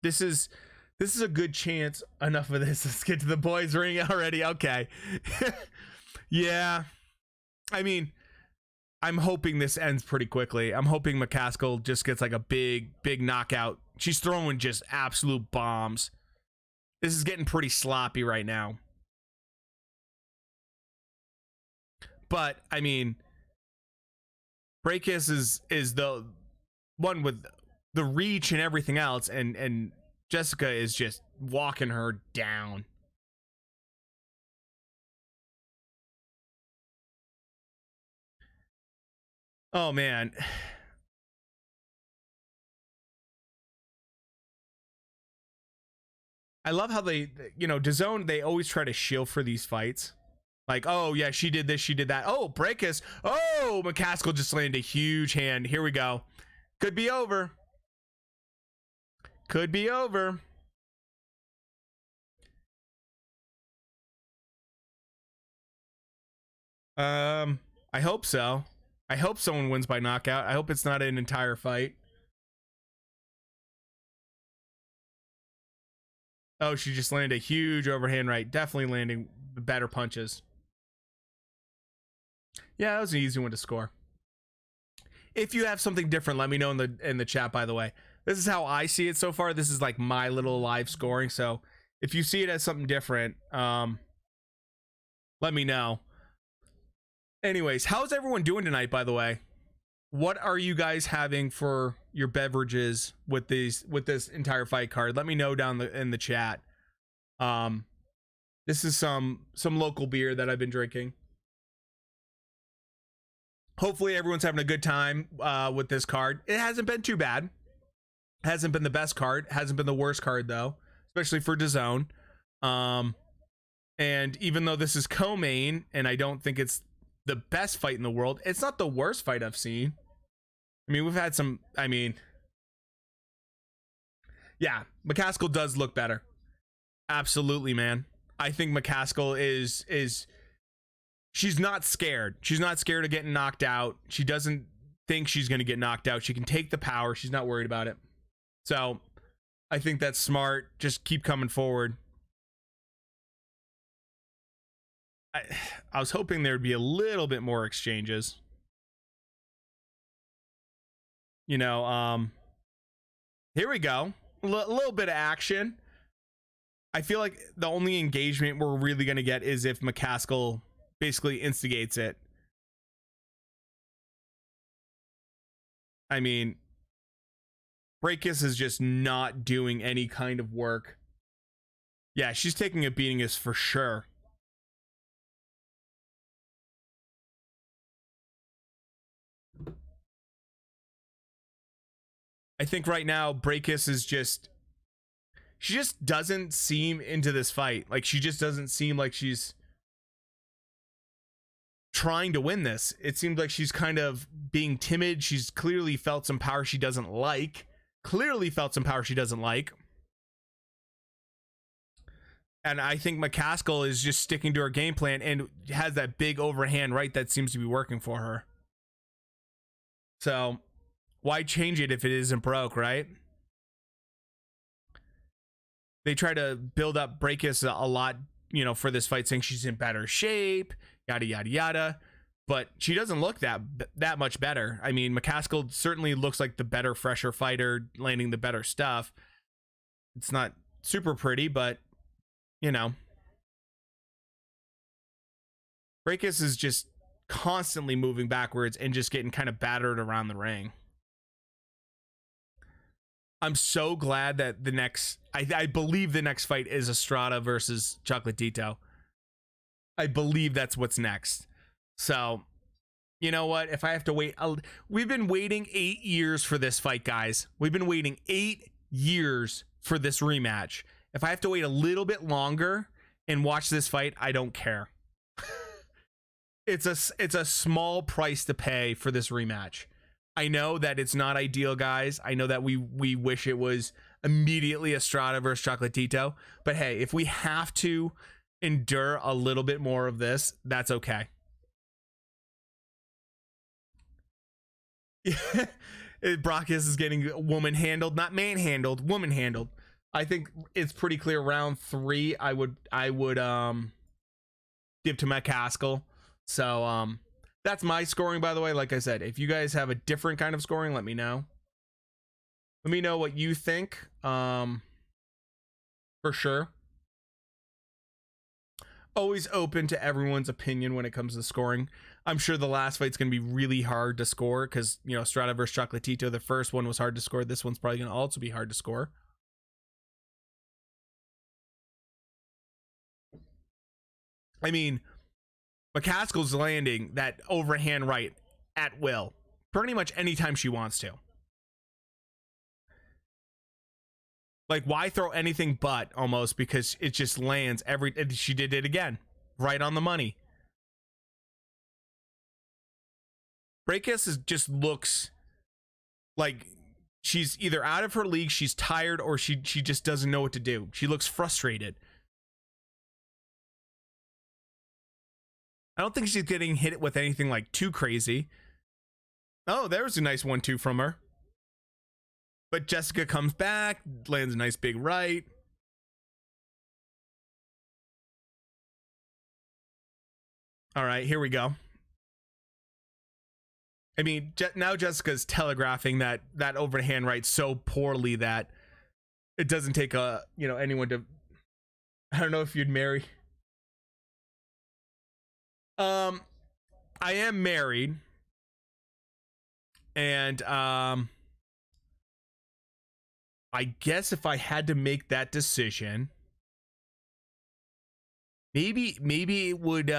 This is a good chance. Enough of this. Let's get to the boys' ring already. Okay. Yeah. I mean, I'm hoping this ends pretty quickly. I'm hoping McCaskill just gets like a big knockout. She's throwing just absolute bombs. This is getting pretty sloppy right now. But I mean, Breakis is the one with the reach and everything else, and Jessica is just walking her down. Oh man. I love how they, you know, DAZN, they always try to shield for these fights. Like, oh yeah, she did this, she did that. Oh, Breakis. Oh, McCaskill just landed a huge hand. Here we go. Could be over. Could be over. I hope so. I hope someone wins by knockout. I hope it's not an entire fight. Oh, she just landed a huge overhand right. Definitely landing better punches. Yeah, that was an easy one to score. If you have something different, let me know in the chat, by the way. This is how I see it so far. This is like my little live scoring. So if you see it as something different, let me know. Anyways, how's everyone doing tonight, by the way? What are you guys having for your beverages with this entire fight card? Let me know down in the chat. This is some local beer that I've been drinking. Hopefully everyone's having a good time with this card. It hasn't been too bad. Hasn't been the best card. Hasn't been the worst card though, especially for DAZN. And even though this is co-main, and I don't think it's the best fight in the world, it's not the worst fight I've seen. I mean, we've had some. I mean, yeah, McCaskill does look better. Absolutely, man. I think McCaskill is. She's not scared. She's not scared of getting knocked out. She doesn't think she's going to get knocked out. She can take the power. She's not worried about it. So I think that's smart. Just keep coming forward. I was hoping there'd be a little bit more exchanges. You know, here we go. A little bit of action. I feel like the only engagement we're really going to get is if McCaskill basically instigates it. I mean, Breakus is just not doing any kind of work. Yeah, she's taking a beating is for sure. I think right now Breakus is just, she just doesn't seem into this fight. Like, she just doesn't seem like she's trying to win this. It seems like she's kind of being timid. She's clearly felt some power she doesn't like. And I think McCaskill is just sticking to her game plan and has that big overhand right that seems to be working for her. So why change it if it isn't broke, right? They try to build up Breakus a lot, you know, for this fight, saying she's in better shape, yada yada yada, but she doesn't look that much better. I mean, McCaskill certainly looks like the better, fresher fighter, landing the better stuff. It's not super pretty, but you know, Breakus is just constantly moving backwards and just getting kind of battered around the ring. I'm so glad that the next, I believe the next fight is ESTRADA versus Chocolatito. I believe that's what's next. So, you know what? If I have to wait, we've been waiting 8 years for this fight, guys. We've been waiting 8 years for this rematch. If I have to wait a little bit longer and watch this fight, I don't care. It's a small price to pay for this rematch. I know that it's not ideal, guys. I know that we wish it was immediately ESTRADA versus Chocolatito. But hey, if we have to endure a little bit more of this, that's okay. Brockus is getting woman handled, not man handled, woman handled. I think it's pretty clear. Round 3, I would give to McCaskill. So that's my scoring, by the way. Like I said, if you guys have a different kind of scoring, let me know. Let me know what you think. For sure. Always open to everyone's opinion when it comes to scoring. I'm sure the last fight's going to be really hard to score because, you know, ESTRADA versus Chocolatito, the first one was hard to score. This one's probably going to also be hard to score. I mean, McCaskill's landing that overhand right at will pretty much anytime she wants to. Like, why throw anything but, almost, because it just lands she did it again, right on the money. Breakus just looks like she's either out of her league, she's tired, or she just doesn't know what to do. She looks frustrated. I don't think she's getting hit with anything like too crazy. Oh, there's a nice 1-2 from her. But Jessica comes back, lands a nice big right. All right, here we go. I mean, now Jessica's telegraphing that overhand right so poorly that it doesn't take anyone to. I don't know if you'd marry. I am married, and I guess if I had to make that decision, maybe it would.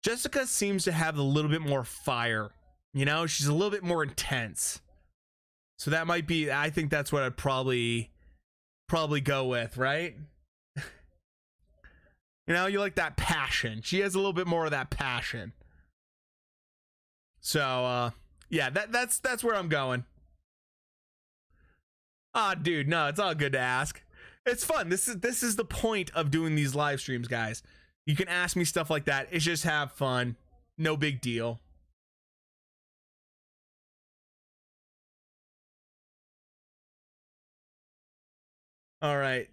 Jessica seems to have a little bit more fire. You know, she's a little bit more intense. So that might be, I think that's what I'd probably go with, right? You know, you like that passion. She has a little bit more of that passion. So, yeah, that's where I'm going. Ah, dude, no, it's all good to ask. It's fun. This is the point of doing these live streams, guys. You can ask me stuff like that. It's just have fun. No big deal. All right.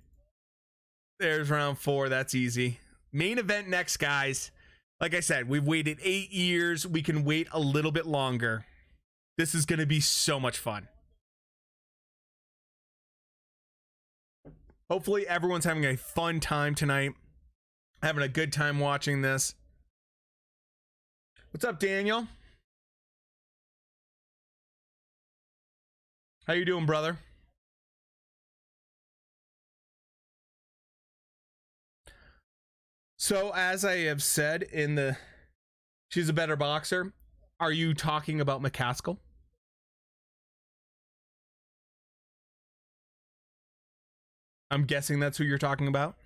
There's round 4. That's easy. Main event next, guys. Like I said, we've waited 8 years. We can wait a little bit longer. This is going to be so much fun. Hopefully everyone's having a fun time tonight. Having a good time watching this. What's up, Daniel? How you doing, brother? So, as I have said she's a better boxer. Are you talking about McCaskill? I'm guessing that's who you're talking about.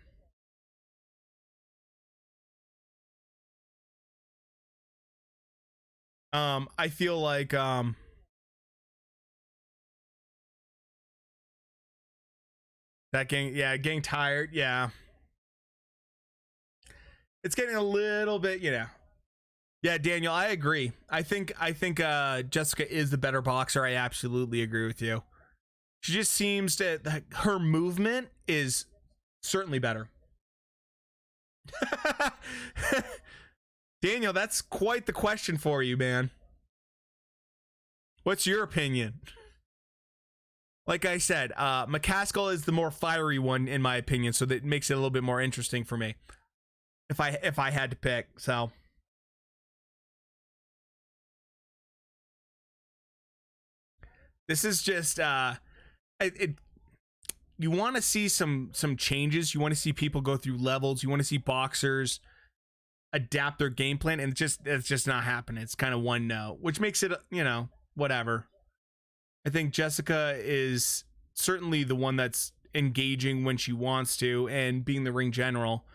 I feel like that getting tired, yeah. It's getting a little bit, Yeah, Daniel, I agree. I think Jessica is the better boxer. I absolutely agree with you. She just seems to, her movement is certainly better. Daniel, that's quite the question for you, man. What's your opinion? Like I said, McCaskill is the more fiery one in my opinion, so that makes it a little bit more interesting for me. If I had to pick, so this is just you want to see some changes. You want to see people go through levels. You want to see boxers adapt their game plan, and it's just not happening. It's kind of one note, which makes it whatever. I think Jessica is certainly the one that's engaging when she wants to and being the ring general.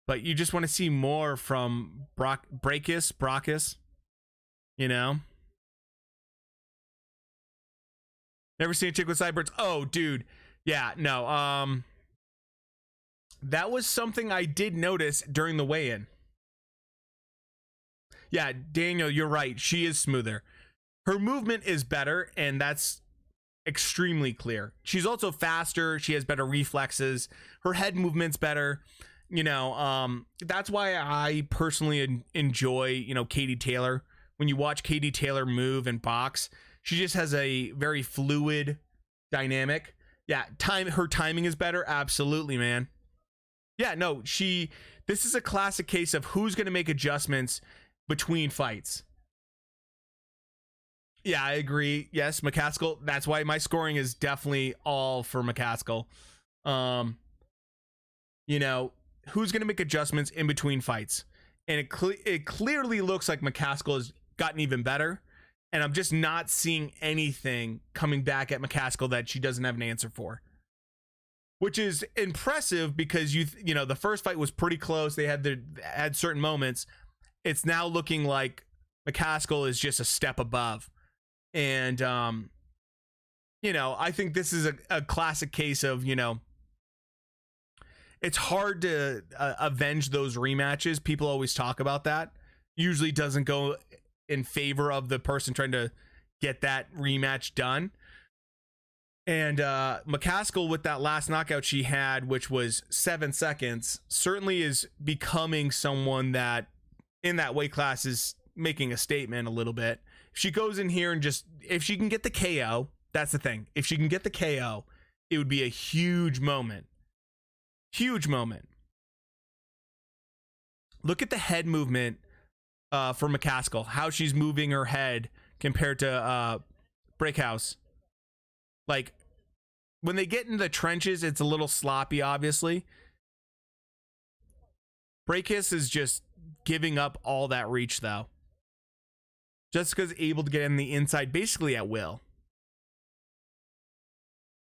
But you just want to see more from Brachus, Never seen a chick with sideburns. Oh, dude. Yeah, no. That was something I did notice during the weigh-in. Yeah, Daniel, you're right. She is smoother. Her movement is better, and that's extremely clear. She's also faster. She has better reflexes. Her head movement's better. That's why I personally enjoy, Katie Taylor. When you watch Katie Taylor move and box, she just has a very fluid dynamic. Yeah, her timing is better. Absolutely, man. Yeah, no, this is a classic case of who's going to make adjustments between fights. Yeah, I agree. Yes, McCaskill. That's why my scoring is definitely all for McCaskill. Who's going to make adjustments in between fights? And it clearly looks like McCaskill has gotten even better. And I'm just not seeing anything coming back at McCaskill that she doesn't have an answer for. Which is impressive because the first fight was pretty close. They had certain moments. It's now looking like McCaskill is just a step above. And I think this is a classic case of, it's hard to avenge those rematches. People always talk about that. Usually doesn't go in favor of the person trying to get that rematch done. And McCaskill, with that last knockout she had, which was 7 seconds, certainly is becoming someone that in that weight class is making a statement a little bit. If she goes in here and just, if she can get the KO, that's the thing. If she can get the KO, it would be a huge moment. Huge moment. Look at the head movement for McCaskill, how she's moving her head compared to Breakhouse. Like, when they get in the trenches, it's a little sloppy, obviously. Breakhouse is just giving up all that reach, though. Jessica's able to get in the inside basically at will.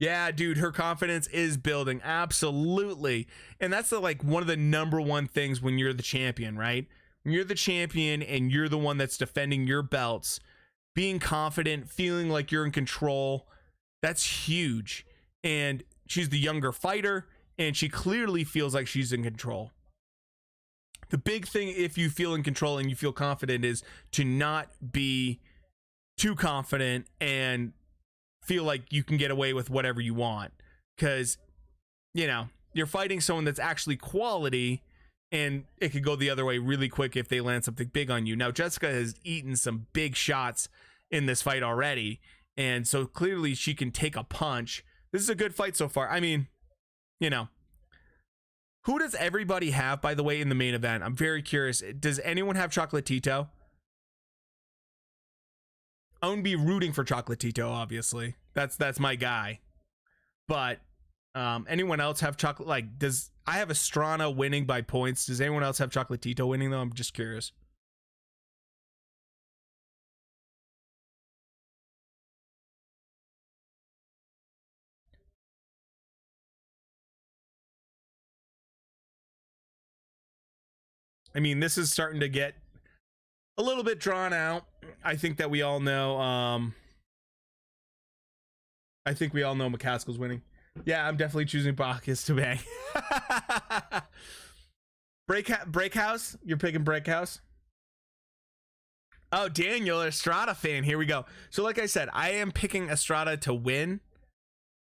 Yeah, dude, her confidence is building. Absolutely. And that's like one of the number one things when you're the champion, right? When you're the champion and you're the one that's defending your belts, being confident, feeling like you're in control, that's huge. And she's the younger fighter, and she clearly feels like she's in control. The big thing, if you feel in control and you feel confident, is to not be too confident and feel like you can get away with whatever you want. Because, you know, you're fighting someone that's actually quality, and it could go the other way really quick if they land something big on you. Now, Jessica has eaten some big shots in this fight already, and so clearly she can take a punch. This is a good fight so far. I mean, you know. Who does everybody have, by the way, in the main event? I'm very curious. Does anyone have Chocolatito? I wouldn't be rooting for Chocolatito, obviously. That's my guy. But anyone else have chocolate? Like, does I have Estrada winning by points? Does anyone else have Chocolatito winning, though? I'm just curious. I mean, this is starting to get a little bit drawn out. I think that we all know. I think we all know McCaskill's winning. Yeah, I'm definitely choosing Bacchus to bang. Breakhouse? You're picking Breakhouse? Oh, Daniel, Estrada fan. Here we go. So like I said, I am picking Estrada to win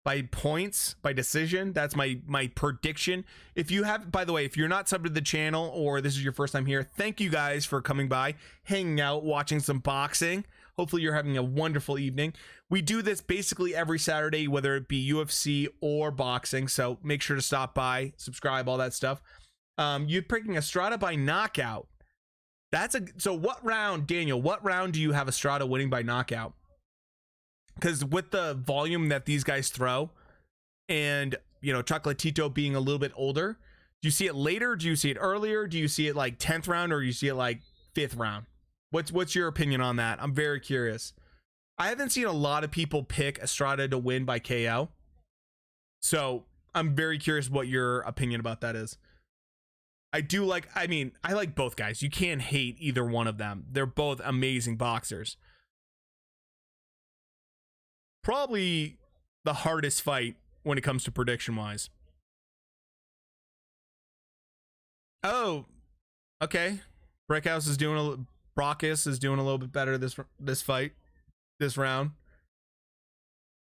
by points, by decision. That's my prediction. If you have, by the way, if you're not subbed to the channel or this is your first time here, thank you guys for coming by, hanging out, watching some boxing. Hopefully you're having a wonderful evening. We do this basically every Saturday, whether it be UFC or boxing. So make sure to stop by, subscribe, all that stuff. You're picking Estrada by knockout. So what round, Daniel, what round do you have Estrada winning by knockout? Because with the volume that these guys throw, and, you know, Chocolatito being a little bit older, do you see it later? Do you see it earlier? Do you see it like 10th round, or do you see it like 5th round? What's your opinion on that? I'm very curious. I haven't seen a lot of people pick Estrada to win by KO. So I'm very curious what your opinion about that is. I like both guys. You can't hate either one of them. They're both amazing boxers. Probably the hardest fight when it comes to prediction wise. Oh, okay. Bacchus is doing a little bit better this fight, this round.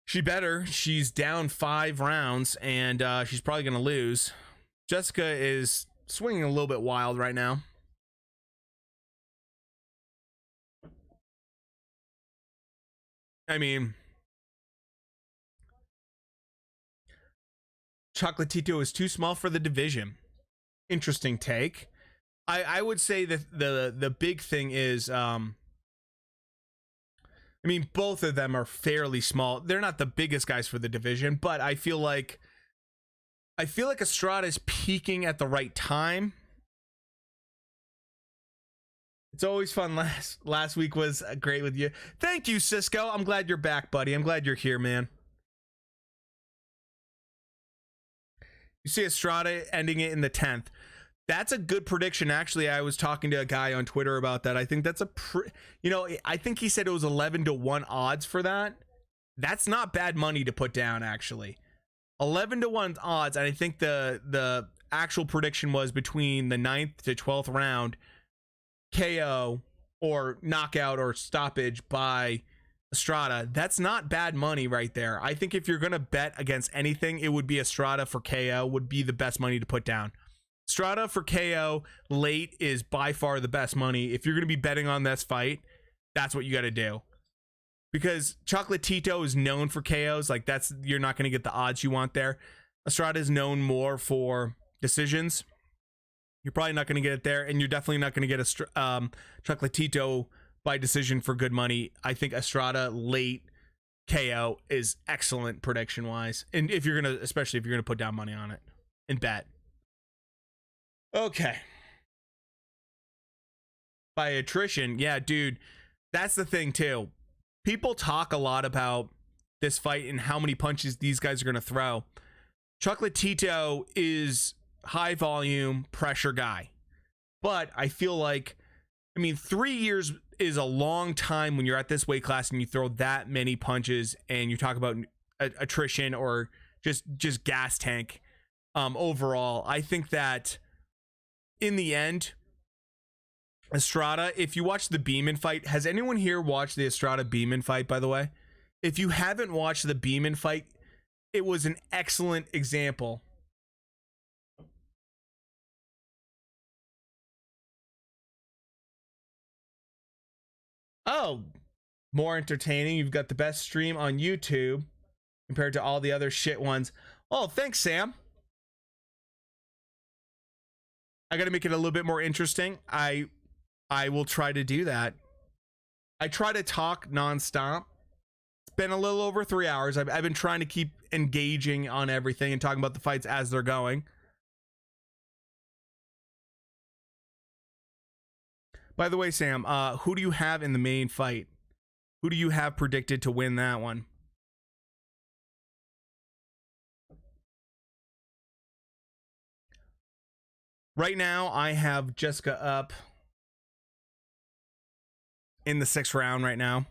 She better. She's down 5 rounds, and she's probably gonna lose. Jessica is swinging a little bit wild right now. I mean, Chocolatito is too small for the division. Interesting take. I would say that the big thing is, I mean, both of them are fairly small. They're not the biggest guys for the division, but I feel like Estrada is peaking at the right time. It's always fun. Last week was great with you. Thank you, Cisco. I'm glad you're back, buddy. I'm glad you're here, man. You see Estrada ending it in the 10th. That's a good prediction. Actually, I was talking to a guy on Twitter about that. I think that's I think he said it was 11-1 odds for that. That's not bad money to put down, actually. 11-1 odds, and I think the actual prediction was between the 9th to 12th round, KO or knockout or stoppage by Estrada. That's not bad money right there. I think if you're going to bet against anything, it would be Estrada for KO would be the best money to put down. Estrada for KO late is by far the best money. If you're going to be betting on this fight, that's what you got to do. Because Chocolatito is known for KOs. Like, you're not going to get the odds you want there. Estrada is known more for decisions. You're probably not going to get it there, and you're definitely not going to get a Chocolatito by decision for good money. I think Estrada late KO is excellent prediction wise, and especially if you're gonna put down money on it and bet. Okay. By attrition, yeah, dude, that's the thing too. People talk a lot about this fight and how many punches these guys are gonna throw. Chocolatito is high volume pressure guy, but I feel like, 3 years is a long time when you're at this weight class and you throw that many punches, and you talk about attrition or just gas tank. Overall, I think that in the end, Estrada, if you watch the Beeman fight, has anyone here watched the Estrada Beeman fight, by the way? If you haven't watched the Beeman fight, it was an excellent example. Oh, more entertaining. You've got the best stream on YouTube compared to all the other shit ones. Oh, thanks, Sam. I got to make it a little bit more interesting. I will try to do that. I try to talk nonstop. It's been a little over 3 hours. I've been trying to keep engaging on everything and talking about the fights as they're going. By the way, Sam, who do you have in the main fight? Who do you have predicted to win that one? Right now, I have Jessica up in the 6th round right now.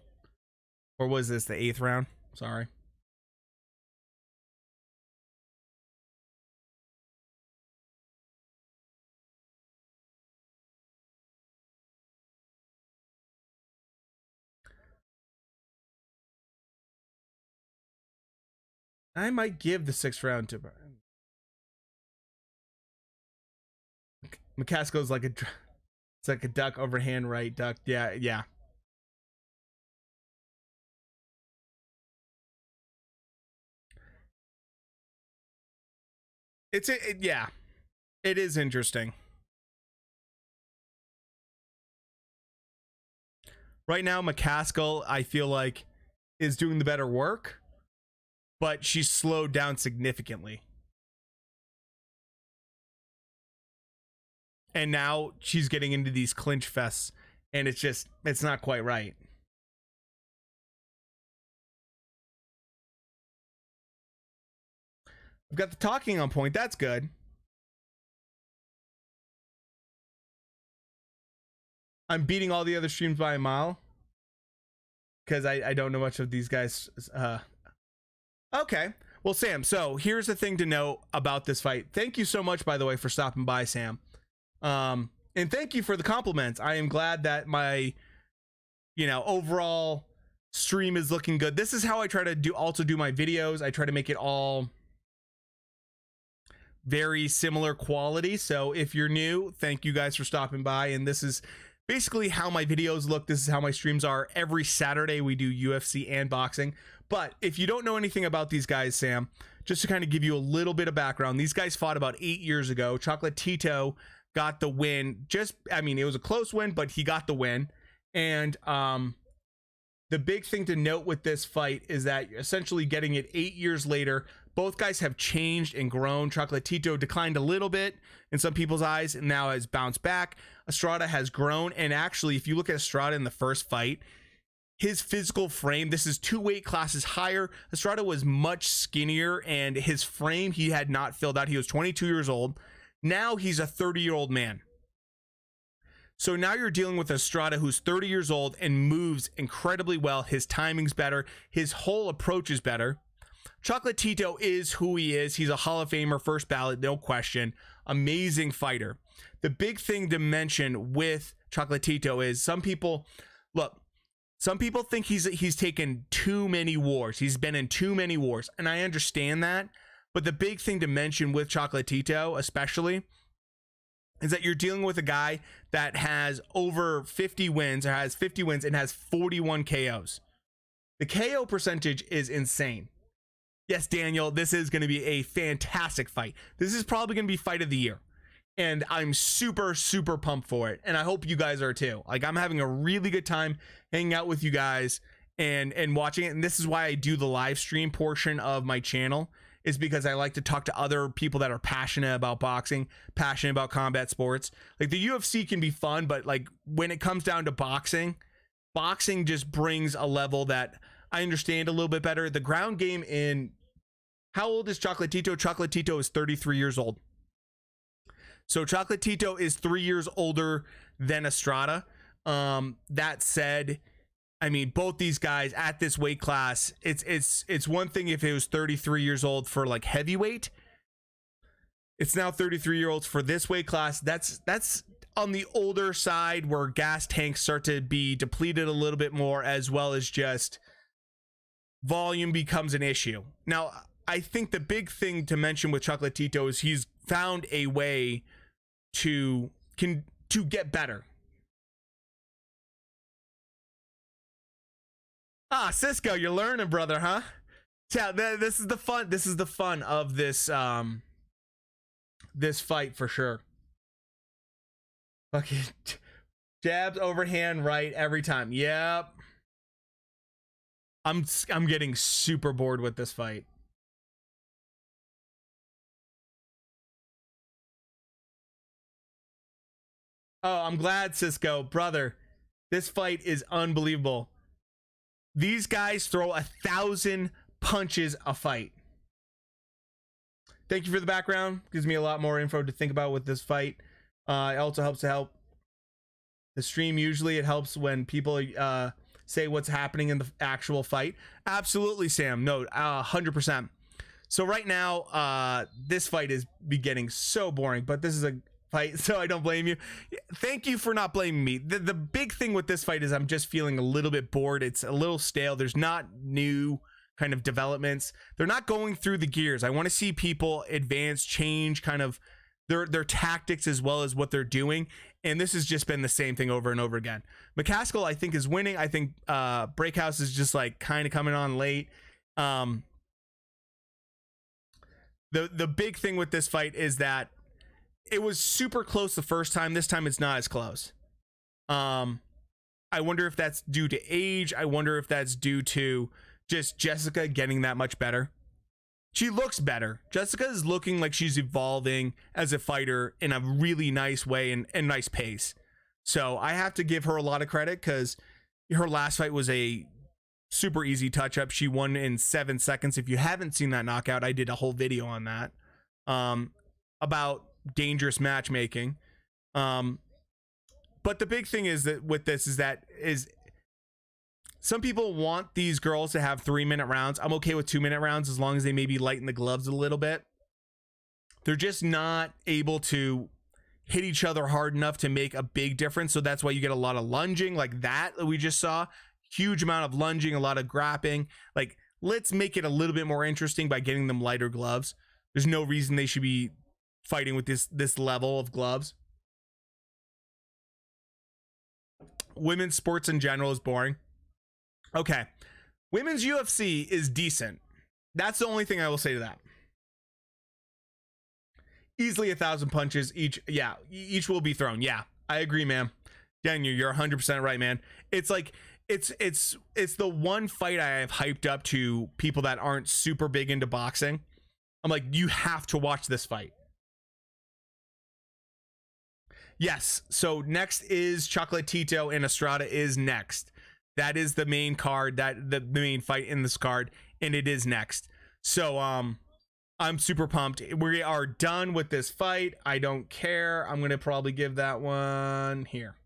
Or was this the 8th round? Sorry. I might give the 6th round to McCaskill's like it's like a duck overhand right duck. Yeah. Yeah. It is interesting. Right now, McCaskill, I feel like, is doing the better work, but she's slowed down significantly. And now she's getting into these clinch fests, and it's not quite right. I've got the talking on point. That's good. I'm beating all the other streams by a mile because I don't know much of these guys. Okay. Well, Sam, so here's the thing to know about this fight. Thank you so much, by the way, for stopping by, Sam. And thank you for the compliments. I am glad that my, overall stream is looking good. This is how I try to do my videos. I try to make it all very similar quality. So if you're new, thank you guys for stopping by. And this is basically how my videos look. This is how my streams are. Every Saturday we do UFC and boxing. But if you don't know anything about these guys, Sam, just to kind of give you a little bit of background, these guys fought about 8 years ago. Chocolatito got the win. It was a close win, but he got the win. And the big thing to note with this fight is that you're essentially getting it 8 years later. Both guys have changed and grown. Chocolatito declined a little bit in some people's eyes and now has bounced back. Estrada has grown. And actually, if you look at Estrada in the first fight, his physical frame, this is 2 weight classes higher. Estrada was much skinnier, and his frame he had not filled out. He was 22 years old. Now he's a 30-year-old man. So now you're dealing with Estrada who's 30 years old and moves incredibly well. His timing's better. His whole approach is better. Chocolatito is who he is. He's a Hall of Famer, first ballot, no question. Amazing fighter. The big thing to mention with Chocolatito is some people think he's taken too many wars. He's been in too many wars, and I understand that. But the big thing to mention with Chocolatito, especially, is that you're dealing with a guy that has over 50 wins, or has 50 wins and has 41 KOs. The KO percentage is insane. Yes, Daniel, this is going to be a fantastic fight. This is probably going to be fight of the year. And I'm super, super pumped for it. And I hope you guys are too. Like, I'm having a really good time hanging out with you guys and watching it. And this is why I do the live stream portion of my channel, is because I like to talk to other people that are passionate about boxing, passionate about combat sports. Like, the UFC can be fun, but like when it comes down to boxing just brings a level that I understand a little bit better. The ground game in, how old is Chocolatito? Chocolatito is 33 years old. So Chocolatito is 3 years older than ESTRADA. That said, I mean, both these guys at this weight class, it's one thing if it was 33 years old for like heavyweight. It's now 33-year-olds for this weight class. That's on the older side, where gas tanks start to be depleted a little bit more, as well as just volume becomes an issue. Now, I think the big thing to mention with Chocolatito is he's found a way to get better. Ah, Cisco, you're learning, brother, huh? Yeah, this is the fun. This is the fun of this this fight for sure. Okay, jabs, overhand, right every time. Yep. I'm getting super bored with this fight. Oh, I'm glad, Cisco, brother. This fight is unbelievable. These guys throw 1,000 punches a fight. Thank you for the background. Gives me a lot more info to think about with this fight. It also helps to help the stream. Usually it helps when people say what's happening in the actual fight. Absolutely, Sam. No, 100%. So right now, this fight is getting so boring, but this is a fight, so I don't blame you. Thank you for not blaming me. The big thing with this fight is I'm just feeling a little bit bored. It's a little stale. There's not new kind of developments. They're not going through the gears. I want to see people advance, change kind of their tactics as well as what they're doing. And this has just been the same thing over and over again. McCaskill, I think, is winning. I think Breakhouse is just like kind of coming on late. The big thing with this fight is that it was super close the first time. This time it's not as close. I wonder if that's due to age. I wonder if that's due to just Jessica getting that much better. She looks better. Jessica is looking like she's evolving as a fighter in a really nice way and nice pace. So I have to give her a lot of credit, because her last fight was a super easy touch-up. She won in 7 seconds. If you haven't seen that knockout, I did a whole video on that about dangerous matchmaking. But the big thing is that with this is some people want these girls to have 3-minute rounds. I'm okay with 2-minute rounds as long as they maybe lighten the gloves a little bit. They're just not able to hit each other hard enough to make a big difference. So that's why you get a lot of lunging like that we just saw. Huge amount of lunging, a lot of grappling. Like, let's make it a little bit more interesting by getting them lighter gloves. There's no reason they should be fighting with this level of gloves. Women's sports in general is boring. Okay, women's UFC is decent. That's the only thing I will say to that. Easily 1,000 punches each. Yeah, each will be thrown. Yeah, I agree, man. Daniel, you're 100% right, man. It's like it's the one fight I have hyped up to people that aren't super big into boxing. I'm like, you have to watch this fight. Yes, so next is Chocolatito, and ESTRADA is next. That is the main card, that the main fight in this card, and it is next. So I'm super pumped. We are done with this fight. I don't care. I'm gonna probably give that one here.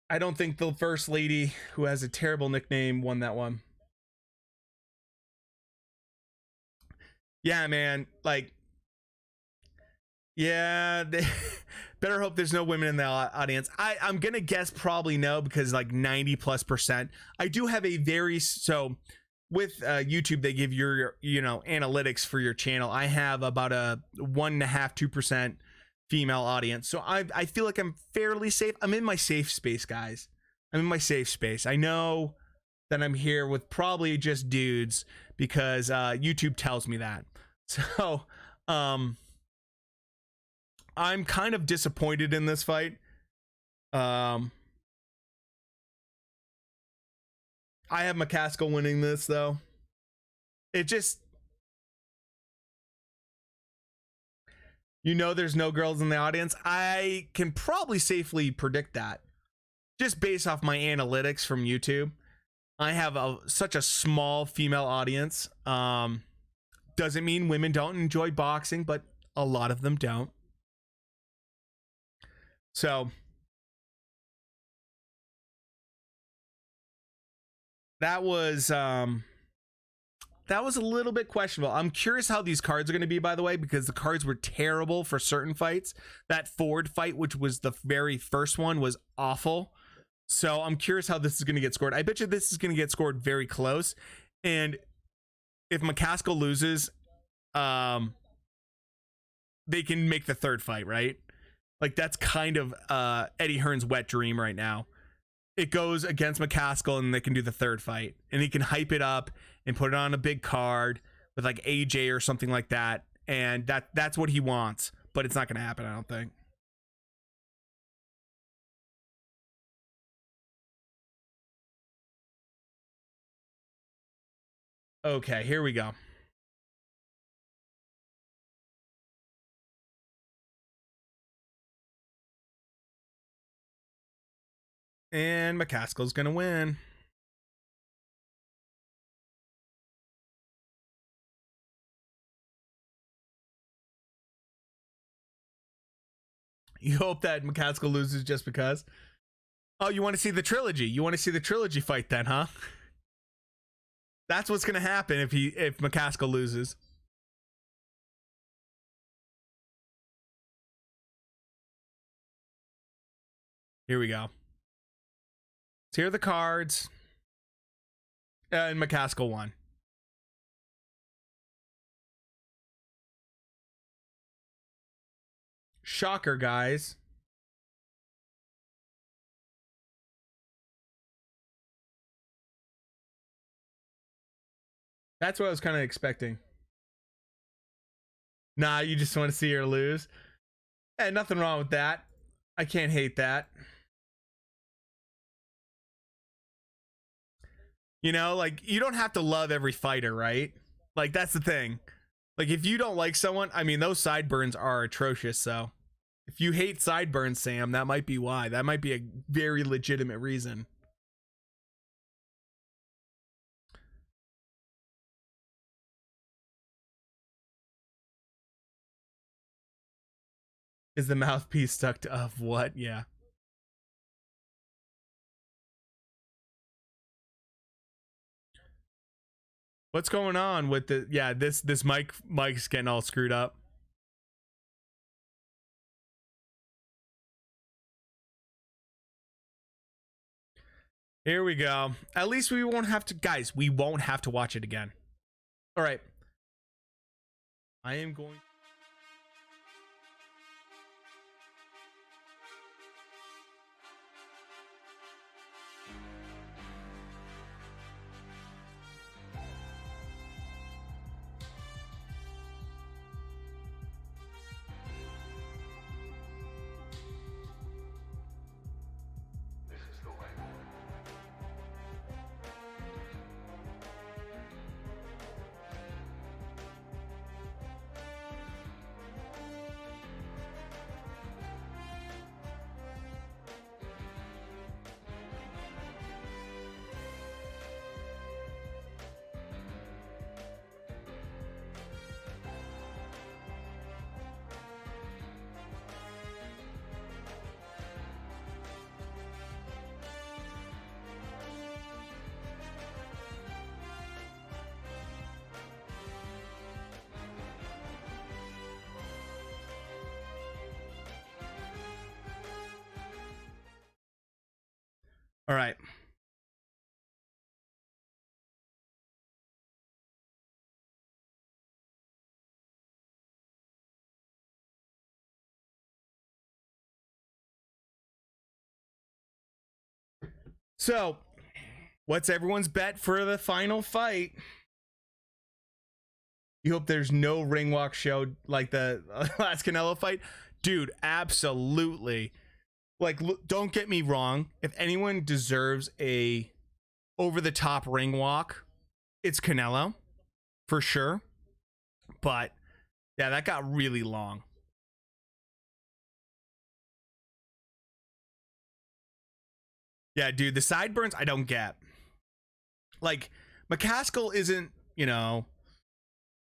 I don't think the first lady, who has a terrible nickname, won that one. Yeah, man, like, yeah, better hope there's no women in the audience. I'm gonna guess probably no, because like 90+%. I do have a very, so with YouTube, they give your analytics for your channel. I have about a 1.5-2% female audience, so I feel like I'm fairly safe. I'm in my safe space, guys. I'm in my safe space. I know that I'm here with probably just dudes because YouTube tells me that. So I'm kind of disappointed in this fight. I have McCaskill winning this, though. It just, there's no girls in the audience. I can probably safely predict that just based off my analytics from YouTube. I have such a small female audience. Doesn't mean women don't enjoy boxing, but a lot of them don't. So that was a little bit questionable. I'm curious how these cards are going to be, by the way, because the cards were terrible for certain fights. That Ford fight, which was the very first one, was awful. So I'm curious how this is going to get scored. I bet you this is going to get scored very close. And if McCaskill loses, they can make the third fight, right? Like, that's kind of Eddie Hearn's wet dream right now. It goes against McCaskill and they can do the third fight. And he can hype it up and put it on a big card with like AJ or something like that. And that's what he wants. But it's not going to happen, I don't think. Okay, here we go. And McCaskill's gonna win. You hope that McCaskill loses just because? Oh, you want to see the trilogy? You want to see the trilogy fight then, huh? That's what's gonna happen if McCaskill loses. Here we go. So here are the cards. And McCaskill won. Shocker, guys. That's what I was kind of expecting. Nah, you just want to see her lose. Hey, nothing wrong with that. I can't hate that. Like, you don't have to love every fighter, right? Like, that's the thing. Like, if you don't like someone, I mean, those sideburns are atrocious, so if you hate sideburns, Sam, that might be why. That might be a very legitimate reason. Is the mouthpiece stuck to of what? Yeah. What's going on with the this mic's getting all screwed up. Here we go. At least we won't have to, guys, we won't have to watch it again. All right. I am going All right. So, what's everyone's bet for the final fight? You hope there's no ring walk show like the last Canelo fight? Dude, absolutely. Like, don't get me wrong. If anyone deserves a over-the-top ring walk, it's Canelo, for sure. But, yeah, that got really long. Yeah, dude, the sideburns I don't get. Like, McCaskill isn't, you know,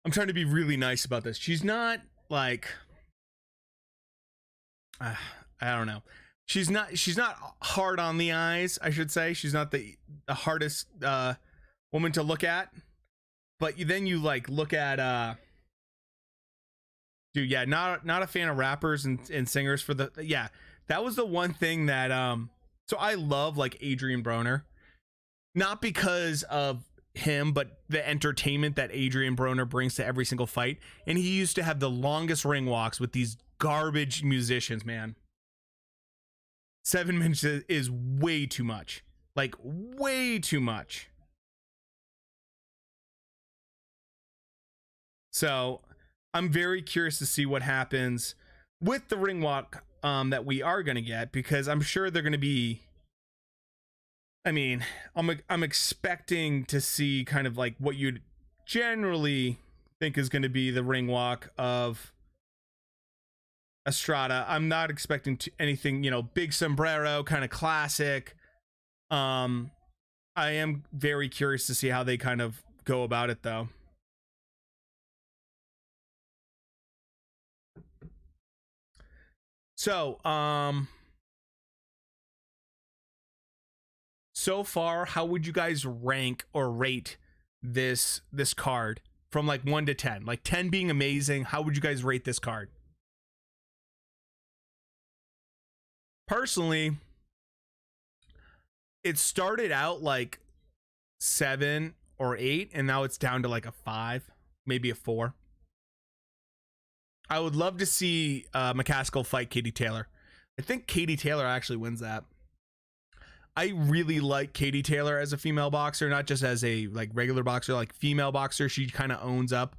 I'm trying to be really nice about this. She's not like, I don't know. She's not hard on the eyes, I should say. She's not the hardest woman to look at. But then you like look at dude, yeah, not a fan of rappers and singers for the, yeah. That was the one thing that so I love like Adrian Broner. Not because of him, but the entertainment that Adrian Broner brings to every single fight. And he used to have the longest ring walks with these garbage musicians, man. 7 minutes is way too much. Like, way too much. So, I'm very curious to see what happens with the ring walk that we are going to get, because I'm sure they're going to be, I mean, I'm expecting to see kind of like what you'd generally think is going to be the ring walk of Estrada. I'm not expecting anything, you know, big sombrero, kind of classic. I am very curious to see how they kind of go about it, though. So, so far, how would you guys rank or rate this card from like 1 to 10? Like 10 being amazing, how would you guys rate this card? Personally, it started out like 7 or 8, and now it's down to like a 5, maybe a 4. I would love to see McCaskill fight Katie Taylor. I think Katie Taylor actually wins that. I really like Katie Taylor as a female boxer, not just as a like regular boxer, like female boxer. She kind of owns up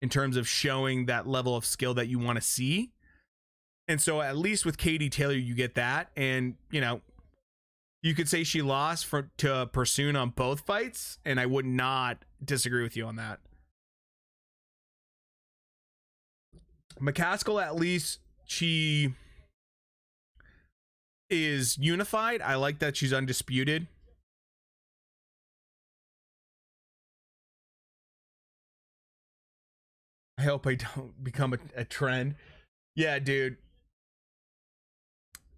in terms of showing that level of skill that you want to see. And so at least with Katie Taylor, you get that. And, you know, you could say she lost to Pursoon on both fights, and I would not disagree with you on that. McCaskill, at least she is unified. I like that she's undisputed. I hope I don't become a trend. Yeah, dude.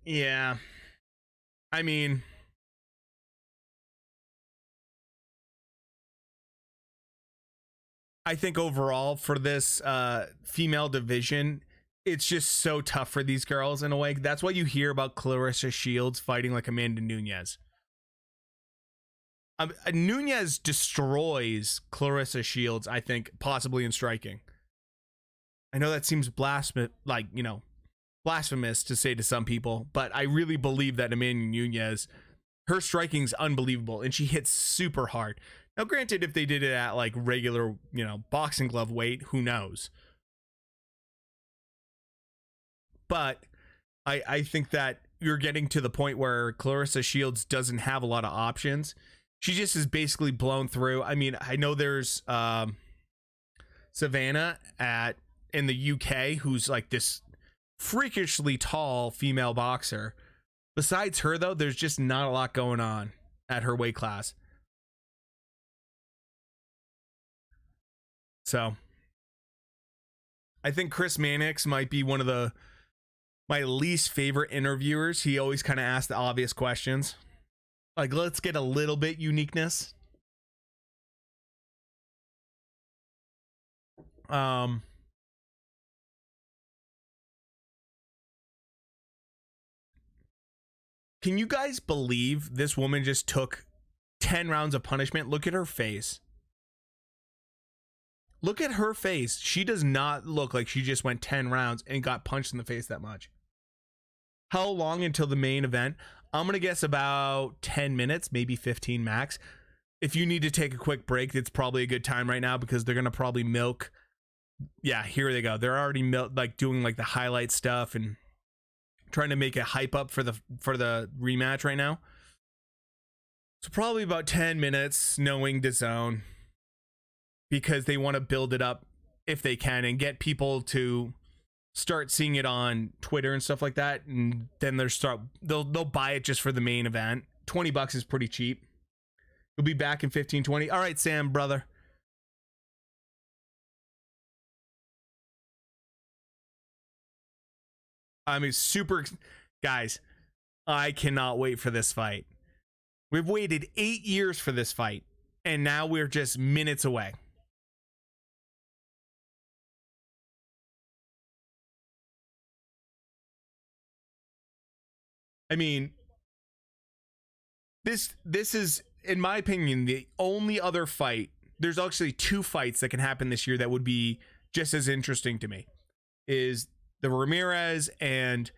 Yeah. I mean, I think overall for this female division, it's just so tough for these girls in a way. That's why you hear about Clarissa Shields fighting like Amanda Nunes. Nunes destroys Clarissa Shields, I think, possibly in striking. I know that seems blasphemous, like, you know, blasphemous to say to some people, but I really believe that Amanda Nunes, her striking's unbelievable, and she hits super hard. Now, granted, if they did it at like regular, you know, boxing glove weight, who knows? But I think that you're getting to the point where Clarissa Shields doesn't have a lot of options. She just is basically blown through. I mean, I know there's Savannah in the UK, who's like this freakishly tall female boxer. Besides her, though, there's just not a lot going on at her weight class. So I think Chris Mannix might be one of my least favorite interviewers. He always kind of asks the obvious questions. Like, let's get a little bit uniqueness. Can you guys believe this woman just took 10 rounds of punishment? Look at her face. Look at her face. She does not look like she just went 10 rounds and got punched in the face that much. How long until the main event? I'm going to guess about 10 minutes, maybe 15 max. If you need to take a quick break, it's probably a good time right now because they're going to probably milk. Yeah, here they go. They're already like doing like the highlight stuff and trying to make a hype up for the rematch right now. So probably about 10 minutes, knowing DAZN, because they want to build it up if they can and get people to start seeing it on Twitter and stuff like that, and then they'll buy it just for the main event. $20 is pretty cheap. You'll be back in 15, 20. All right, Sam, brother. I mean, guys, I cannot wait for this fight. We've waited 8 years for this fight, and now we're just minutes away. I mean, this is, in my opinion, the only other fight. There's actually 2 fights that can happen this year that would be just as interesting to me. Is the Ramirez and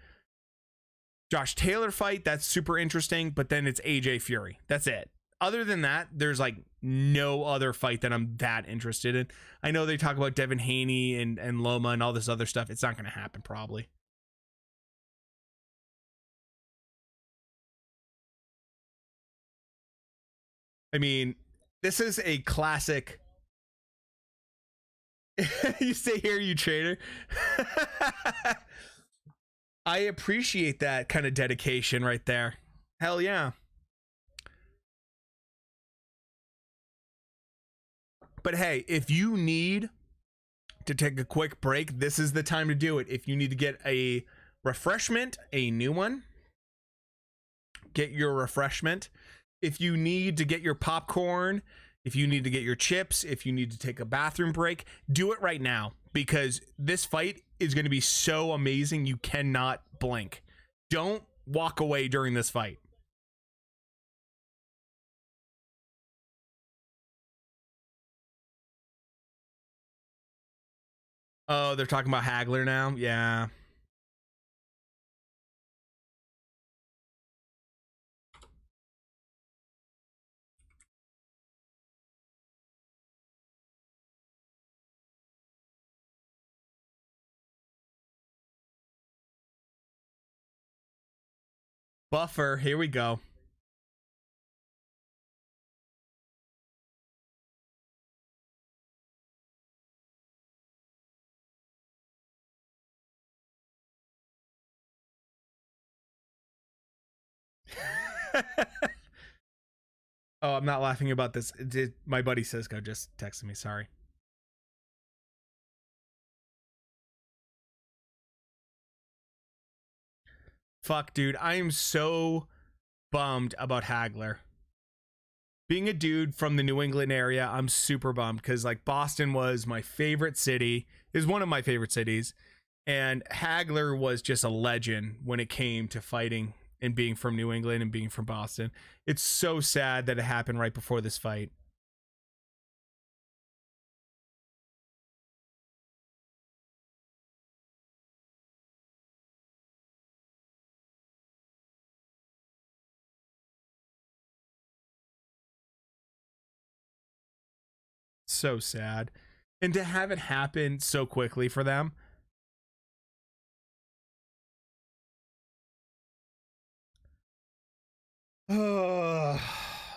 Josh Taylor fight. That's super interesting, but then it's AJ Fury. That's it. Other than that, there's like no other fight that I'm that interested in. I know they talk about Devin Haney and Loma and all this other stuff. It's not going to happen probably. I mean, this is a classic. You stay here, you traitor. I appreciate that kind of dedication right there. Hell yeah. But hey, if you need to take a quick break, this is the time to do it. If you need to get a refreshment, a new one, get your refreshment. If you need to get your popcorn, if you need to get your chips, if you need to take a bathroom break, do it right now, because this fight is going to be so amazing you cannot blink. Don't walk away during this fight. Oh, they're talking about Hagler now? Yeah. Buffer, here we go. Oh, I'm not laughing about this. My buddy Cisco just texted me. Sorry. Fuck, dude. I am so bummed about Hagler. Being a dude from the New England area, I'm super bummed because like Boston was my favorite city, is one of my favorite cities, and Hagler was just a legend when it came to fighting and being from New England and being from Boston. It's so sad that it happened right before this fight. So sad. And to have it happen so quickly for them.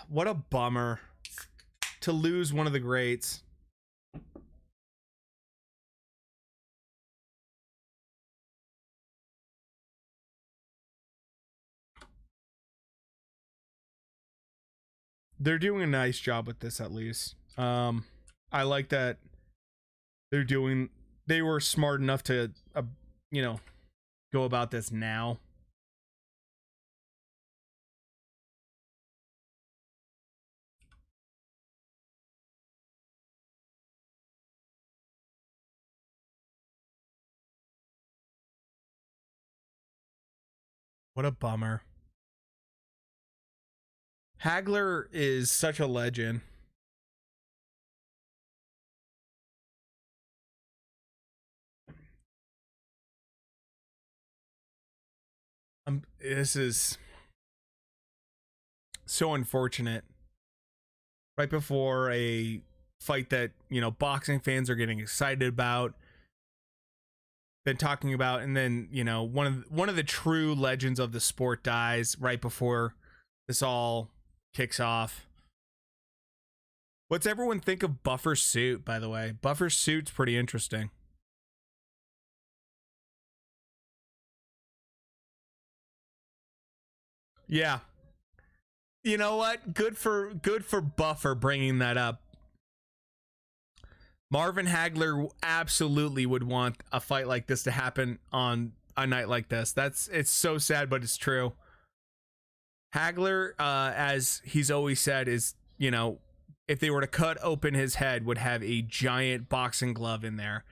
What a bummer to lose one of the greats. They're doing a nice job with this, at least. I like that they were smart enough to you know, go about this now. What a bummer. Hagler is such a legend. This is So unfortunate. Right before a fight that, you know, boxing fans are getting excited about, been talking about, and then, you know, one of the true legends of the sport dies right before this all kicks off. What's everyone think of Buffer's suit, by the way? Buffer's suit's pretty interesting. Yeah. You know what? Good for Buffer bringing that up. Marvin Hagler absolutely would want a fight like this to happen on a night like this. It's so sad, but it's true. Hagler, as he's always said, is, you know, if they were to cut open his head, would have a giant boxing glove in there.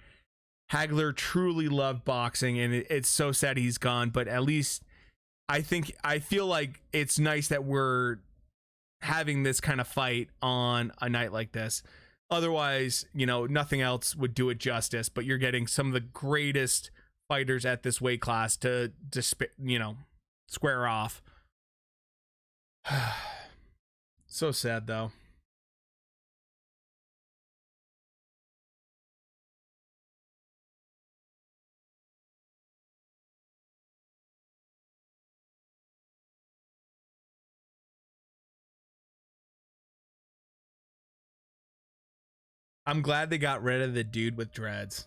Hagler truly loved boxing, and it's so sad he's gone, but at least I feel like it's nice that we're having this kind of fight on a night like this. Otherwise, you know, nothing else would do it justice, but you're getting some of the greatest fighters at this weight class to you know, square off. So sad, though. I'm glad they got rid of the dude with dreads.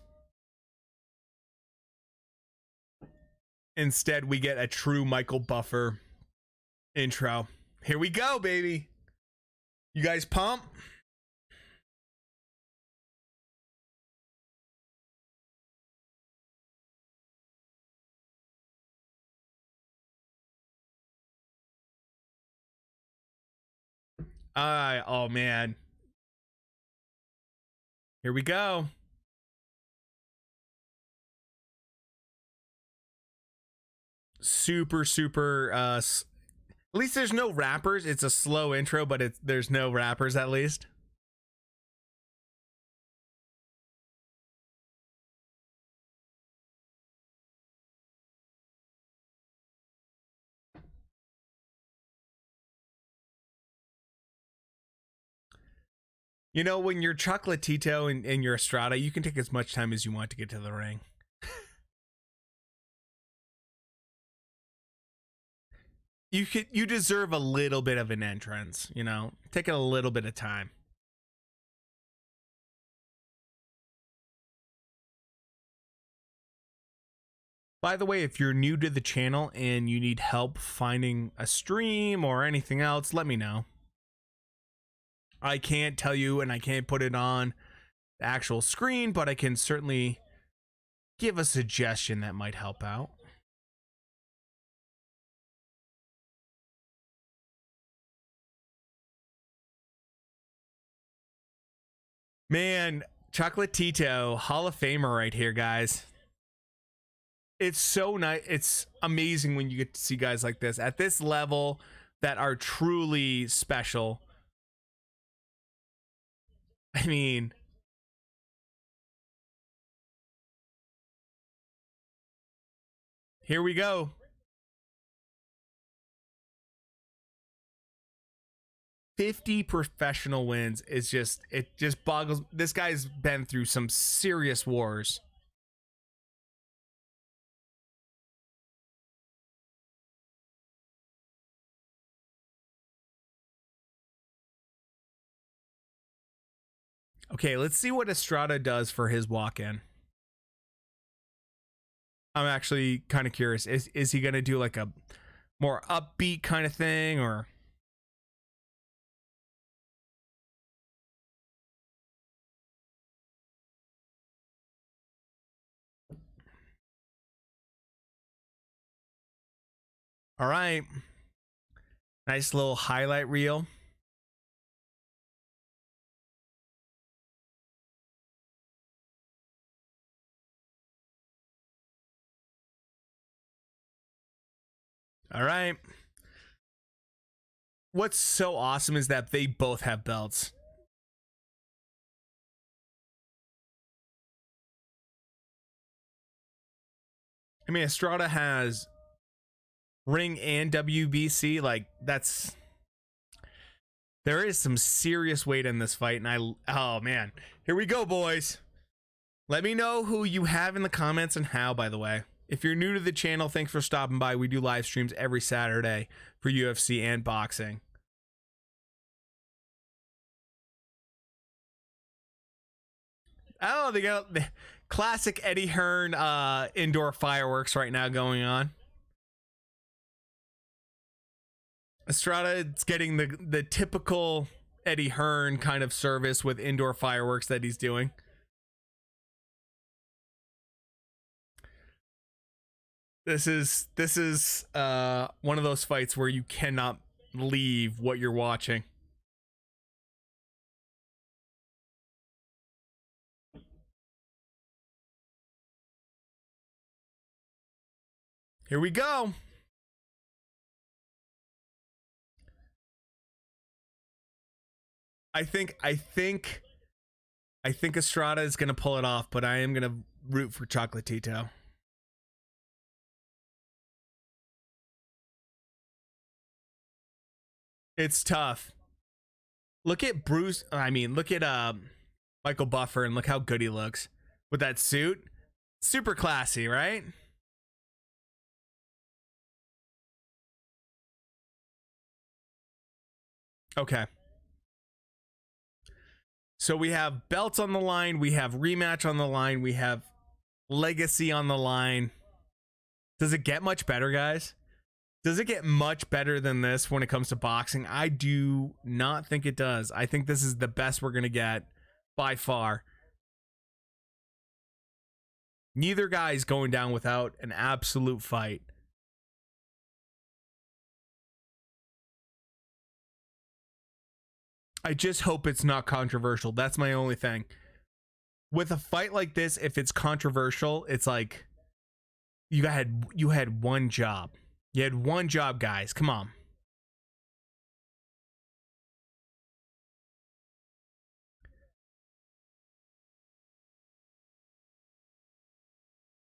Instead, we get a true Michael Buffer intro. Here we go, baby. You guys pump? Oh man. Here we go. Super at least there's no rappers. It's a slow intro, but there's no rappers at least. You know, when you're Chocolatito and you're Estrada, you can take as much time as you want to get to the ring. You deserve a little bit of an entrance, you know? Take a little bit of time. By the way, if you're new to the channel and you need help finding a stream or anything else, let me know. I can't tell you and I can't put it on the actual screen, but I can certainly give a suggestion that might help out. Man, Chocolatito, Hall of Famer right here, guys. It's so nice. It's amazing when you get to see guys like this at this level that are truly special. I mean, here we go. 50 professional wins is just, it just boggles. This guy's been through some serious wars. Okay, let's see what Estrada does for his walk-in. I'm actually kind of curious. Is he gonna do like a more upbeat kind of thing, or? All right. Nice little highlight reel. All right. What's so awesome is that they both have belts. I mean, Estrada has ring and WBC. Like, that's There is some serious weight in this fight, and oh man, here we go, boys. Let me know who you have in the comments and how, by the way. If you're new to the channel, thanks for stopping by. We do live streams every Saturday for UFC and boxing. Oh, they got the classic Eddie Hearn indoor fireworks right now going on. Estrada is getting the typical Eddie Hearn kind of service with indoor fireworks that he's doing. This is one of those fights where you cannot leave what you're watching. Here we go. I think Estrada is gonna pull it off, but I am gonna root for Chocolatito. It's tough. Look at Bruce. I mean, look at Michael Buffer, and look how good he looks with that suit. Super classy, right? Okay. So we have belts on the line, we have rematch on the line, we have legacy on the line. Does it get much better, guys? Does it get much better than this when it comes to boxing? I do not think it does. I think this is the best we're going to get by far. Neither guy is going down without an absolute fight. I just hope it's not controversial. That's my only thing. With a fight like this, if it's controversial, it's like you had one job. You had one job, guys. Come on.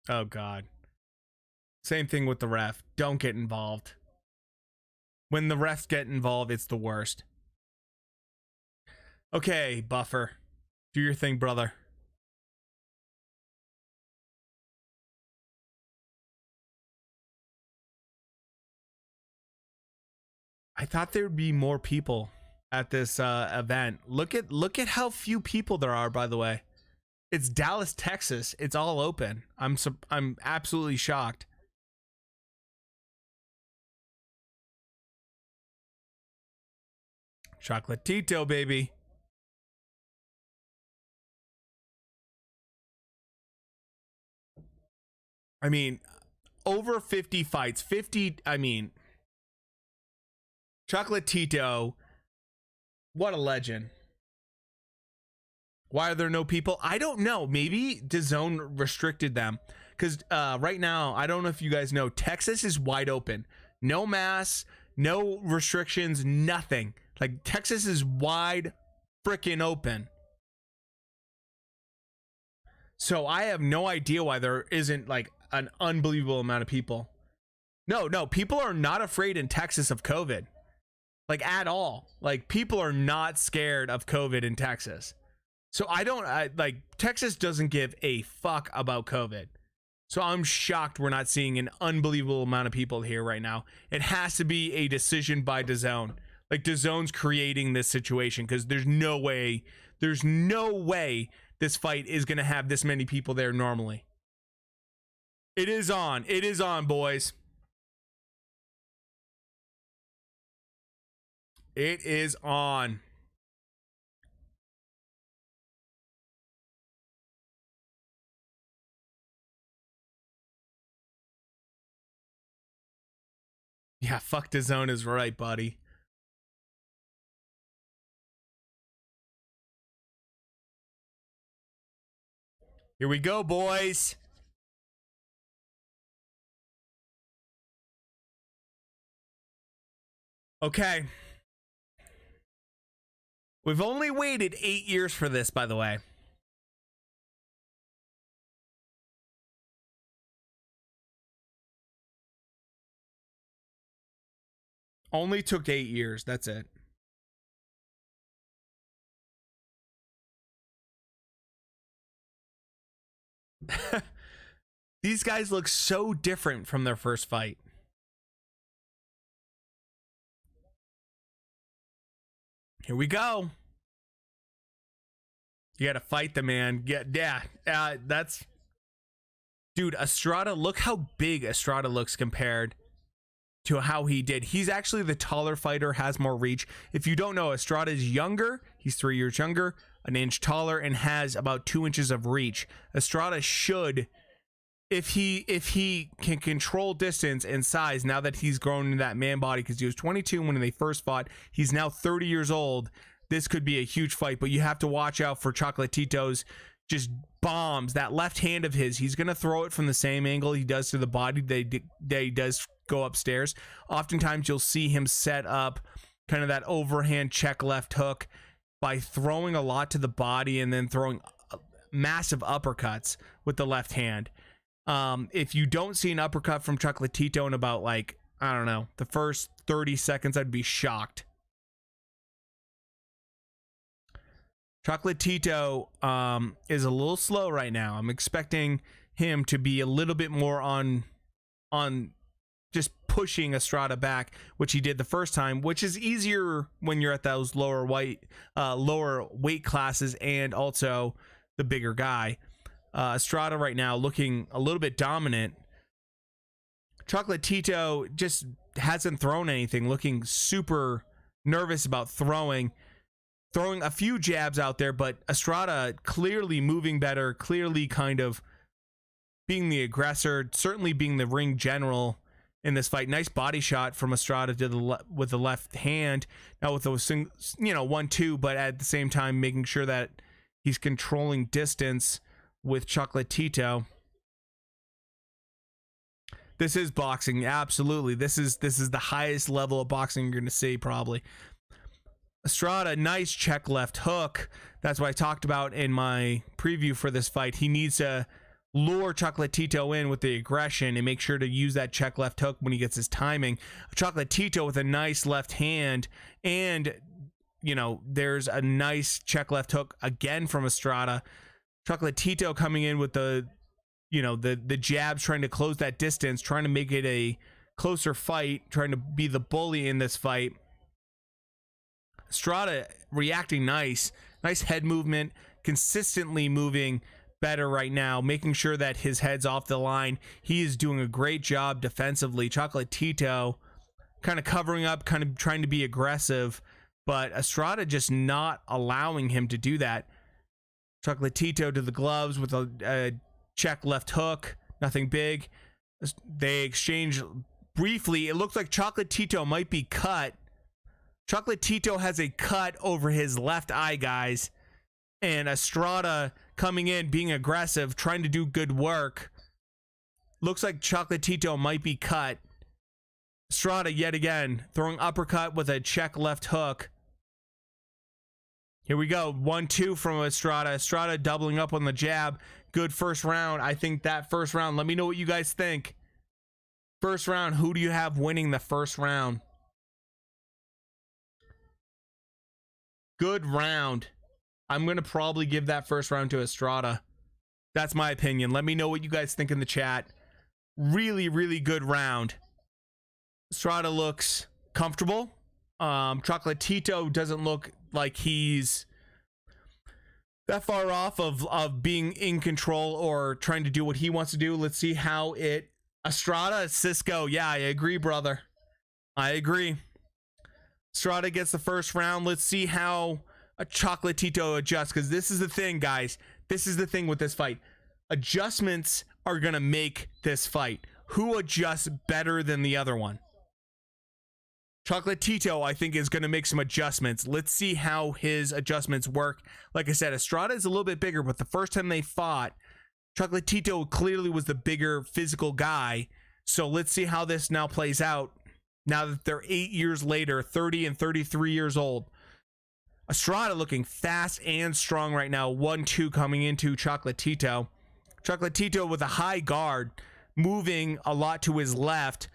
Oh God. Same thing with the ref. Don't get involved. When the refs get involved, it's the worst. Okay, Buffer. Do your thing, brother. I thought there would be more people at this event. Look at how few people there are, by the way. It's Dallas, Texas. It's all open. I'm absolutely shocked. Chocolatito, baby. I mean, over 50 fights. 50, I mean, Chocolatito, what a legend. Why are there no people? I don't know. Maybe DAZN restricted them. Because right now, I don't know if you guys know, Texas is wide open. No masks, no restrictions, nothing. Like, Texas is wide freaking open. So I have no idea why there isn't like an unbelievable amount of people. No, people are not afraid in Texas of COVID. Like, at all. Like, people are not scared of COVID in Texas. So like, Texas doesn't give a fuck about COVID. So I'm shocked we're not seeing an unbelievable amount of people here right now. It has to be a decision by DAZN. Like, DAZN's creating this situation because there's no way this fight is going to have this many people there normally. It is on, boys. It is on. Yeah, fuck DAZN is right, buddy. Here we go, boys. Okay. We've only waited 8 years for this, by the way. Only took 8 years. That's it. These guys look so different from their first fight. Here we go. You got to fight the man. That's... Dude, Estrada, look how big Estrada looks compared to how he did. He's actually the taller fighter, has more reach. If you don't know, Estrada is younger. He's 3 years younger, an inch taller, and has about 2 inches of reach. Estrada should, if he can control distance and size, now that he's grown into that man body, because he was 22 when they first fought, he's now 30 years old. This could be a huge fight, but you have to watch out for Chocolatito's just bombs. That left hand of his, he's going to throw it from the same angle he does to the body that he does go upstairs. Oftentimes you'll see him set up kind of that overhand check left hook by throwing a lot to the body and then throwing massive uppercuts with the left hand. If you don't see an uppercut from Chocolatito in about, like, I don't know, the first 30 seconds, I'd be shocked. Chocolatito is a little slow right now. I'm expecting him to be a little bit more on just pushing Estrada back, which he did the first time, which is easier when you're at those lower weight classes and also the bigger guy. Estrada right now looking a little bit dominant. Chocolatito just hasn't thrown anything, looking super nervous about throwing a few jabs out there, but Estrada clearly moving better, clearly kind of being the aggressor, certainly being the ring general in this fight. Nice body shot from Estrada to with the left hand. Now with those 1-2, but at the same time making sure that he's controlling distance with Chocolatito. This is boxing, absolutely. This is the highest level of boxing you're going to see probably. Estrada, nice check left hook. That's what I talked about in my preview for this fight. He needs to lure Chocolatito in with the aggression and make sure to use that check left hook when he gets his timing. Chocolatito with a nice left hand, and there's a nice check left hook again from Estrada. Chocolatito coming in with the jabs, trying to close that distance, trying to make it a closer fight, trying to be the bully in this fight. Estrada reacting nice head movement, consistently moving better right now, making sure that his head's off the line. He is doing a great job defensively. Chocolatito kind of covering up, kind of trying to be aggressive, but Estrada just not allowing him to do that. Chocolatito to the gloves with a check left hook, nothing big. They exchange briefly. It looks like Chocolatito might be cut. Chocolatito has a cut over his left eye, guys. And Estrada coming in, being aggressive, trying to do good work. Looks like Chocolatito might be cut. Estrada yet again, throwing uppercut with a check left hook. Here we go, 1-2 from Estrada. Estrada doubling up on the jab. Good first round. I think that first round, let me know what you guys think. First round, who do you have winning the first round? Good round. I'm going to probably give that first round to Estrada. That's my opinion. Let me know what you guys think in the chat. Really, really good round. Estrada looks comfortable. Chocolatito doesn't look like he's that far off of being in control or trying to do what he wants to do. Let's see how it... Estrada, Cisco. Yeah, I agree, brother. I agree. Estrada gets the first round. Let's see how a Chocolatito adjusts, because this is the thing, guys. This is the thing with this fight. Adjustments are going to make this fight. Who adjusts better than the other one? Chocolatito, I think, is going to make some adjustments. Let's see how his adjustments work. Like I said, Estrada is a little bit bigger, but the first time they fought, Chocolatito clearly was the bigger physical guy. So let's see how this now plays out. Now that they're 8 years later, 30 and 33 years old. Estrada looking fast and strong right now. 1-2 coming into Chocolatito. Chocolatito with a high guard, moving a lot to his left.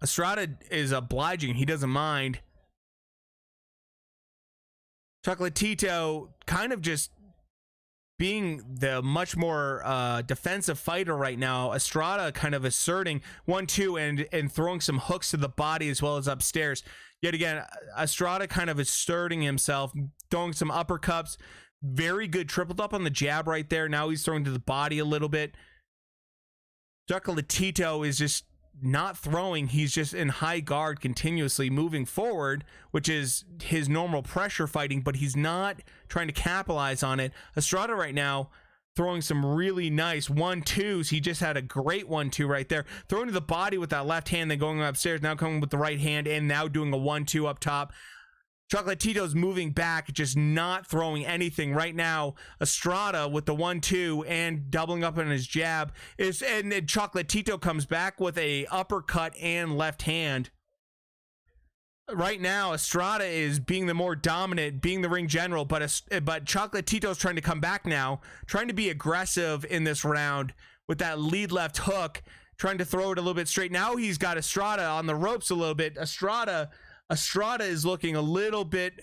Estrada is obliging. He doesn't mind. Chocolatito kind of just being the much more defensive fighter right now. Estrada kind of asserting 1-2 and throwing some hooks to the body as well as upstairs. Yet again, Estrada kind of asserting himself, throwing some uppercuts. Very good, tripled up on the jab right there. Now he's throwing to the body a little bit. Chocolatito is just not throwing. He's just in high guard, continuously moving forward, which is his normal pressure fighting, but he's not trying to capitalize on it. Estrada right now throwing some really nice 1-2s. He just had a great 1-2 right there, throwing to the body with that left hand, then going upstairs, now coming with the right hand, and now doing a 1-2 up top. Chocolatito's moving back, just not throwing anything right now. Estrada with the 1-2 and doubling up on his jab and then Chocolatito comes back with a uppercut and left hand. Right now, Estrada is being the more dominant, being the ring general, but Chocolatito's trying to come back now, trying to be aggressive in this round with that lead left hook, trying to throw it a little bit straight. Now he's got Estrada on the ropes a little bit. Estrada is looking a little bit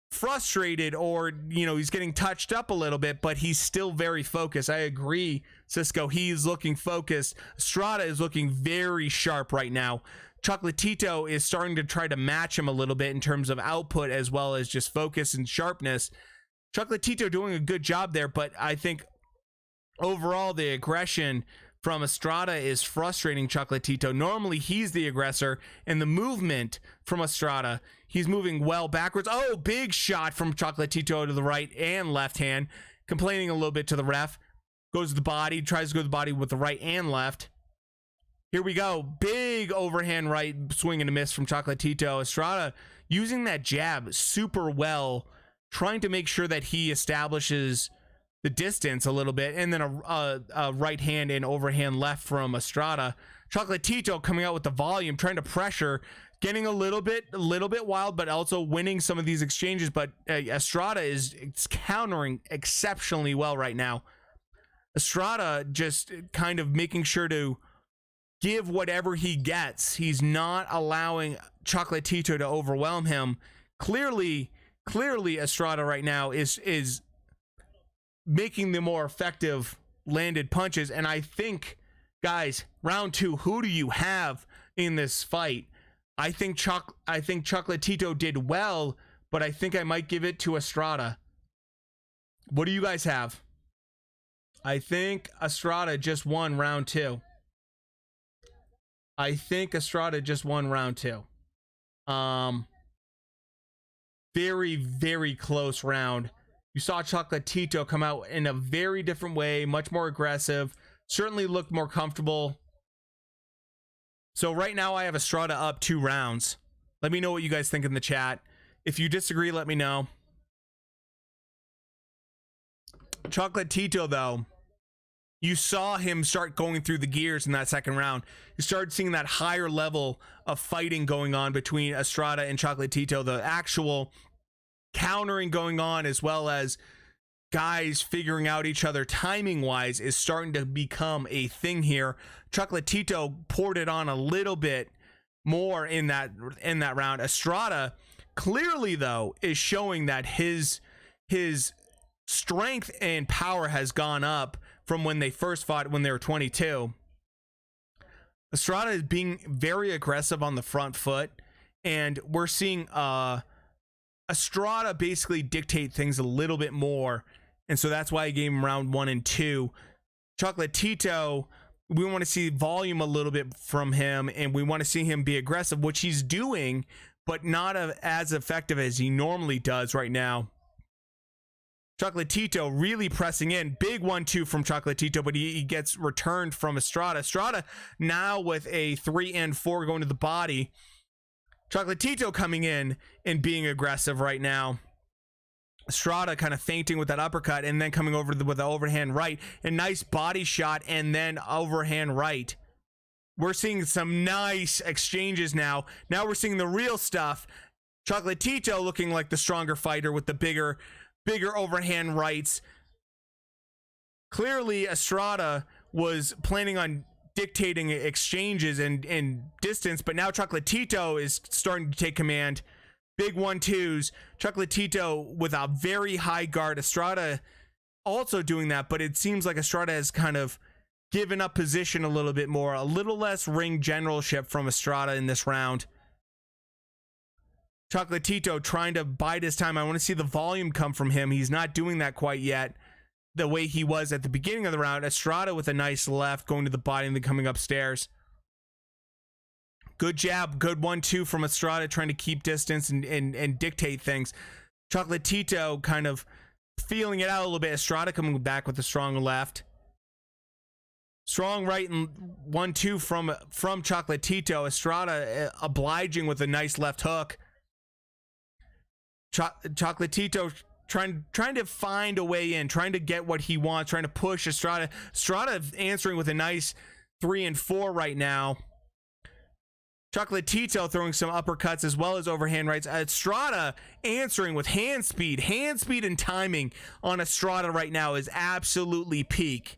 frustrated, or he's getting touched up a little bit, but he's still very focused. I agree, Cisco. He's looking focused. Estrada is looking very sharp right now. Chocolatito is starting to try to match him a little bit in terms of output as well as just focus and sharpness. Chocolatito doing a good job there, but I think overall the aggression from Estrada is frustrating Chocolatito. Normally he's the aggressor, and the movement from Estrada, he's moving well backwards. Oh, big shot from Chocolatito to the right and left hand, complaining a little bit to the ref. Goes to the body, tries to go to the body with the right and left. Here we go. Big overhand right swing and a miss from Chocolatito. Estrada using that jab super well, trying to make sure that he establishes the distance a little bit, and then a right hand and overhand left from Estrada. Chocolatito coming out with the volume, trying to pressure, getting a little bit wild, but also winning some of these exchanges. But Estrada is countering exceptionally well right now. Estrada just kind of making sure to give whatever he gets. He's not allowing Chocolatito to overwhelm him. Clearly Estrada right now is making the more effective landed punches. And I think, guys, round 2, who do you have in this fight? I think Chocolatito did well, but I think I might give it to Estrada. What do you guys have? I think Estrada just won round 2. Very, very close round. You saw Chocolatito come out in a very different way, much more aggressive, certainly looked more comfortable. So right now I have Estrada up 2 rounds. Let me know what you guys think in the chat. If you disagree, let me know. Chocolatito, though, you saw him start going through the gears in that second round. You started seeing that higher level of fighting going on between Estrada and Chocolatito, the actual countering going on, as well as guys figuring out each other timing wise, is starting to become a thing here. Chocolatito poured it on a little bit more in that round. Estrada clearly, though, is showing that his strength and power has gone up from when they first fought when they were 22. Estrada is being very aggressive on the front foot, and we're seeing Estrada basically dictate things a little bit more, and so that's why I gave him round 1 and 2. Chocolatito, we want to see volume a little bit from him, and we want to see him be aggressive, which he's doing, but not as effective as he normally does right now. Chocolatito really pressing in. Big 1-2 from Chocolatito, but he gets returned from Estrada. Estrada now with a 3 and 4 going to the body. Chocolatito coming in and being aggressive right now. Estrada kind of feinting with that uppercut and then coming over with the overhand right. A nice body shot and then overhand right. We're seeing some nice exchanges now. Now we're seeing the real stuff. Chocolatito looking like the stronger fighter with the bigger overhand rights. Clearly Estrada was planning on dictating exchanges and distance, but now Chocolatito is starting to take command. Big 1-2s. Chocolatito with a very high guard. Estrada also doing that, but it seems like Estrada has kind of given up position a little bit more. A little less ring generalship from Estrada in this round. Chocolatito trying to bide his time. I want to see the volume come from him. He's not doing that quite yet the way he was at the beginning of the round. Estrada with a nice left going to the body and then coming upstairs. Good jab, good 1-2 from Estrada trying to keep distance and dictate things. Chocolatito kind of feeling it out a little bit. Estrada coming back with a strong left. Strong right and 1-2 from Chocolatito. Estrada obliging with a nice left hook. Chocolatito trying to find a way in, trying to get what he wants, trying to push Estrada. Estrada answering with a nice 3 and 4 right now. Chocolatito throwing some uppercuts as well as overhand rights. Estrada answering with hand speed. Hand speed and timing on Estrada right now is absolutely peak.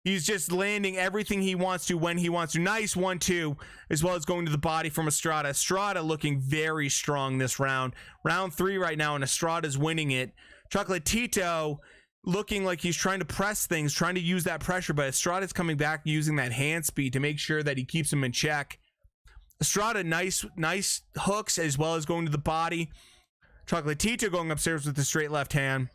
He's just landing everything he wants to when he wants to. Nice 1-2 as well as going to the body from Estrada. Estrada looking very strong this round. Round 3 right now and Estrada's winning it. Chocolatito looking like he's trying to press things, trying to use that pressure, but Estrada's coming back using that hand speed to make sure that he keeps him in check. Estrada, nice hooks as well as going to the body. Chocolatito going upstairs with the straight left hand.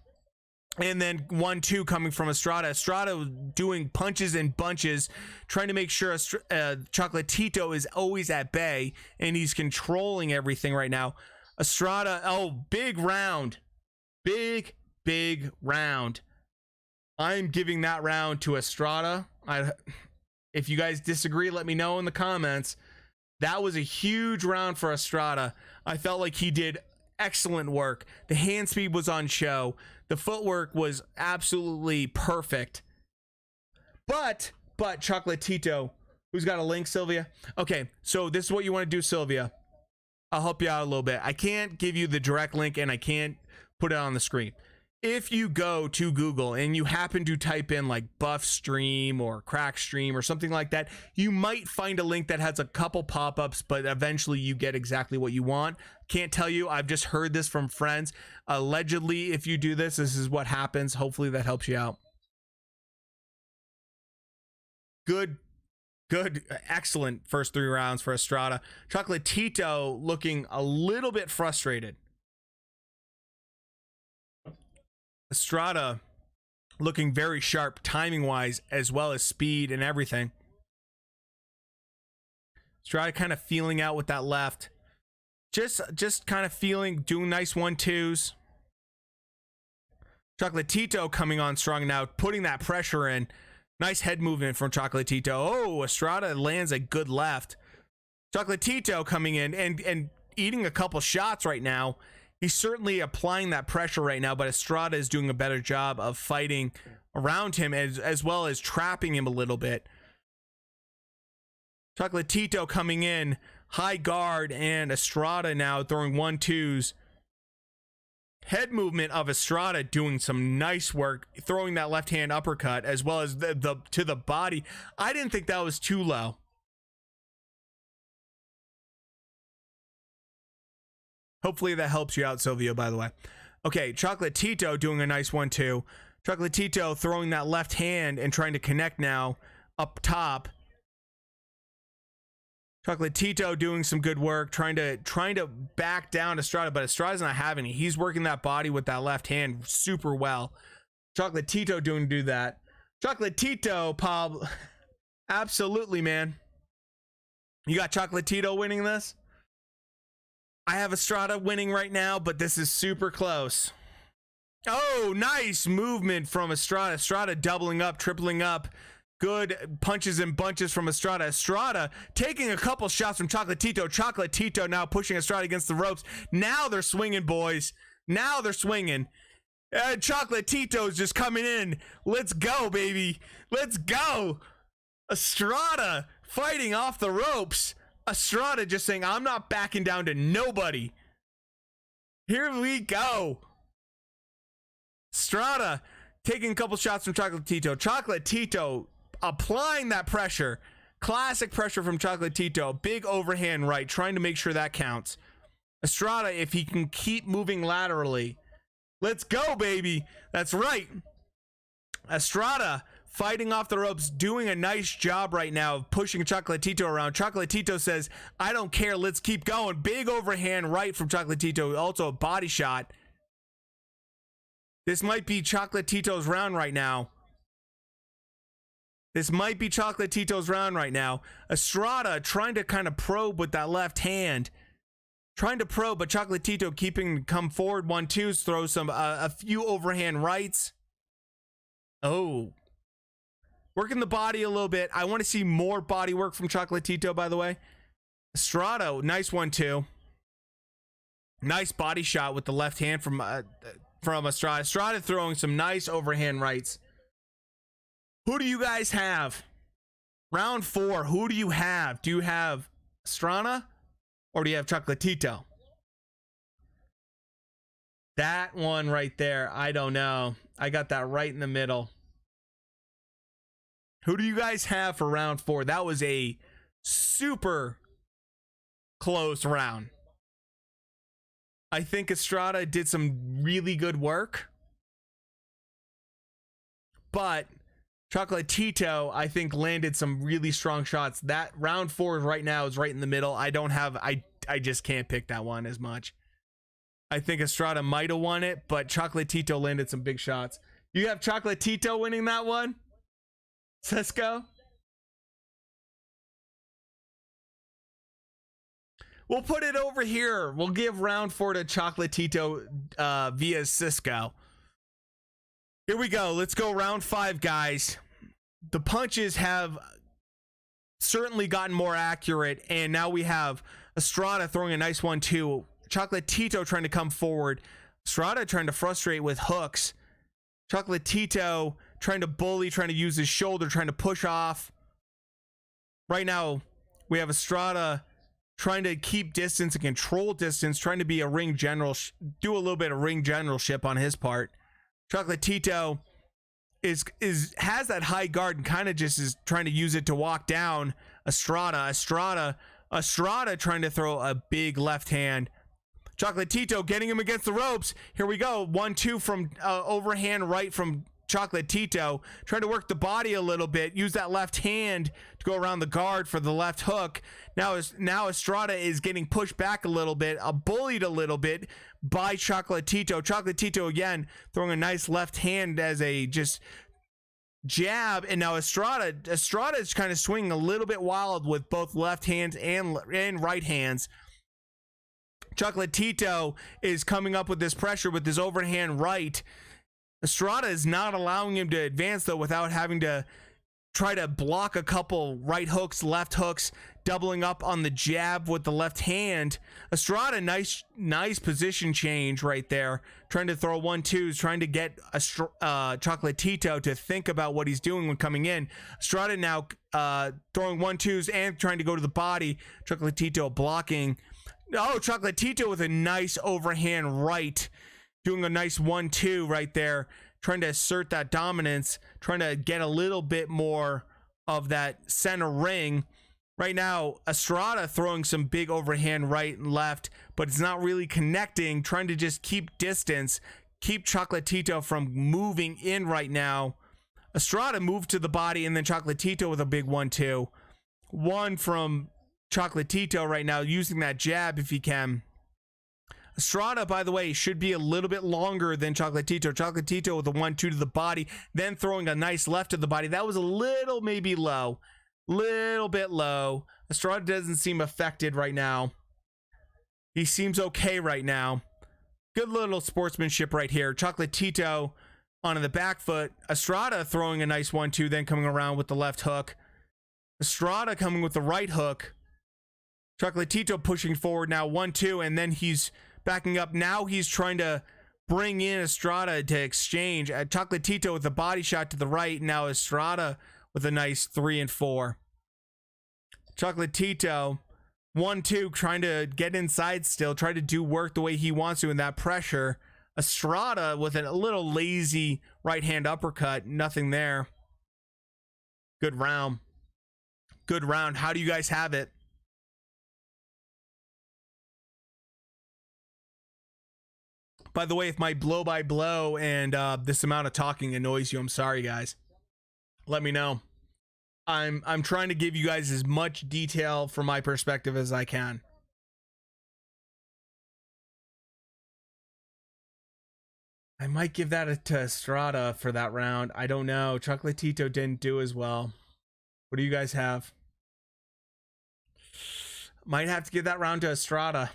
And then 1-2 coming from Estrada. Estrada doing punches and bunches, trying to make sure Chocolatito is always at bay, and he's controlling everything right now. Estrada, oh, big round. Big round. I'm giving that round to Estrada. If you guys disagree, let me know in the comments. That was a huge round for Estrada. I felt like he did excellent work. The hand speed was on show. The footwork was absolutely perfect. But Chocolatito, who's got a link, Sylvia? Okay, so this is what you want to do, Sylvia. I'll help you out a little bit. I can't give you the direct link and I can't put it on the screen. If you go to Google and you happen to type in like buff stream or crack stream or something like that, you might find a link that has a couple pop-ups, but eventually you get exactly what you want. Can't tell you. I've just heard this from friends. Allegedly, if you do this, this is what happens. Hopefully that helps you out. Good, excellent first 3 rounds for Estrada. Chocolatito looking a little bit frustrated. Estrada looking very sharp timing wise as well as speed and everything. Estrada kind of feeling out with that left. Just kind of feeling, doing nice 1-2s. Chocolatito coming on strong now, putting that pressure in. Nice head movement from Chocolatito. Oh, Estrada lands a good left. Chocolatito coming in and eating a couple shots right now. He's certainly applying that pressure right now, but Estrada is doing a better job of fighting around him as well as trapping him a little bit. Chocolatito coming in, high guard, and Estrada now throwing 1-2s. Head movement of Estrada doing some nice work, throwing that left hand uppercut as well as the to the body. I didn't think that was too low. Hopefully that helps you out, Silvio, by the way. Okay, Chocolatito doing a nice 1-2. Chocolatito throwing that left hand and trying to connect now up top. Chocolatito doing some good work, trying to back down Estrada, but Estrada's not having it. He's working that body with that left hand super well. Chocolatito do that. Chocolatito, Pab, absolutely, man. You got Chocolatito winning this? I have Estrada winning right now, but this is super close. Oh, nice movement from Estrada. Estrada doubling up, tripling up. Good punches and bunches from Estrada. Estrada taking a couple shots from Chocolatito. Chocolatito now pushing Estrada against the ropes. Now they're swinging, boys. Now they're swinging. Chocolatito's just coming in. Let's go, baby. Let's go. Estrada fighting off the ropes. Estrada just saying, I'm not backing down to nobody. Here we go. Estrada taking a couple shots from Chocolatito. Chocolatito applying that pressure. Classic pressure from Chocolatito. Big overhand right, trying to make sure that counts. Estrada, if he can keep moving laterally. Let's go, baby. That's right. Estrada fighting off the ropes, doing a nice job right now of pushing Chocolatito around. Chocolatito says, I don't care. Let's keep going. Big overhand right from Chocolatito. Also a body shot. This might be Chocolatito's round right now. This might be Chocolatito's round right now. Estrada trying to kind of probe with that left hand. Trying to probe, but Chocolatito keeping come forward 1-2s, throw some a few overhand rights. Oh. Working the body a little bit. I want to see more body work from Chocolatito, by the way. Estrada, nice 1-2. Nice body shot with the left hand from Estrada. Estrada throwing some nice overhand rights. Who do you guys have? Round 4, who do you have? Do you have Estrada or do you have Chocolatito? That one right there, I don't know. I got that right in the middle. Who do you guys have for round 4? That was a super close round. I think Estrada did some really good work. But Chocolatito, I think, landed some really strong shots. That round 4 right now is right in the middle. I just can't pick that one as much. I think Estrada might have won it, but Chocolatito landed some big shots. You have Chocolatito winning that one? Cisco? We'll put it over here. We'll give round 4 to Chocolatito via Cisco. Here we go. Let's go round 5, guys. The punches have certainly gotten more accurate, and now we have Estrada throwing a nice 1-2. Chocolatito trying to come forward. Estrada trying to frustrate with hooks. Chocolatito trying to bully, trying to use his shoulder, trying to push off. Right now, we have Estrada trying to keep distance and control distance, trying to be a ring general, do a little bit of ring generalship on his part. Chocolatito has that high guard and kind of just is trying to use it to walk down Estrada. Estrada trying to throw a big left hand. Chocolatito getting him against the ropes. Here we go. 1-2 from overhand right from Chocolatito. Trying to work the body a little bit. Use that left hand to go around the guard for the left hook. Now Estrada is getting pushed back a little bit, bullied a little bit by Chocolatito. Chocolatito again throwing a nice left hand as a just jab, and now Estrada is kind of swinging a little bit wild with both left hands and right hands. Chocolatito is coming up with this pressure with his overhand right. Estrada is not allowing him to advance, though, without having to try to block a couple right hooks, left hooks, doubling up on the jab with the left hand. Estrada, nice position change right there. Trying to throw 1-2s, trying to get Chocolatito to think about what he's doing when coming in. Estrada now throwing 1-2s and trying to go to the body. Chocolatito blocking. Oh, Chocolatito with a nice overhand right. Doing a nice 1-2 right there. Trying to assert that dominance. Trying to get a little bit more of that center ring. Right now, Estrada throwing some big overhand right and left, but it's not really connecting. Trying to just keep distance. Keep Chocolatito from moving in right now. Estrada moved to the body, and then Chocolatito with a big 1-2. One from Chocolatito right now, using that jab if he can. Estrada, by the way, should be a little bit longer than Chocolatito. Chocolatito with a 1-2 to the body, then throwing a nice left to the body. That was a little maybe low. Little bit low. Estrada doesn't seem affected right now. He seems okay right now. Good little sportsmanship right here. Chocolatito on the back foot. Estrada throwing a nice 1-2, then coming around with the left hook. Estrada coming with the right hook. Chocolatito pushing forward now, 1-2, and then he's backing up. Now he's trying to bring in Estrada to exchange. Chocolatito with a body shot to the right. Now Estrada with a nice 3-4. Chocolatito, 1-2, trying to get inside still, try to do work the way he wants to in that pressure. Estrada with a little lazy right hand uppercut. Nothing there. Good round. Good round. How do you guys have it? By the way, if my blow by blow and this amount of talking annoys you, I'm sorry, guys. Let me know. I'm trying to give you guys as much detail from my perspective as I can. I might give that to Estrada for that round. I don't know. Chocolatito didn't do as well. What do you guys have? Might have to give that round to Estrada.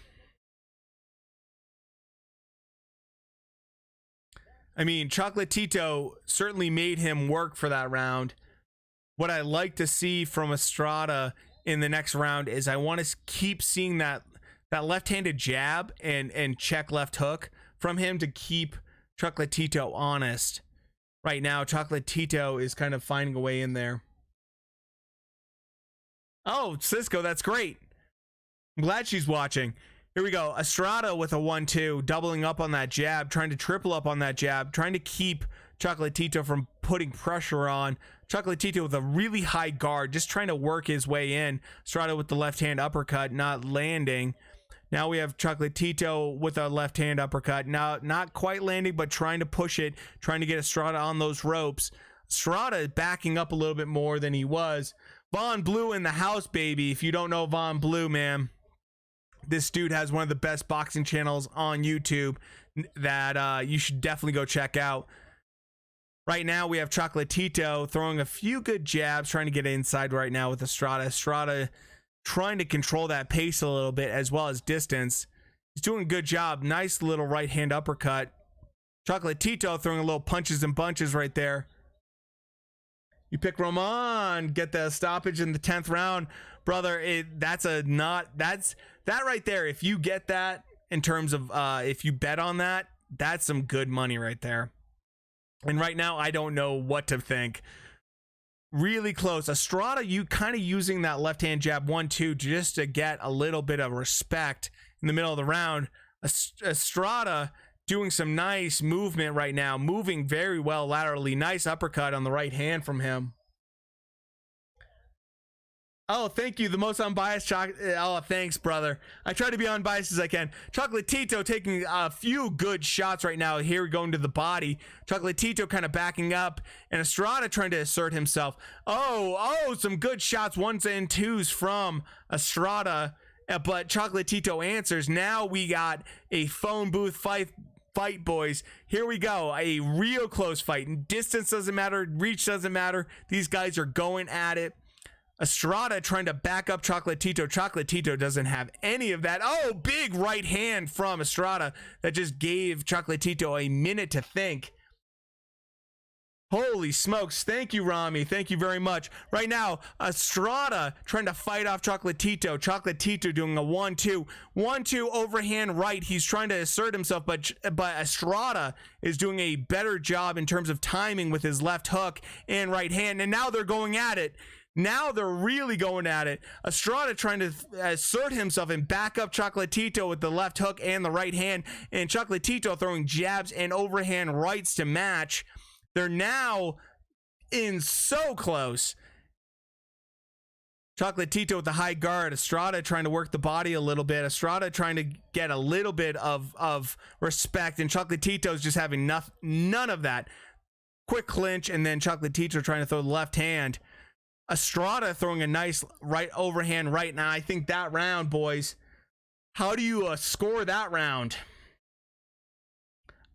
I mean, Chocolatito certainly made him work for that round. What I like to see from Estrada in the next round is I want to keep seeing that left-handed jab and check left hook from him to keep Chocolatito honest. Right now, Chocolatito is kind of finding a way in there. Oh, Cisco, that's great. I'm glad she's watching. Here we go. Estrada with a 1-2, doubling up on that jab, trying to triple up on that jab, trying to keep Chocolatito from putting pressure on. Chocolatito with a really high guard, just trying to work his way in. Estrada with the left hand uppercut, not landing. Now we have Chocolatito with a left hand uppercut. Now, not quite landing, but trying to push it, trying to get Estrada on those ropes. Estrada backing up a little bit more than he was. Von Blue in the house, baby. If you don't know Von Blue, man, this dude has one of the best boxing channels on YouTube that you should definitely go check out. Right now, we have Chocolatito throwing a few good jabs, trying to get inside right now with Estrada. Estrada trying to control that pace a little bit as well as distance. He's doing a good job. Nice little right hand uppercut. Chocolatito throwing a little punches and bunches right there. You pick Roman, get the stoppage in the 10th round. Brother, that right there. If you get that in terms of if you bet on that, that's some good money right there. And right now, I don't know what to think. Really close. Estrada, you kind of using that left-hand jab 1-2 just to get a little bit of respect in the middle of the round. Estrada doing some nice movement right now, moving very well laterally. Nice uppercut on the right hand from him. Oh, thank you. The most unbiased oh, thanks, brother. I try to be unbiased as I can. Chocolatito taking a few good shots right now. Here going to the body. Chocolatito kind of backing up. And Estrada trying to assert himself. Oh, some good shots. 1s and 2s from Estrada. But Chocolatito answers. Now we got a phone booth fight, boys. Here we go. A real close fight. Distance doesn't matter. Reach doesn't matter. These guys are going at it. Estrada trying to back up Chocolatito. Chocolatito doesn't have any of that. Oh, big right hand from Estrada that just gave Chocolatito a minute to think. Holy smokes. Thank you, Rami. Thank you very much. Right now, Estrada trying to fight off Chocolatito. Chocolatito doing a 1-2. 1-2 overhand right. He's trying to assert himself, but Estrada is doing a better job in terms of timing with his left hook and right hand. And now they're going at it. Now they're really going at it. Estrada trying to assert himself and back up Chocolatito with the left hook and the right hand. And Chocolatito throwing jabs and overhand rights to match. They're now in so close. Chocolatito with the high guard. Estrada trying to work the body a little bit. Estrada trying to get a little bit of respect. And Chocolatito's just having none of that. Quick clinch, and then Chocolatito trying to throw the left hand. Estrada throwing a nice right overhand right. Now, I think that round, boys, how do you score that round?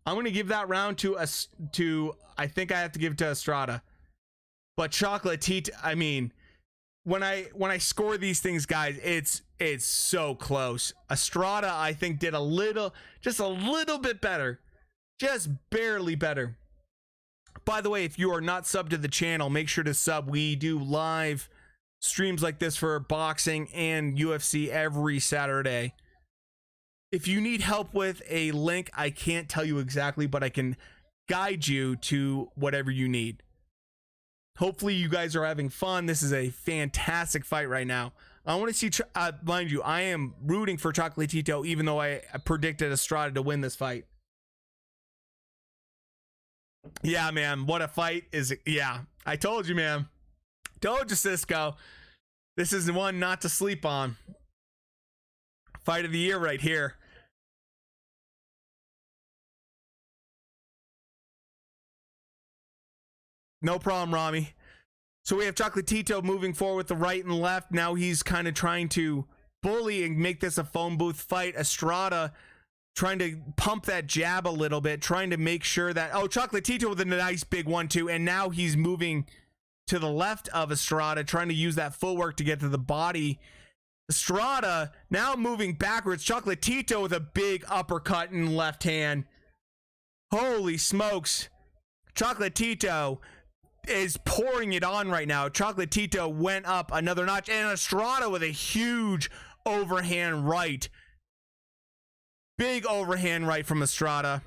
I'm going to give that round to I think I have to give it to Estrada. But Chocolatito, I mean, when I score these things, guys, it's so close. Estrada, I think, did just a little bit better. Just barely better. By the way, if you are not subbed to the channel, make sure to sub. We do live streams like this for boxing and UFC every Saturday. If you need help with a link, I can't tell you exactly, but I can guide you to whatever you need. Hopefully you guys are having fun. This is a fantastic fight right now. I want to see, mind you, I am rooting for Chocolatito, even though I predicted Estrada to win this fight. Yeah, man, what a fight is. Yeah, I told you, man. Told you, Cisco. This is the one not to sleep on. Fight of the year right here. No problem, Rami. So we have Chocolatito moving forward with the right and left. Now he's kind of trying to bully and make this a phone booth fight. Estrada trying to pump that jab a little bit, trying to make sure that, oh, Chocolatito with a nice big 1-2, and now he's moving to the left of Estrada, trying to use that footwork to get to the body. Estrada now moving backwards. Chocolatito with a big uppercut in left hand. Holy smokes. Chocolatito is pouring it on right now. Chocolatito went up another notch, and Estrada with a huge overhand right. Big overhand right from Estrada.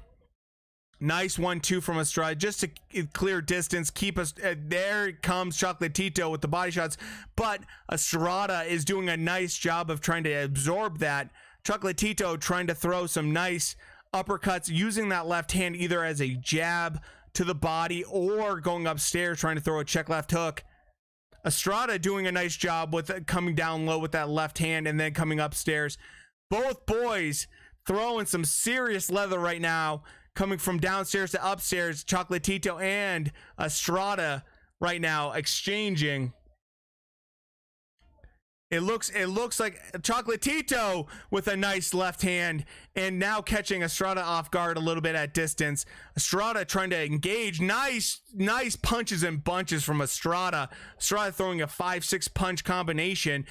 Nice 1-2 from Estrada, just to clear distance, keep us. There comes Chocolatito with the body shots, but Estrada is doing a nice job of trying to absorb that. Chocolatito trying to throw some nice uppercuts, using that left hand either as a jab to the body or going upstairs trying to throw a check left hook. Estrada doing a nice job with coming down low with that left hand and then coming upstairs. Both boys throwing some serious leather right now, coming from downstairs to upstairs. Chocolatito and Estrada right now exchanging. It looks like Chocolatito with a nice left hand, and now catching Estrada off guard a little bit at distance. Estrada trying to engage. Nice punches and bunches from Estrada. Estrada throwing a 5-6 punch combination.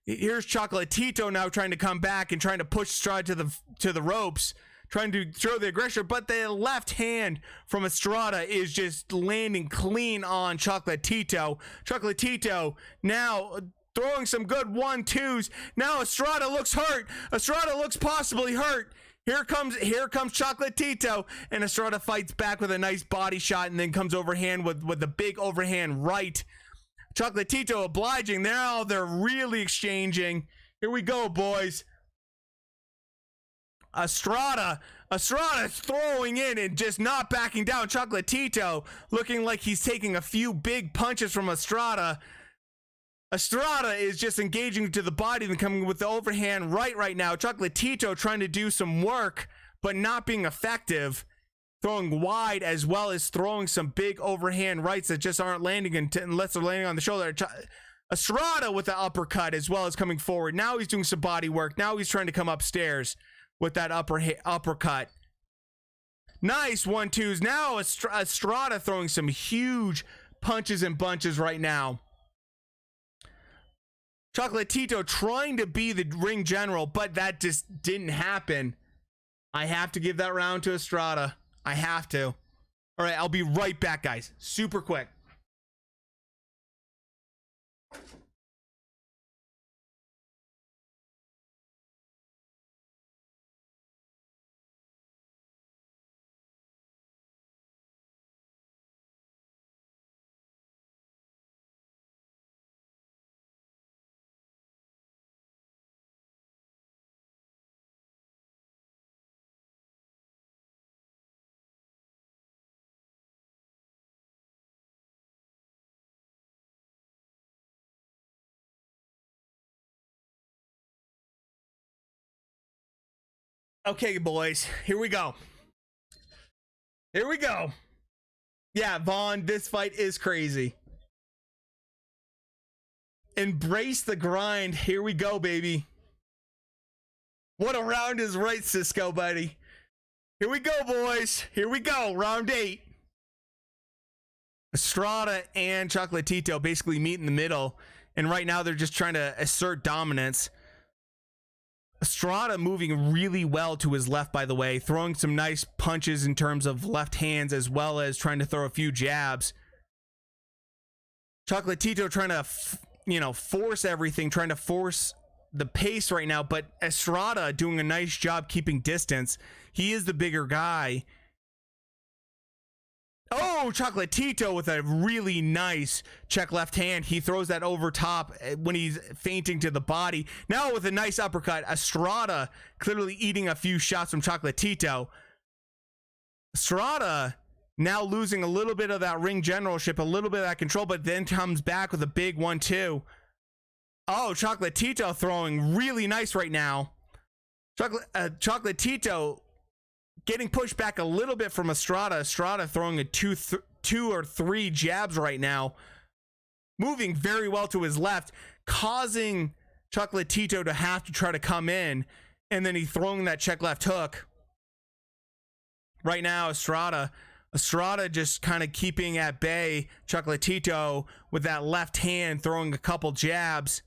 Here's Chocolatito now trying to come back and trying to push Estrada to the ropes, trying to throw the aggression, but the left hand from Estrada is just landing clean on Chocolatito. Chocolatito now throwing some good 1-2s. Now Estrada looks hurt. Estrada looks possibly hurt. Here comes Chocolatito, and Estrada fights back with a nice body shot and then comes overhand with the big overhand right. Chocolatito obliging. Now they're really exchanging. Here we go, boys. Estrada throwing in and just not backing down. Chocolatito looking like he's taking a few big punches from Estrada. Estrada is just engaging to the body and coming with the overhand right now. Chocolatito trying to do some work, but not being effective. Throwing wide as well as throwing some big overhand rights that just aren't landing unless they're landing on the shoulder. Estrada with the uppercut as well as coming forward. Now he's doing some body work. Now he's trying to come upstairs with that uppercut. Nice 1-2s. Now Estrada throwing some huge punches and bunches right now. Chocolatito trying to be the ring general, but that just didn't happen. I have to give that round to Estrada. I have to. All right, I'll be right back, guys. Super quick. Okay, boys, here we go. Here we go. Yeah, Vaughn, this fight is crazy. Embrace the grind. Here we go, baby. What a round is right, Cisco, buddy. Here we go, boys. Here we go. Round 8. Estrada and Chocolatito basically meet in the middle, and right now they're just trying to assert dominance. Estrada moving really well to his left, by the way, throwing some nice punches in terms of left hands as well as trying to throw a few jabs. Chocolatito trying to, force everything, trying to force the pace right now, but Estrada doing a nice job keeping distance. He is the bigger guy. Oh, Chocolatito with a really nice check left hand. He throws that over top when he's feinting to the body. Now with a nice uppercut. Estrada clearly eating a few shots from Chocolatito. Estrada now losing a little bit of that ring generalship, a little bit of that control, but then comes back with a big 1-2. Oh, Chocolatito throwing really nice right now. Chocolatito getting pushed back a little bit from Estrada. Estrada throwing a 2 2 or 3 jabs right now, moving very well to his left, causing Chocolatito to have to try to come in, and then he throwing that check left hook. Right now, Estrada just kind of keeping at bay Chocolatito with that left hand, throwing a couple jabs.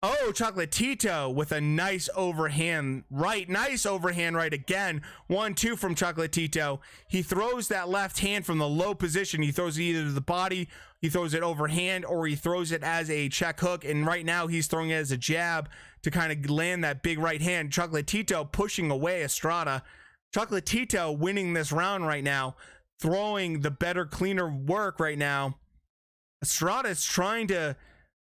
Oh, Chocolatito with a nice overhand right. Nice overhand right again. 1-2 from Chocolatito. He throws that left hand from the low position. He throws it either to the body, he throws it overhand, or he throws it as a check hook. And right now he's throwing it as a jab to kind of land that big right hand. Chocolatito pushing away Estrada. Chocolatito winning this round right now, throwing the better, cleaner work right now. Estrada is trying to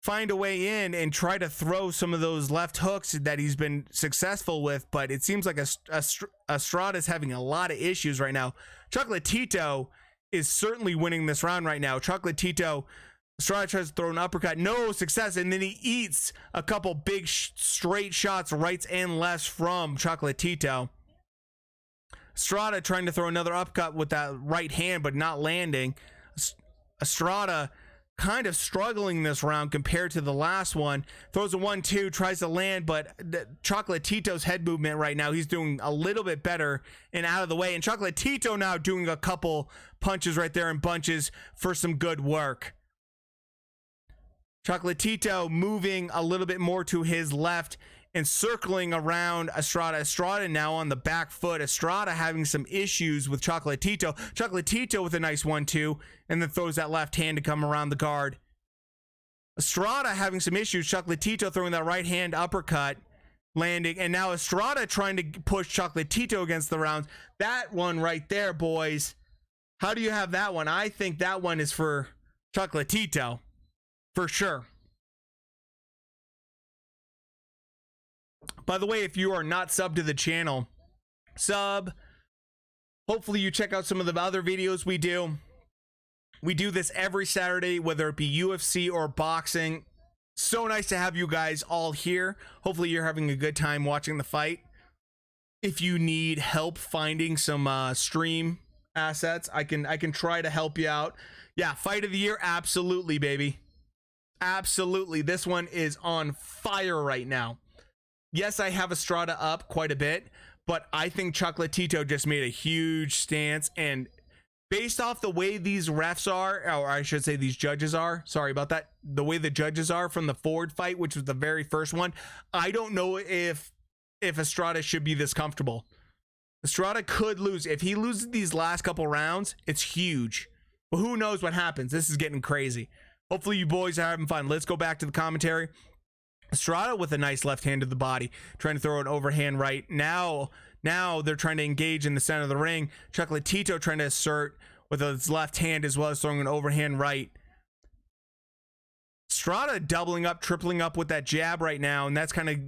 find a way in and try to throw some of those left hooks that he's been successful with, but it seems like Estrada is having a lot of issues right now. Chocolatito is certainly winning this round right now. Estrada tries to throw an uppercut, no success, and then he eats a couple big straight shots, rights and lefts from Chocolatito. Estrada trying to throw another uppercut with that right hand, but not landing. Estrada kind of struggling this round compared to the last one. Throws a 1-2, tries to land, but Chocolatito's head movement right now, he's doing a little bit better and out of the way. And Chocolatito now doing a couple punches right there in bunches for some good work. Chocolatito moving a little bit more to his left and circling around Estrada. Estrada now on the back foot. Estrada having some issues with Chocolatito. Chocolatito with a nice 1-2, and then throws that left hand to come around the guard. Estrada having some issues. Chocolatito throwing that right hand uppercut, landing, and now Estrada trying to push Chocolatito against the rounds. That one right there, boys. How do you have that one? I think that one is for Chocolatito, for sure. By the way, if you are not subbed to the channel, sub. Hopefully you check out some of the other videos we do. We do this every Saturday, whether it be UFC or boxing. So nice to have you guys all here. Hopefully you're having a good time watching the fight. If you need help finding some stream assets, I can try to help you out. Yeah, fight of the year, absolutely, baby. Absolutely. This one is on fire right now. Yes, I have Estrada up quite a bit, but I think Chocolatito just made a huge stance, and based off the way these refs are, or I should say these judges are, sorry about that, the way the judges are from the Ford fight, which was the very first one, I don't know if Estrada should be this comfortable. Estrada could lose. If he loses these last couple rounds, it's huge. But who knows what happens? This is getting crazy. Hopefully you boys are having fun. Let's go back to the commentary. Estrada with a nice left hand to the body, trying to throw an overhand right. Now they're trying to engage in the center of the ring. Chocolatito trying to assert with his left hand as well as throwing an overhand right. Estrada doubling up, tripling up with that jab right now, and that's kind of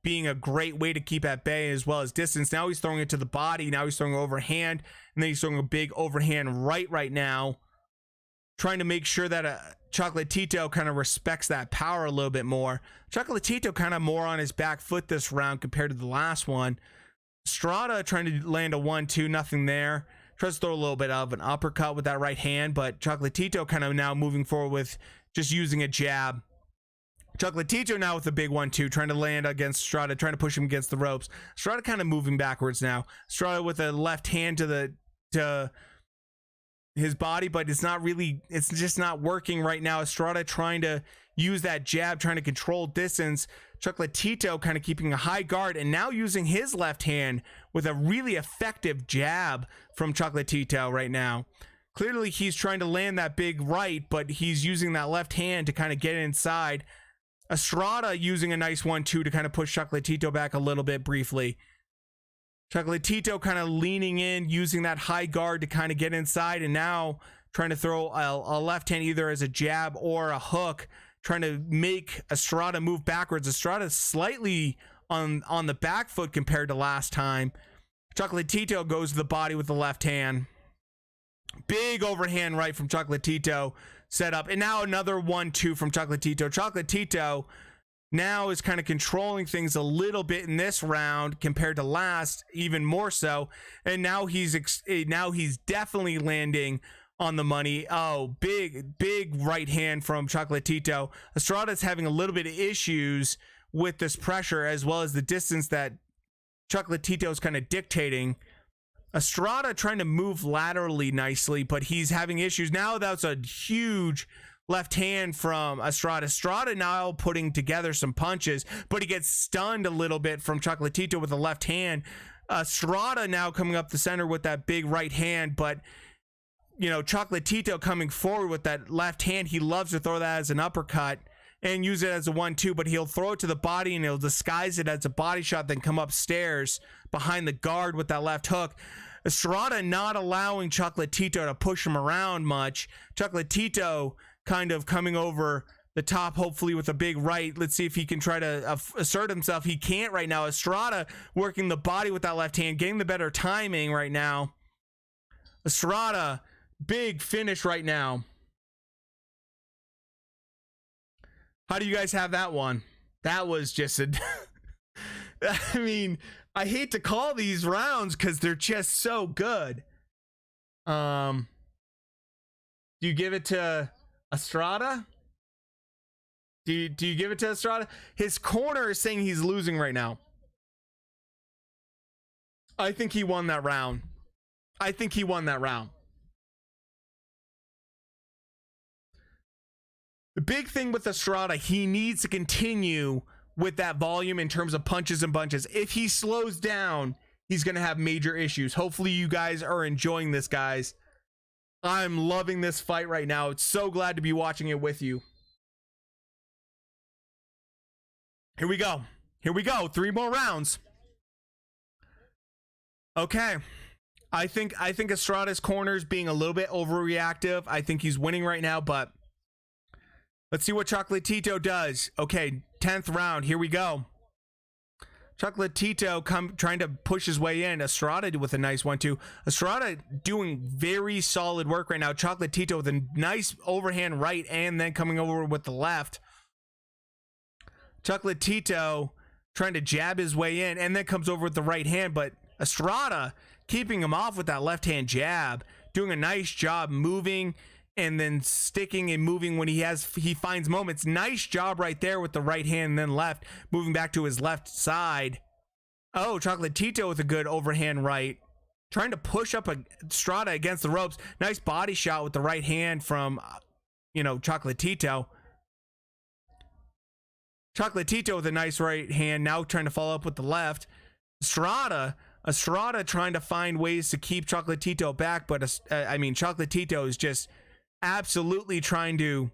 being a great way to keep at bay as well as distance. Now he's throwing it to the body. Now he's throwing overhand, and then he's throwing a big overhand right now, trying to make sure that Chocolatito kind of respects that power a little bit more. Chocolatito kind of more on his back foot this round compared to the last one. Estrada trying to land a 1-2, nothing there. Tries to throw a little bit of an uppercut with that right hand, but Chocolatito kind of now moving forward with just using a jab. Chocolatito now with a big 1-2, trying to land against Estrada, trying to push him against the ropes. Estrada kind of moving backwards now. Estrada with a left hand to his body, but it's just not working right now. Estrada trying to use that jab, trying to control distance. Chocolatito kind of keeping a high guard and now using his left hand with a really effective jab from Chocolatito right now. Clearly he's trying to land that big right, but he's using that left hand to kind of get inside. Estrada using a nice 1-2 to kind of push Chocolatito back a little bit briefly. Chocolatito kind of leaning in, using that high guard to kind of get inside, and now trying to throw a left hand either as a jab or a hook, trying to make Estrada move backwards. Estrada slightly on the back foot compared to last time. Chocolatito goes to the body with the left hand. Big overhand right from Chocolatito set up, and now another 1-2 from Chocolatito. Chocolatito now is kind of controlling things a little bit in this round compared to last, even more so. And now he's definitely landing on the money. Oh, big right hand from Chocolatito. Estrada's having a little bit of issues with this pressure as well as the distance that Chocolatito is kind of dictating. Estrada trying to move laterally nicely, but he's having issues. Now that's a huge left hand from Estrada. Estrada now putting together some punches, but he gets stunned a little bit from Chocolatito with the left hand. Estrada now coming up the center with that big right hand, but you know, Chocolatito coming forward with that left hand. He loves to throw that as an uppercut and use it as a 1-2, but he'll throw it to the body and he'll disguise it as a body shot, then come upstairs behind the guard with that left hook. Estrada not allowing Chocolatito to push him around much. Chocolatito kind of coming over the top, hopefully with a big right. Let's see if he can try to assert himself. He can't right now. Estrada working the body with that left hand, getting the better timing right now. Estrada, big finish right now. How do you guys have that one? That was just a... I mean, I hate to call these rounds because they're just so good. Do you give it to Estrada? Do you give it to Estrada? His corner is saying he's losing right now. I think he won that round. I think he won that round. The big thing with Estrada, he needs to continue with that volume in terms of punches and bunches. If he slows down, he's going to have major issues. Hopefully you guys are enjoying this, guys. I'm loving this fight right now. It's so glad to be watching it with you. Here we go. Here we go. 3 more rounds. Okay. I think Estrada's corner is being a little bit overreactive. I think he's winning right now, but let's see what Chocolatito does. Okay, 10th round. Here we go. Chocolatito trying to push his way in. Estrada with a nice 1-2. Estrada doing very solid work right now. Chocolatito with a nice overhand right and then coming over with the left. Chocolatito trying to jab his way in and then comes over with the right hand, but Estrada keeping him off with that left hand jab, doing a nice job moving and then sticking and moving when he finds moments. Nice job right there with the right hand and then left, moving back to his left side. Oh, Chocolatito with a good overhand right, trying to push up Estrada against the ropes. Nice body shot with the right hand from Chocolatito. Chocolatito with a nice right hand, now trying to follow up with the left. Estrada trying to find ways to keep Chocolatito back, but Chocolatito is just absolutely trying to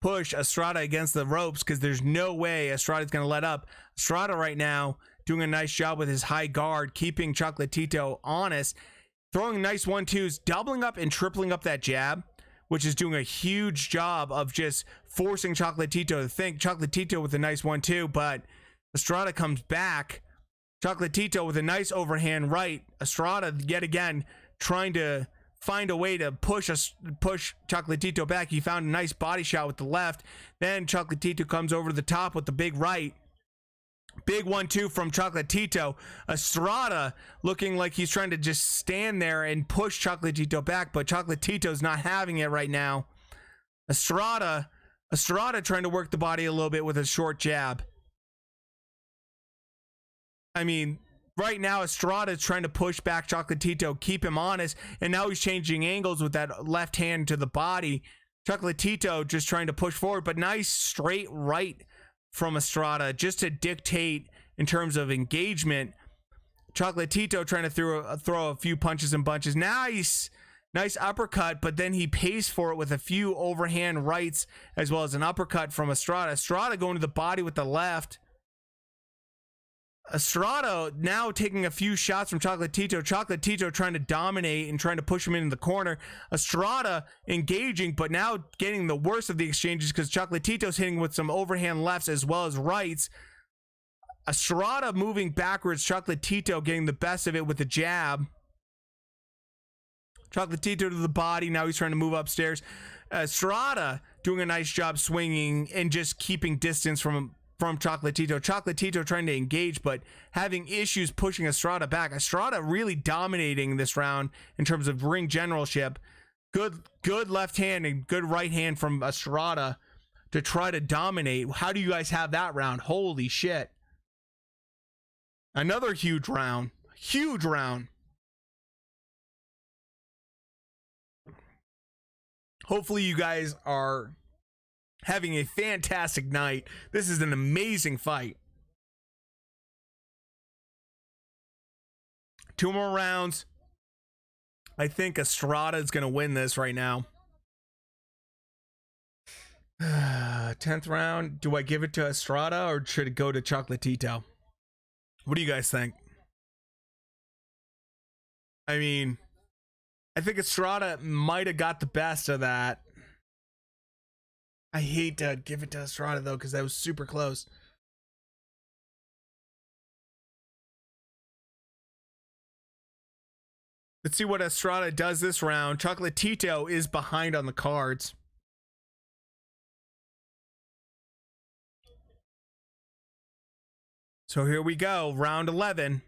push Estrada against the ropes because there's no way Estrada's going to let up. Estrada right now doing a nice job with his high guard, keeping Chocolatito honest, throwing nice 1-2s, doubling up and tripling up that jab, which is doing a huge job of just forcing Chocolatito to think. Chocolatito with a nice 1-2, but Estrada comes back. Chocolatito with a nice overhand right. Estrada yet again trying to find a way to push Chocolatito back. He found a nice body shot with the left. Then Chocolatito comes over the top with the big right. Big 1-2 from Chocolatito. Estrada looking like he's trying to just stand there and push Chocolatito back, but Chocolatito's not having it right now. Estrada trying to work the body a little bit with a short jab. I mean, right now Estrada is trying to push back Chocolatito, keep him honest, and now he's changing angles with that left hand to the body. Chocolatito just trying to push forward, but nice straight right from Estrada just to dictate in terms of engagement. Chocolatito trying to throw a few punches and bunches. Nice uppercut, but then he pays for it with a few overhand rights as well as an uppercut from Estrada. Estrada going to the body with the left. Estrada now taking a few shots from Chocolatito. Chocolatito trying to dominate and trying to push him into the corner. Estrada engaging, but now getting the worst of the exchanges because Chocolatito's hitting with some overhand lefts as well as rights. Estrada moving backwards. Chocolatito getting the best of it with the jab. Chocolatito to the body. Now he's trying to move upstairs. Estrada doing a nice job swinging and just keeping distance from Chocolatito. Chocolatito trying to engage, but having issues pushing Estrada back. Estrada really dominating this round in terms of ring generalship. good left hand and good right hand from Estrada to try to dominate. How do you guys have that round? Holy shit. Another huge round. Huge round. Hopefully you guys are having a fantastic night. This is an amazing fight. 2 more rounds. I think Estrada is going to win this right now. 10th round. Do I give it to Estrada or should it go to Chocolatito? What do you guys think? I mean, I think Estrada might have got the best of that. I hate to give it to Estrada though, because that was super close. Let's see what Estrada does this round. Chocolatito is behind on the cards. So here we go, round 11.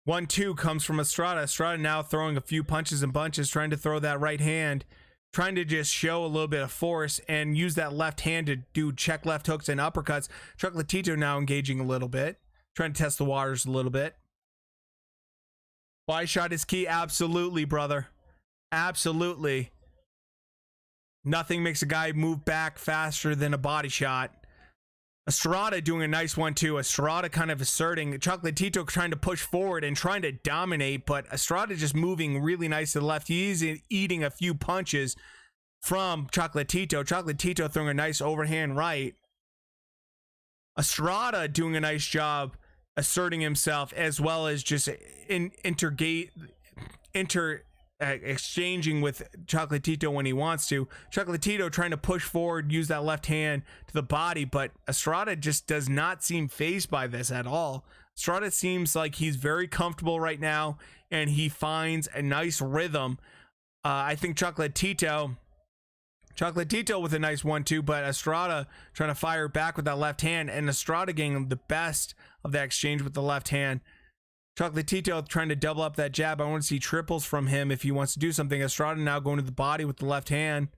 1-2 comes from Estrada. Estrada now throwing a few punches and bunches, trying to throw that right hand, trying to just show a little bit of force and use that left hand to do check left hooks and uppercuts. Chocolatito now engaging a little bit, trying to test the waters a little bit. Wide shot is key. Absolutely, brother. Absolutely. Nothing makes a guy move back faster than a body shot. Estrada doing a nice one too. Estrada kind of asserting. Chocolatito trying to push forward and trying to dominate, but Estrada just moving really nice to the left. He's eating a few punches from Chocolatito. Chocolatito throwing a nice overhand right. Estrada doing a nice job asserting himself, as well as just exchanging with Chocolatito when he wants to. Chocolatito trying to push forward, use that left hand to the body, but Estrada just does not seem fazed by this at all. Estrada seems like he's very comfortable right now, and he finds a nice rhythm. I think Chocolatito with a nice 1-2, but Estrada trying to fire back with that left hand, and Estrada getting the best of that exchange with the left hand. Chocolatito trying to double up that jab. I want to see triples from him if he wants to do something. Estrada now going to the body with the left hand.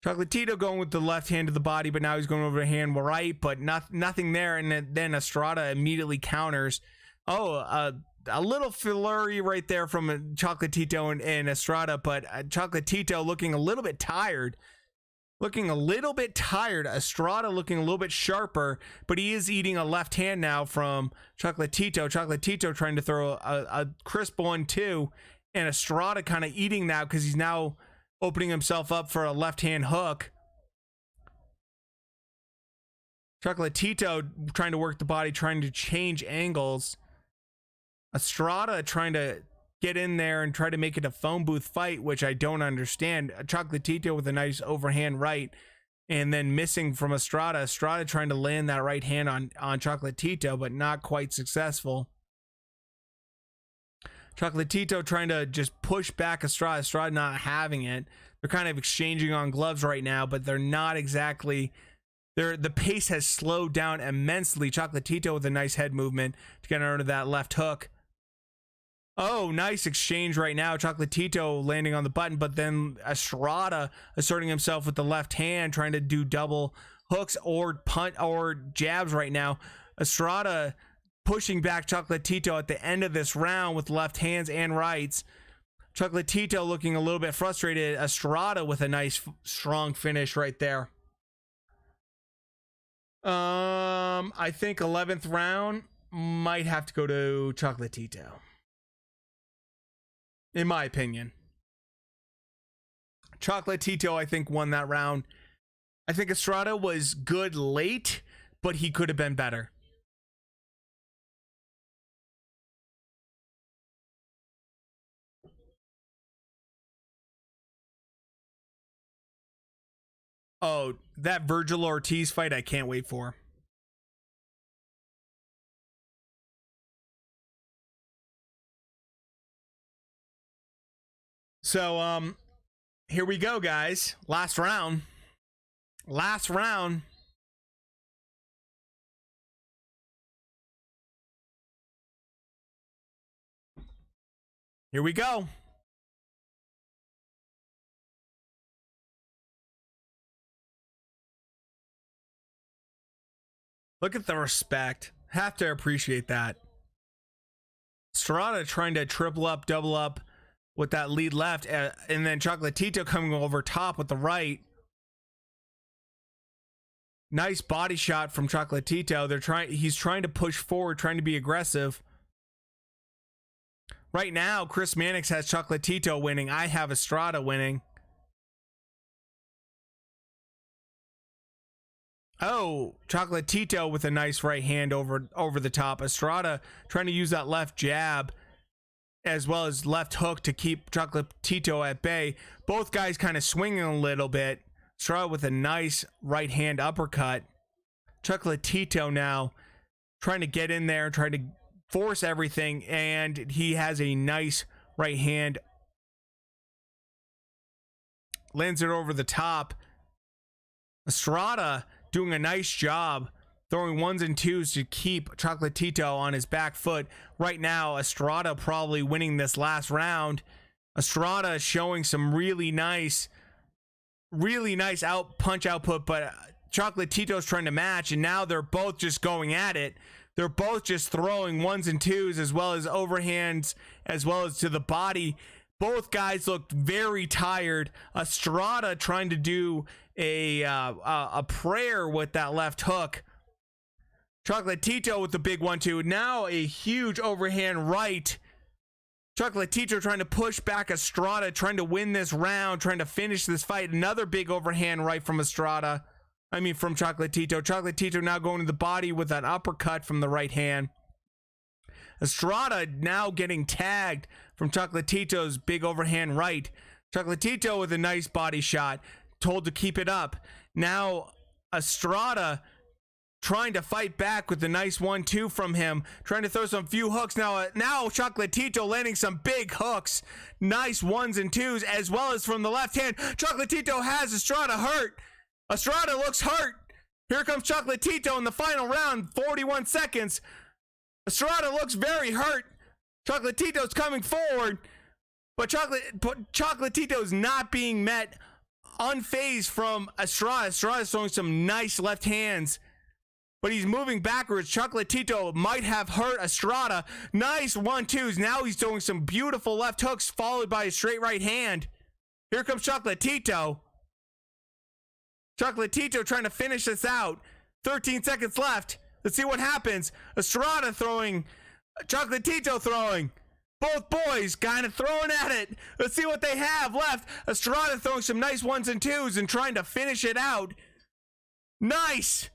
Chocolatito going with the left hand to the body, but now he's going over the hand right, but nothing there. And then Estrada immediately counters. Oh, a little flurry right there from Chocolatito and Estrada, but Chocolatito looking a little bit tired. Estrada looking a little bit sharper, but he is eating a left hand now from Chocolatito. Chocolatito trying to throw a crisp 1-2, and Estrada kind of eating that because he's now opening himself up for a left hand hook. Chocolatito trying to work the body, trying to change angles. Estrada trying to get in there and try to make it a phone booth fight, which I don't understand. Chocolatito with a nice overhand right, and then missing from Estrada. Estrada trying to land that right hand on Chocolatito, but not quite successful. Chocolatito trying to just push back Estrada. Estrada not having it. They're kind of exchanging on gloves right now, but they're not exactly... The pace has slowed down immensely. Chocolatito with a nice head movement to get under that left hook. Oh, nice exchange right now. Chocolatito landing on the button, but then Estrada asserting himself with the left hand, trying to do double hooks or punt or jabs right now. Estrada pushing back Chocolatito at the end of this round with left hands and rights. Chocolatito looking a little bit frustrated. Estrada with a nice strong finish right there. I think 11th round might have to go to Chocolatito, in my opinion. Chocolatito, I think, won that round. I think Estrada was good late, but he could have been better. Oh, that Virgil Ortiz fight, I can't wait for. So, here we go, guys. Last round. Here we go. Look at the respect. Have to appreciate that. Estrada trying to triple up, double up with that lead left, and then Chocolatito coming over top with the right. Nice body shot from Chocolatito. He's trying to push forward, trying to be aggressive. Right now, Chris Mannix has Chocolatito winning. I have Estrada winning. Oh, Chocolatito with a nice right hand over the top. Estrada trying to use that left jab as well as left hook to keep Chocolatito at bay. Both guys kind of swinging a little bit. Estrada with a nice right hand uppercut. Chocolatito now trying to get in there, trying to force everything, and he has a nice right hand. Lands it over the top. Estrada doing a nice job throwing ones and twos to keep Chocolatito on his back foot. Right now, Estrada probably winning this last round. Estrada showing some really nice punch output, but Chocolatito's trying to match, and now they're both just going at it. They're both just throwing ones and twos as well as overhands as well as to the body. Both guys looked very tired. Estrada trying to do a prayer with that left hook. Chocolatito with the big 1-2. Now a huge overhand right. Chocolatito trying to push back Estrada, trying to win this round, trying to finish this fight. Another big overhand right from Estrada. From Chocolatito. Chocolatito now going to the body with that uppercut from the right hand. Estrada now getting tagged from Chocolatito's big overhand right. Chocolatito with a nice body shot, told to keep it up. Now Estrada trying to fight back with the nice 1-2 from him, trying to throw some few hooks. Now Chocolatito landing some big hooks, nice ones and twos, as well as from the left hand. Chocolatito has Estrada hurt. Estrada looks hurt. Here comes Chocolatito in the final round, 41 seconds. Estrada looks very hurt. Chocolatito's coming forward, but Chocolatito's not being met unfazed from Estrada. Estrada's throwing some nice left hands, but he's moving backwards. Chocolatito might have hurt Estrada. Nice 1-2s. Now he's throwing some beautiful left hooks followed by a straight right hand. Here comes Chocolatito. Chocolatito trying to finish this out. 13 seconds left. Let's see what happens. Estrada throwing. Chocolatito throwing. Both boys kind of throwing at it. Let's see what they have left. Estrada throwing some nice ones and twos and trying to finish it out. Nice.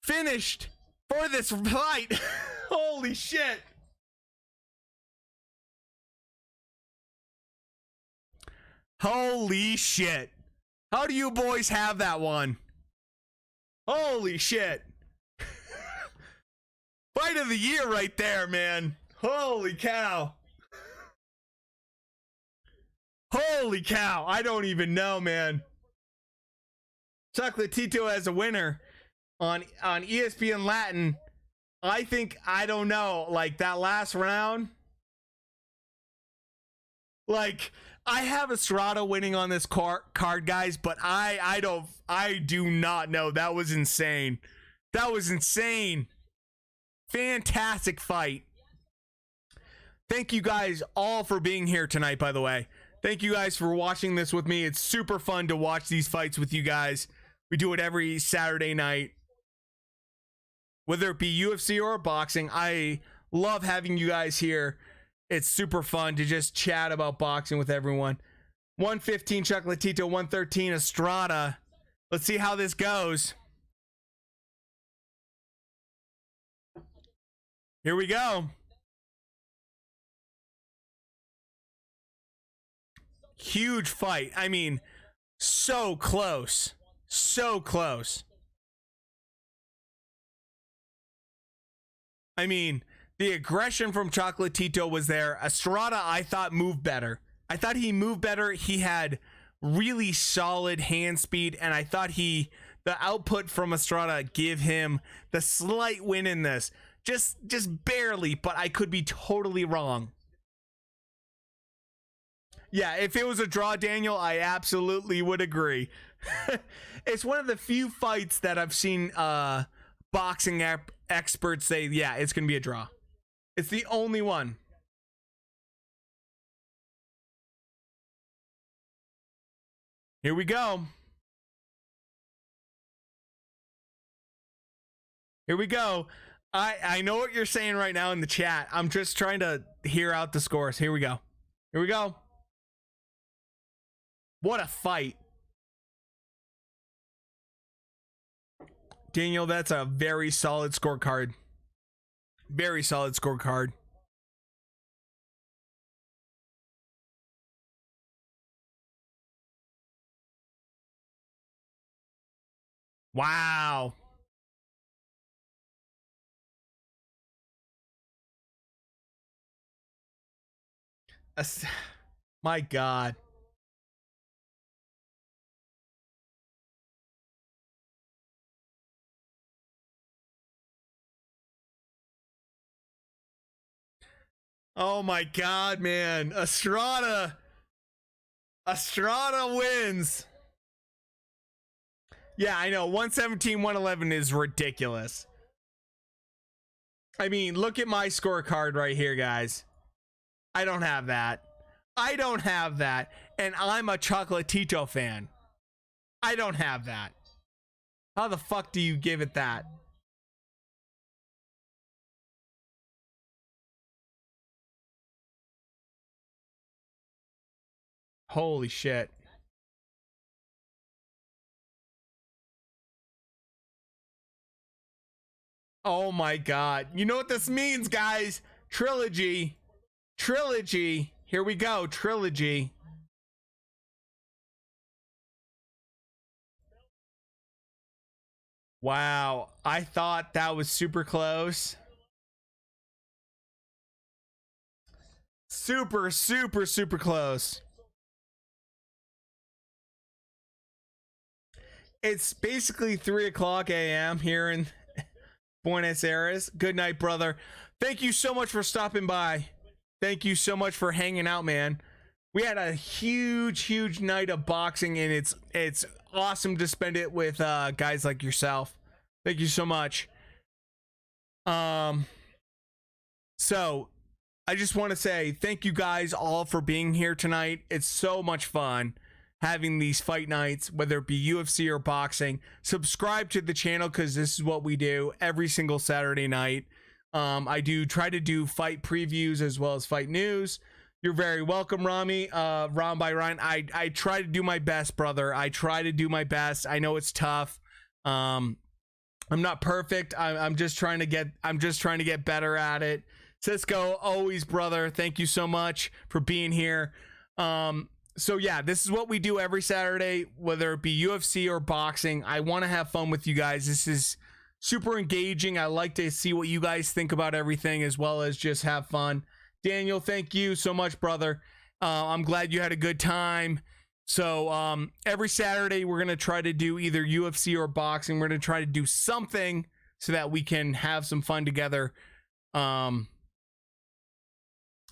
Finished for this fight. Holy shit. Holy shit. How do you boys have that one? Holy shit. Fight of the year right there, man. Holy cow. Holy cow. I don't even know, man. Chocolatito as a winner on ESPN Latin. I don't know, like that last round. Like, I have Estrada winning on this card, guys, but I do not know. That was insane. That was insane. Fantastic fight. Thank you guys all for being here tonight, by the way. Thank you guys for watching this with me. It's super fun to watch these fights with you guys. We do it every Saturday night. Whether it be UFC or boxing, I love having you guys here. It's super fun to just chat about boxing with everyone. 115 Chocolatito, 113 Estrada. Let's see how this goes. Here we go. Huge fight. I mean, so close. So close. I mean, the aggression from Chocolatito was there. Estrada, I thought, moved better. I thought he moved better. He had really solid hand speed, and I thought the output from Estrada give him the slight win in this. Just barely, but I could be totally wrong. Yeah, if it was a draw, Daniel, I absolutely would agree. It's one of the few fights that I've seen boxing experts say, yeah, it's going to be a draw. It's the only one. Here we go. Here we go. I know what you're saying right now in the chat. I'm just trying to hear out the scores. Here we go. Here we go. What a fight. Daniel, that's a very solid scorecard. Very solid scorecard. Wow. My God. Oh my God, man. Estrada wins. Yeah, I know. 117, 111 is ridiculous. I mean, look at my scorecard right here, guys. I don't have that. I don't have that. And I'm a Chocolatito fan. I don't have that. How the fuck do you give it that? Holy shit. Oh my God. You know what this means, guys? Trilogy. Trilogy. Here we go. Trilogy. Wow. I thought that was super close. Super, super, super close. It's basically 3:00 a.m. here in Buenos Aires. Good night, brother. Thank you so much for stopping by. Thank you so much for hanging out, man. We had a huge night of boxing, and it's awesome to spend it with guys like yourself. Thank you so much. So I just want to say thank you guys all for being here tonight. It's so much fun having these fight nights, whether it be UFC or boxing. Subscribe to the channel because this is what we do every single Saturday night. I do try to do fight previews as well as fight news. You're very welcome, Rami. Ron by Ryan. I try to do my best, brother. I try to do my best. I know it's tough. I'm not perfect. I'm just trying to get better at it. Cisco, always, brother. Thank you so much for being here. So yeah, this is what we do every Saturday, whether it be UFC or boxing. I want to have fun with you guys. This is super engaging. I like to see what you guys think about everything as well as just have fun. Daniel, thank you so much, brother. I'm glad you had a good time. So every Saturday, we're going to try to do either UFC or boxing. We're going to try to do something so that we can have some fun together.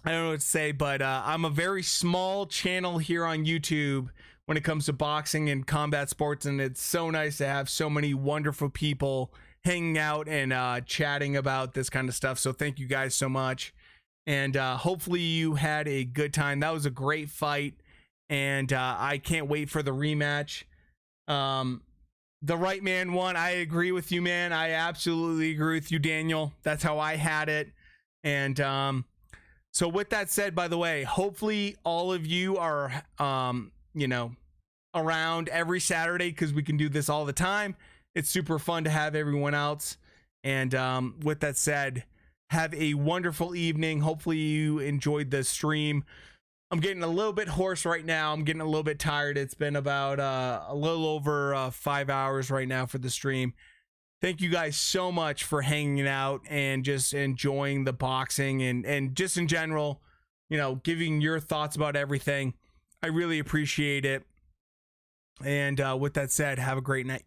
I don't know what to say, but I'm a very small channel here on YouTube when it comes to boxing and combat sports, and it's so nice to have so many wonderful people hanging out and chatting about this kind of stuff. So thank you guys so much, and hopefully you had a good time. That was a great fight, and I can't wait for the rematch. The right man won. I agree with you, man. I absolutely agree with you, Daniel. That's how I had it, and so with that said, by the way, hopefully all of you are, around every Saturday because we can do this all the time. It's super fun to have everyone else. And with that said, have a wonderful evening. Hopefully you enjoyed the stream. I'm getting a little bit hoarse right now. I'm getting a little bit tired. It's been about a little over 5 hours right now for the stream. Thank you guys so much for hanging out and just enjoying the boxing and just in general, giving your thoughts about everything. I really appreciate it. And with that said, have a great night.